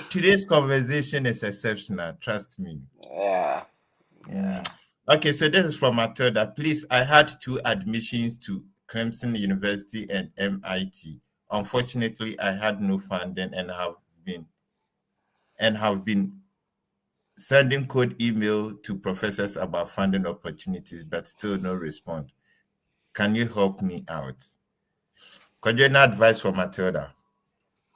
today's conversation is exceptional. Trust me. Yeah. Mm. Yeah. Okay, so this is from Matilda. Please, I had 2 admissions to Clemson University and MIT. Unfortunately, I had no funding and have been sending code email to professors about funding opportunities, but still no response. Can you help me out? Could you any advice for Matilda?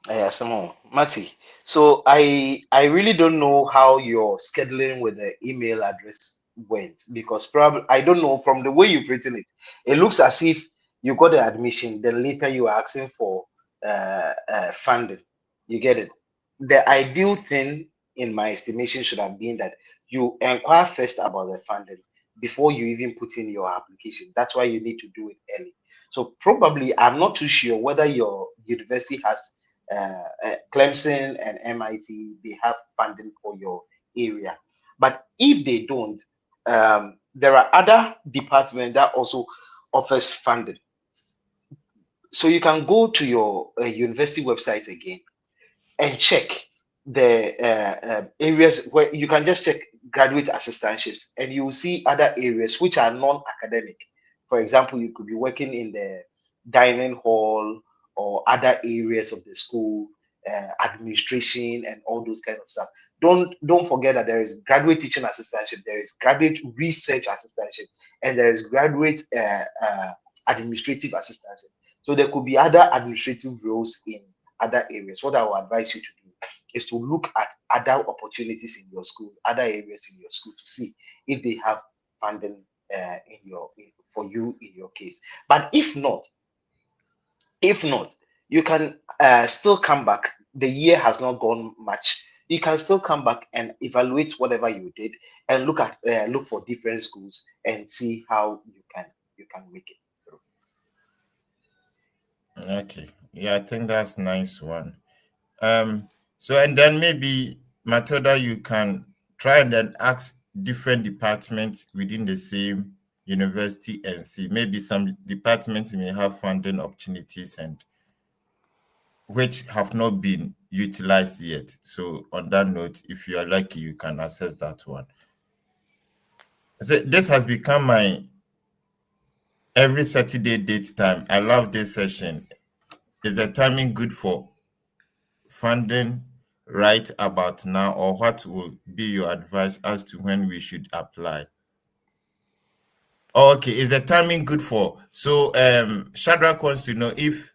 Yeah, Simon, Mati. So I really don't know how your scheduling with the email address went, because probably I don't know, from the way you've written it, it looks as if you got the admission, then later you are asking for funding. You get it? The ideal thing, in my estimation, should have been that you inquire first about the funding before you even put in your application. That's why you need to do it early. So probably, I'm not too sure whether your university has Clemson and MIT, they have funding for your area. But if they don't, there are other departments that also offers funding. So you can go to your university website again and check the areas where you can just check graduate assistantships, and you will see other areas which are non-academic. For example, you could be working in the dining hall or other areas of the school, administration and all those kind of stuff. Don't forget that there is graduate teaching assistantship, there is graduate research assistantship, and there is graduate administrative assistantship. So there could be other administrative roles in other areas. What I will advise you to do is to look at other opportunities in your school, other areas in your school, to see if they have funding for you in your case. But if not, you can still come back. The year has not gone much. You can still come back and evaluate whatever you did, and look for different schools and see how you can make it through. Okay. Yeah, I think that's nice one. So and then maybe Matilda, you can try and then ask different departments within the same university and see. Maybe some departments may have funding opportunities and which have not been utilized yet. So on that note, if you are lucky, you can access that one. So this has become my every Saturday date time. I love this session. Is the timing good for funding right about now, or what will be your advice as to when we should apply? Oh, okay, is the timing good for? So Shadrach wants to know if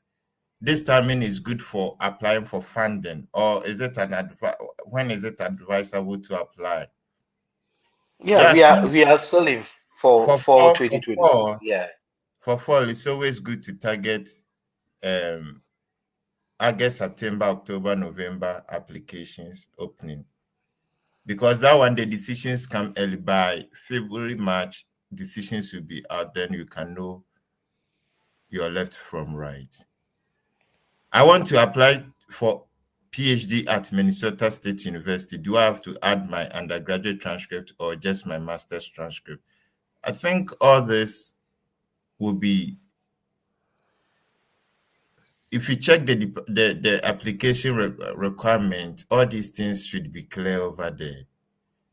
this timing is good for applying for funding, or is it when is it advisable to apply? Yeah, Yeah, I think we are selling for for fall fall, for 2020. fall, Yeah. for fall, it's always good to target um August, September, October, November applications opening, because that one the decisions come early. By February, March, decisions will be out. Then you can know your left from right. I want to apply for PhD at Minnesota State University. Do I have to add my undergraduate transcript or just my master's transcript? I think all this will be, if you check the application requirement, all these things should be clear over there.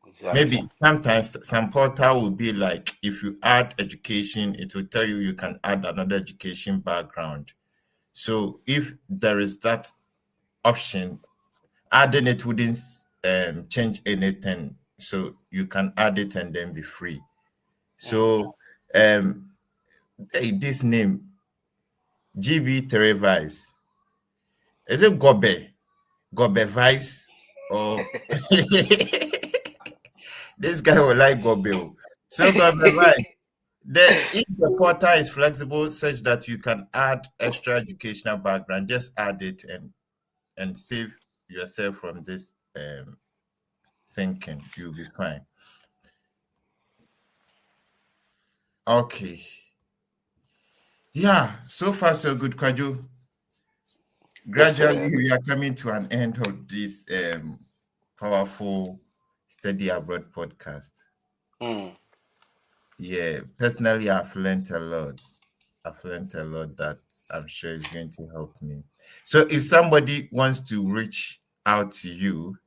Exactly. Maybe sometimes some portal will be like, if you add education, it will tell you you can add another education background. So if there is that option, adding it wouldn't change anything. So you can add it and then be free. So this name, GB3 Vibes, is it Gobe? Gobe Vibes? Or this guy will like Gobe. So Gobe Vibes. If the portal is flexible such that you can add extra educational background, just add it and save yourself from this thinking. You'll be fine. Okay. Yeah, so far so good, Kwaju. Gradually, we are coming to an end of this powerful Study Abroad podcast. Yeah, personally, I've learned a lot. That I'm sure is going to help me. So if somebody wants to reach out to you,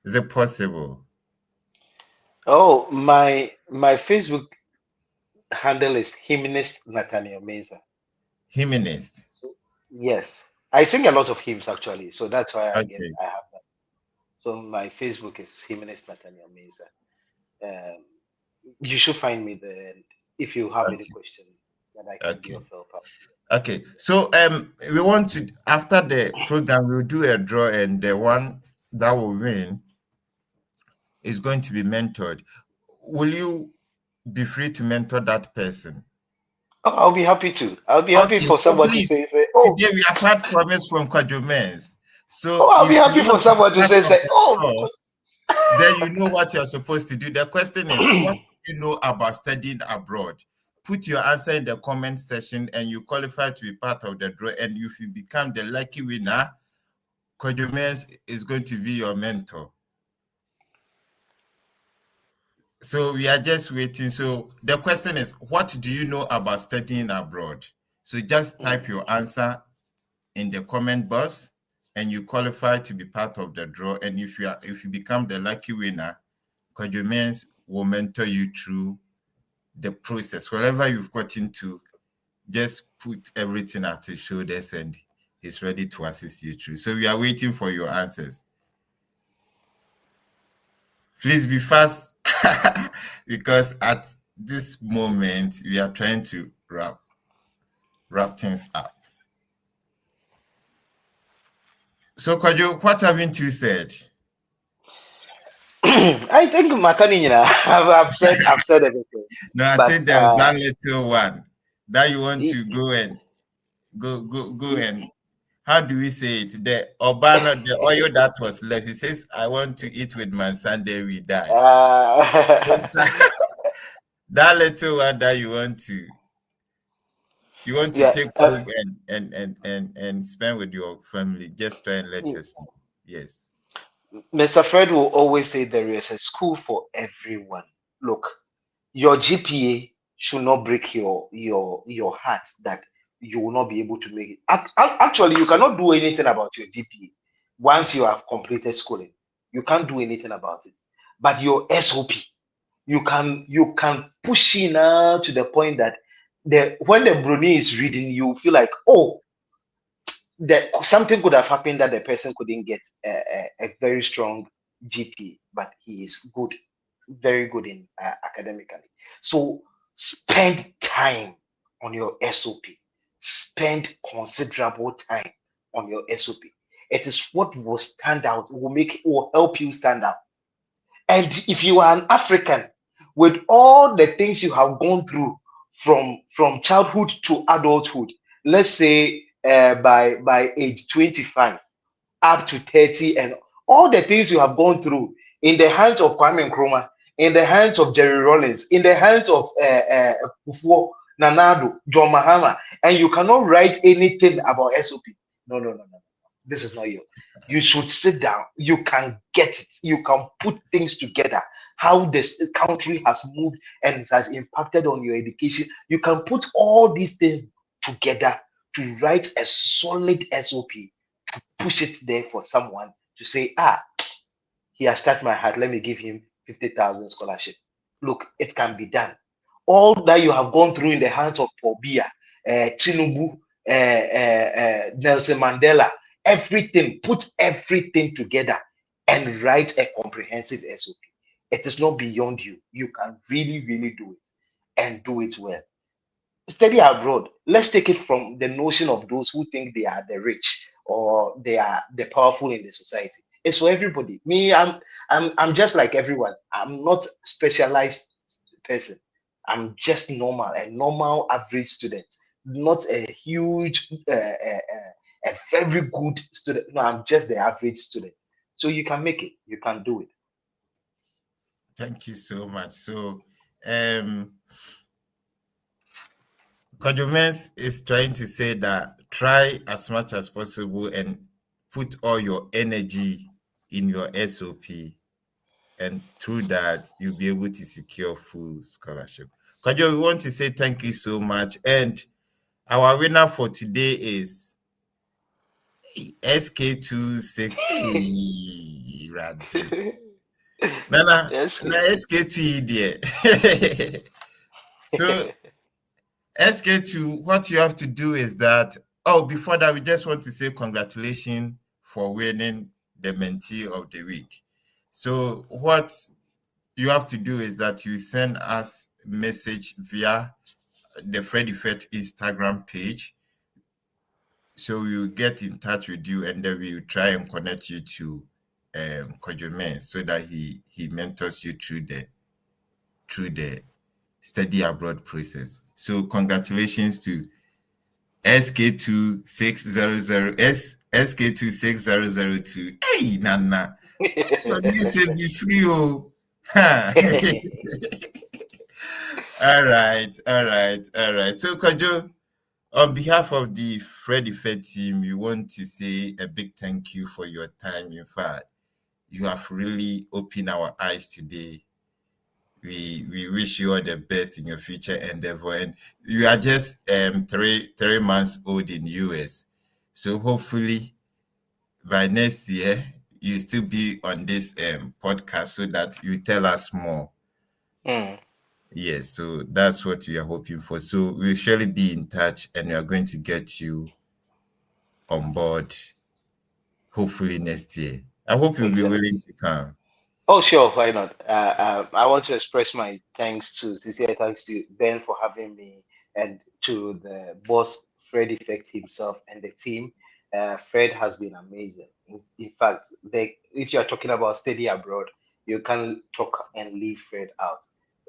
is it possible? Oh, my Facebook handle is Hymnist Nathaniel Mensah. Hymnist. Yes, I sing a lot of hymns actually, so that's why I have that. So my Facebook is Hymnist Nathaniel Mensah. You should find me there. And if you have any question that I can be of help out. Okay, so we want to, after the program, we'll do a draw, and the one that will win is going to be mentored. Will you be free to mentor that person? Oh, I'll be happy to. I'll be happy for someone to say, oh, today we have had promise from Kwajumens. So I'll be happy for someone to say, oh, then you know what you're supposed to do. The question is, what do you know about studying abroad? Put your answer in the comment section and you qualify to be part of the draw. And if you become the lucky winner, Kwajumens is going to be your mentor. So we are just waiting. So the question is, what do you know about studying abroad? So just type your answer in the comment box and you qualify to be part of the draw. And if you become the lucky winner, Kwajumens will mentor you through the process. Wherever you've got into, just put everything at his shoulders and he's ready to assist you through. So we are waiting for your answers. Please be fast because at this moment we are trying to wrap things up. So Kwaju, what haven't you said? I think Makani, I've said everything. No, I think there's that little one that you want to go and how do we say it? The Obama, the oil that was left. He says, I want to eat with my Sunday we die. That little one that you want to take home and spend with your family. Just try and let us know. Yes. Mr. Fred will always say there is a school for everyone. Look, your GPA should not break your heart that you will not be able to make it. Actually, you cannot do anything about your GPA once you have completed schooling. You can't do anything about it. But your SOP, you can push in to the point that when the Bruni is reading, you feel like, oh, that something could have happened that the person couldn't get a very strong GPA, but he is good, very good in academically. So spend time on your SOP. Spend considerable time on your SOP. It is what will stand out, will help you stand out. And if you are an African, with all the things you have gone through from childhood to adulthood, let's say by age 25 up to 30, and all the things you have gone through in the hands of Kwame Nkrumah, in the hands of Jerry Rawlings, in the hands of Kufuor, Nanado, John Mahama, and you cannot write anything about SOP. No, no, no, no. This is not yours. You should sit down. You can get it. You can put things together. How this country has moved and it has impacted on your education. You can put all these things together to write a solid SOP, push it there for someone to say, he has touched my heart. Let me give him 50,000 scholarship. Look, it can be done. All that you have gone through in the hands of Paul Biya, Tinubu, Nelson Mandela, everything, put everything together and write a comprehensive SOP. It is not beyond you. You can really, really do it and do it well. Study abroad. Let's take it from the notion of those who think they are the rich or they are the powerful in the society. It's for everybody. Me, I'm just like everyone. I'm not specialized person. I'm just normal, a normal average student, not a huge, a very good student. No, I'm just the average student. So you can make it. You can do it. Thank you so much. So, Kwadwo is trying to say that try as much as possible and put all your energy in your SOP, and through that you'll be able to secure full scholarship. Kwadwo, we want to say thank you so much, and our winner for today is SK26. Hey, Radu. Nana, Yes. na SK2 there. So SK2, what you have to do is that, before that, we just want to say congratulations for winning the mentee of the week. So what you have to do is that you send us a message via the Freddy Fet Instagram page. So we will get in touch with you and then we will try and connect you to Kwadwo so that he mentors you through the study abroad process. So congratulations to SK2600 SK26002. Hey, Nana. What's your name? Say be free, oh. All right. So, Kwadwo, on behalf of the Freddy Fed team, we want to say a big thank you for your time. In fact, you have really opened our eyes today. We wish you all the best in your future endeavor. And you are just 3 months old in US. So hopefully by next year, you still be on this podcast so that you tell us more. Yes, so that's what we are hoping for. So we'll surely be in touch and we are going to get you on board hopefully next year. I hope you'll be willing to come. Oh, sure, why not? I want to express my sincere thanks to Ben for having me, and to the boss, Fred Effect himself, and the team. Fred has been amazing. In fact, if you are talking about study abroad, you can talk and leave Fred out.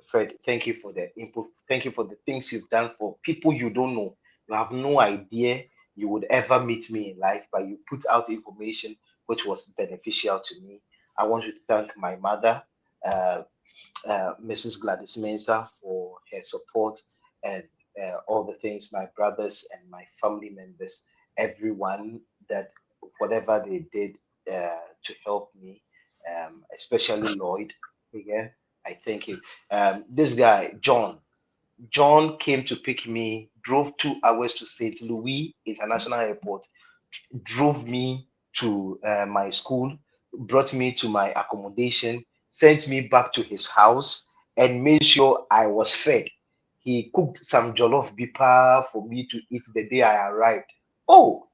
Fred, thank you for the input. Thank you for the things you've done for people you don't know. You have no idea you would ever meet me in life, but you put out information which was beneficial to me. I want to thank my mother, Mrs. Gladys Mensah, for her support and all the things, my brothers and my family members, everyone that whatever they did to help me, especially Lloyd again. I thank you. This guy, John. John came to pick me, drove 2 hours to St. Louis International Airport, drove me to my school, brought me to my accommodation, sent me back to his house, and made sure I was fed. He cooked some jollof bipa for me to eat the day I arrived. Oh,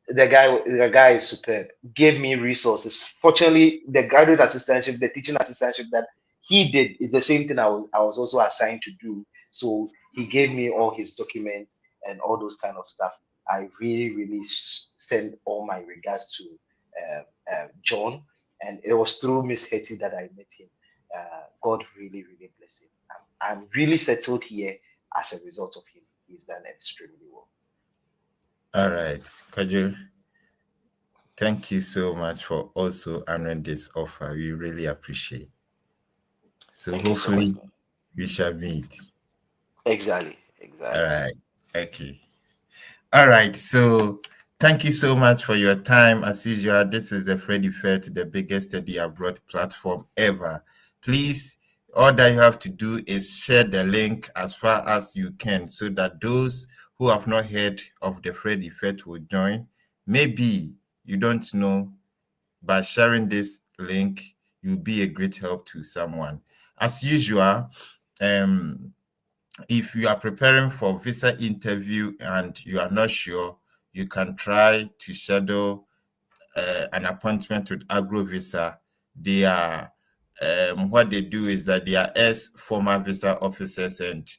the guy is superb. Gave me resources. Fortunately, the graduate assistantship, the teaching assistantship that he did is the same thing I was also assigned to do. So he gave me all his documents and all those kind of stuff. I really, really send all my regards to John, and it was through Miss Hetty that I met him. God really, really bless him. I'm really settled here as a result of him. He's done extremely well. All right, Kojo, thank you so much for also honoring this offer. We really appreciate. So Thank you so much. hopefully we shall meet. Exactly. All right. Okay. All right. So thank you so much for your time. As usual, this is the Freddie Fet, the biggest study abroad platform ever. Please, all that you have to do is share the link as far as you can so that those who have not heard of the Freddie Fet will join. Maybe you don't know, by sharing this link, you'll be a great help to someone. As usual, if you are preparing for visa interview and you are not sure, you can try to schedule an appointment with Agro Visa. They are what they do is that they are former visa officers, and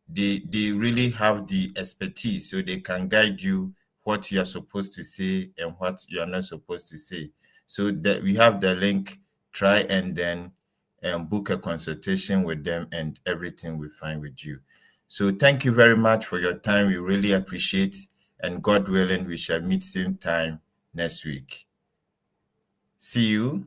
they really have the expertise, so they can guide you what you are supposed to say and what you are not supposed to say. So that we have the link. Try and then book a consultation with them, and everything will fine with you. So thank you very much for your time. We really appreciate, and God willing, we shall meet same time next week. See you.